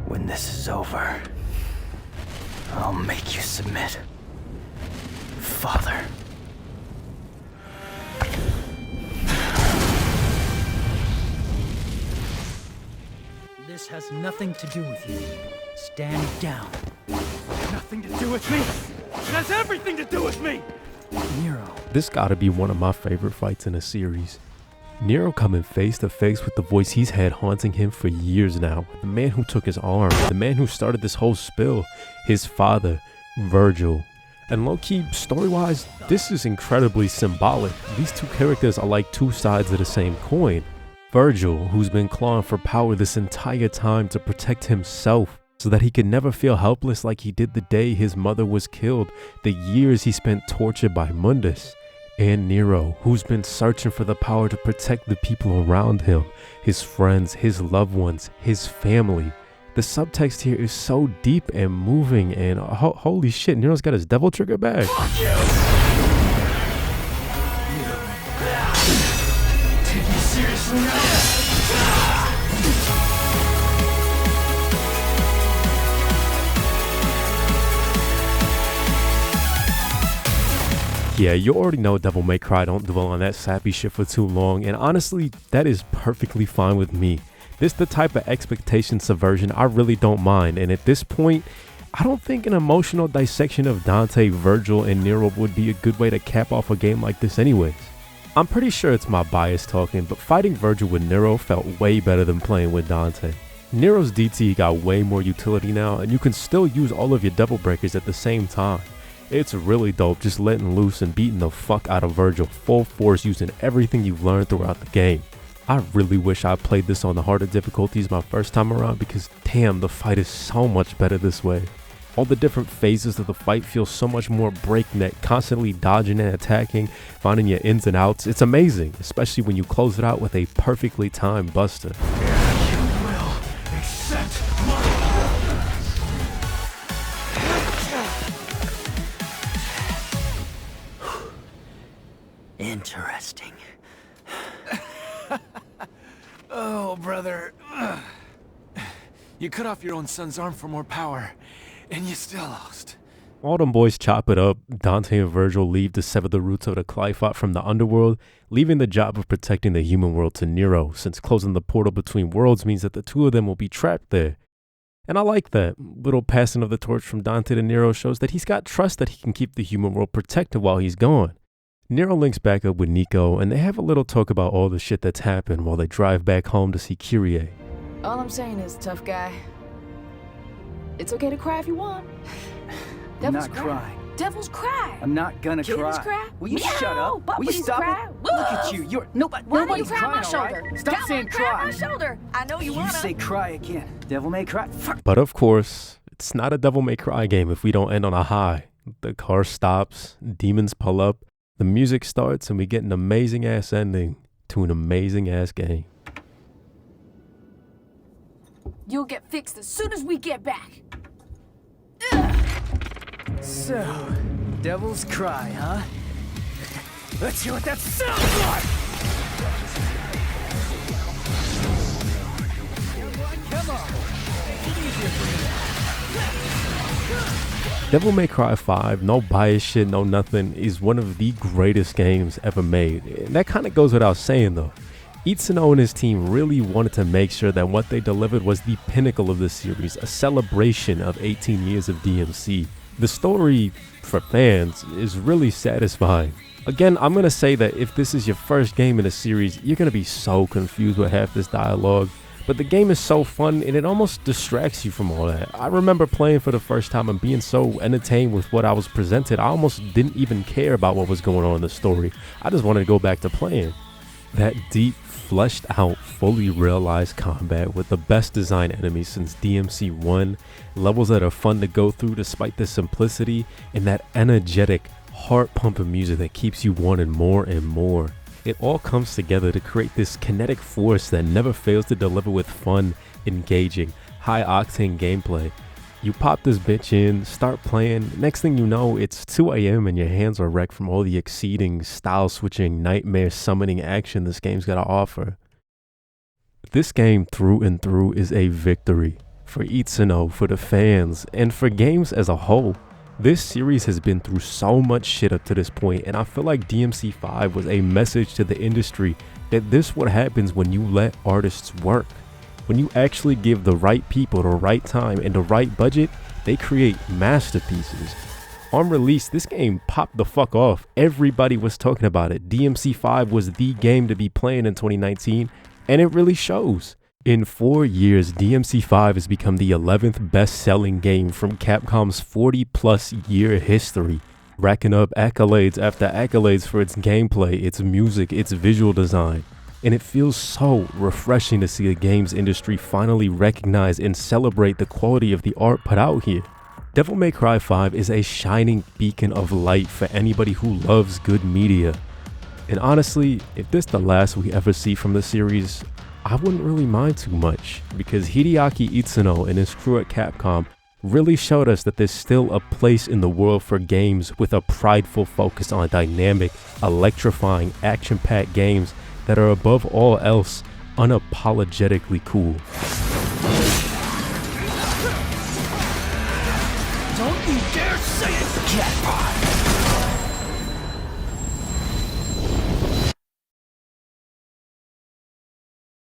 When this is over, I'll make you submit. Father. This has nothing to do with you. Stand down. Nothing to do with me. It has everything to do with me. Nero. This gotta be one of my favorite fights in the series. Nero coming face to face with the voice he's had haunting him for years now. The man who took his arm, the man who started this whole spill, his father, Virgil. And low-key, story-wise, this is incredibly symbolic. These two characters are like two sides of the same coin. Virgil, who's been clawing for power this entire time to protect himself, so that he could never feel helpless like he did the day his mother was killed, the years he spent tortured by Mundus. And Nero, who's been searching for the power to protect the people around him, his friends, his loved ones, his family. The subtext here is so deep and moving, and holy shit, Nero's got his devil trigger back. Fuck you! Take me seriously now. Yeah, you already know Devil May Cry don't dwell on that sappy shit for too long, and honestly, that is perfectly fine with me. This the type of expectation subversion I really don't mind, and at this point, I don't think an emotional dissection of Dante, Virgil, and Nero would be a good way to cap off a game like this anyways. I'm pretty sure it's my bias talking, but fighting Virgil with Nero felt way better than playing with Dante. Nero's DT got way more utility now, and you can still use all of your double breakers at the same time. It's really dope just letting loose and beating the fuck out of Virgil full force using everything you've learned throughout the game. I really wish I played this on the harder difficulties my first time around, because damn, the fight is so much better this way. All the different phases of the fight feel so much more breakneck, constantly dodging and attacking, finding your ins and outs. It's amazing, especially when you close it out with a perfectly timed buster. Interesting. Oh, brother. You cut off your own son's arm for more power, and you still lost. All them boys chop it up. Dante and Virgil leave to sever the roots of the Clyphot from the underworld, leaving the job of protecting the human world to Nero, since closing the portal between worlds means that the two of them will be trapped there. And I like that. Little passing of the torch from Dante to Nero shows that he's got trust that he can keep the human world protected while he's gone. Nero links back up with Nico, and they have a little talk about all the shit that's happened while they drive back home to see Kyrie. All I'm saying is, tough guy, it's okay to cry if you want. I'm not crying. Devils cry. I'm not gonna Kittens cry. Will you Meow. shut up? Will you Puppies stop cry. it? Look at you. You're nobody's Why don't you cry on my crying, shoulder? all right? Stop Come on, saying cry on cry. my shoulder. I know you wanna. You say cry again. Devil may cry. Fuck. But of course, it's not a Devil May Cry game if we don't end on a high. The car stops, demons pull up, the music starts, and we get an amazing ass ending to an amazing ass game. You'll get fixed as soon as we get back. So, devils cry, huh? Let's hear what that sounds like! Come on! Devil May Cry 5, no bias shit, no nothing, is one of the greatest games ever made. And that kind of goes without saying though. Itsuno and his team really wanted to make sure that what they delivered was the pinnacle of the series, a celebration of 18 years of DMC. The story, for fans, is really satisfying. Again, I'm going to say that if this is your first game in the series, you're going to be so confused with half this dialogue. But the game is so fun and it almost distracts you from all that. I remember playing for the first time and being so entertained with what I was presented, I almost didn't even care about what was going on in the story. I just wanted to go back to playing. That deep, fleshed out, fully realized combat with the best designed enemies since DMC 1, levels that are fun to go through despite the simplicity, and that energetic, heart-pumping music that keeps you wanting more and more. It all comes together to create this kinetic force that never fails to deliver with fun, engaging, high-octane gameplay. You pop this bitch in, start playing, next thing you know, it's 2 AM and your hands are wrecked from all the exceeding, style-switching, nightmare summoning action this game's got to offer. This game through and through is a victory for Itsuno, for the fans, and for games as a whole. This series has been through so much shit up to this point, and I feel like DMC 5 was a message to the industry that this is what happens when you let artists work. When you actually give the right people the right time and the right budget, they create masterpieces. On release, this game popped the fuck off. Everybody was talking about it. DMC 5 was the game to be playing in 2019, and it really shows. In 4 years, DMC 5 has become the 11th best-selling game from Capcom's 40-plus year history, racking up accolades after accolades for its gameplay, its music, its visual design. And it feels so refreshing to see the games industry finally recognize and celebrate the quality of the art put out here. Devil May Cry 5 is a shining beacon of light for anybody who loves good media. And honestly, if this is the last we ever see from the series, I wouldn't really mind too much, because Hideaki Itsuno and his crew at Capcom really showed us that there's still a place in the world for games with a prideful focus on dynamic, electrifying, action-packed games that are above all else unapologetically cool. Don't you dare say it's jackpot!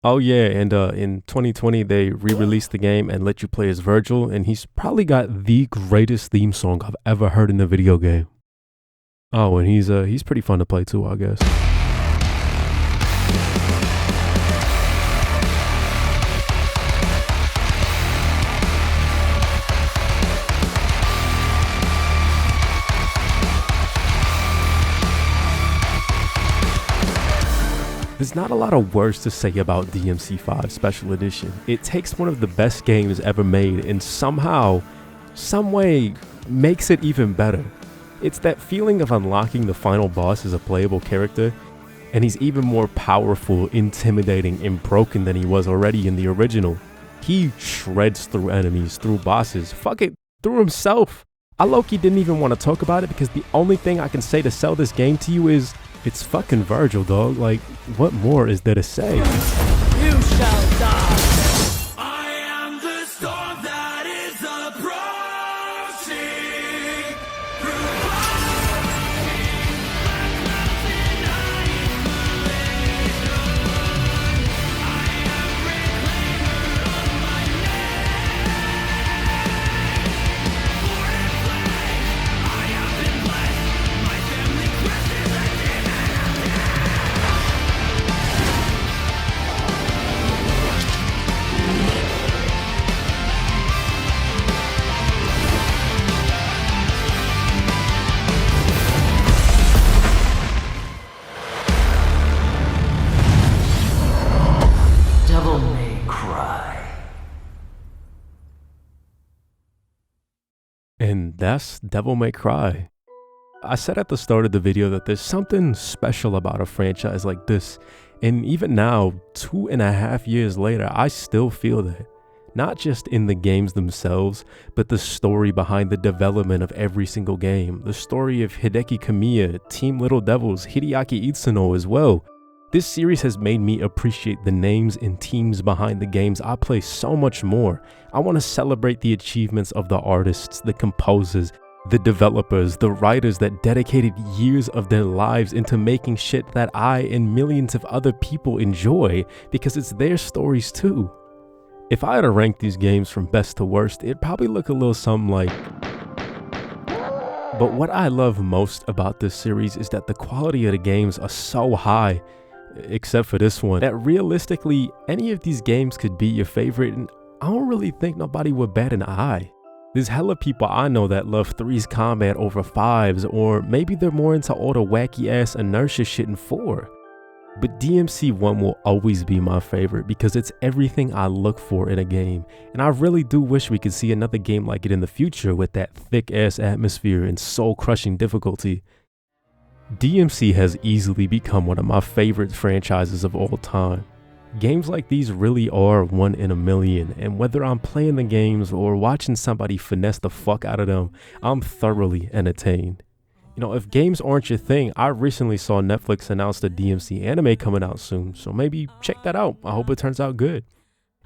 Oh yeah, and in 2020 they re-released the game and let you play as Virgil, and he's probably got the greatest theme song I've ever heard in a video game. Oh, and he's pretty fun to play too, I guess. There's not a lot of words to say about DMC 5 Special Edition. It takes one of the best games ever made and somehow, some way, makes it even better. It's that feeling of unlocking the final boss as a playable character, and he's even more powerful, intimidating, and broken than he was already in the original. He shreds through enemies, through bosses, fuck it, through himself. I low-key didn't even want to talk about it because the only thing I can say to sell this game to you is, it's fucking Virgil, dog. Like, what more is there to say? You shall die! I am the storm that is approaching! I have been blessed. My family Christians And that's Devil May Cry. I said at the start of the video that there's something special about a franchise like this, and even now, 2.5 years later, I still feel that. Not just in the games themselves, but the story behind the development of every single game. The story of Hideki Kamiya, Team Little Devils, Hideaki Itsuno as well. This series has made me appreciate the names and teams behind the games I play so much more. I want to celebrate the achievements of the artists, the composers, the developers, the writers that dedicated years of their lives into making shit that I and millions of other people enjoy, because it's their stories too. If I had to rank these games from best to worst, it'd probably look a little something like... But what I love most about this series is that the quality of the games are so high, except for this one, that realistically, any of these games could be your favorite, and I don't really think nobody would bat an eye. There's hella people I know that love 3's combat over 5's, or maybe they're more into all the wacky ass inertia shit in 4. But DMC 1 will always be my favorite because it's everything I look for in a game, and I really do wish we could see another game like it in the future with that thick ass atmosphere and soul crushing difficulty. DMC has easily become one of my favorite franchises of all time. Games like these really are one in a million, and whether I'm playing the games or watching somebody finesse the fuck out of them, I'm thoroughly entertained. You know, if games aren't your thing, I recently saw Netflix announce the DMC anime coming out soon, so maybe check that out. I hope it turns out good.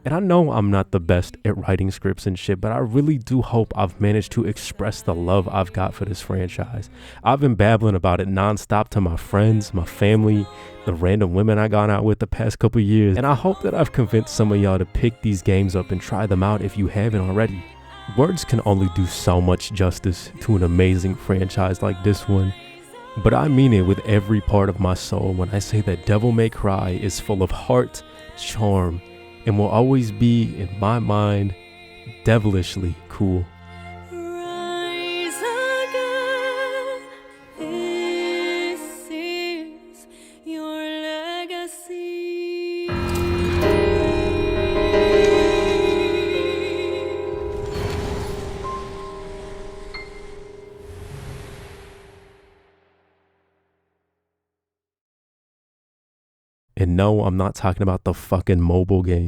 And I know I'm not the best at writing scripts and shit, but I really do hope I've managed to express the love I've got for this franchise. I've been babbling about it nonstop to my friends, my family, the random women I gone out with the past couple years, and I hope that I've convinced some of y'all to pick these games up and try them out if you haven't already. Words can only do so much justice to an amazing franchise like this one, but I mean it with every part of my soul when I say that Devil May Cry is full of heart, charm, and will always be, in my mind, devilishly cool. Rise again. This is your legacy. And no, I'm not talking about the fucking mobile game.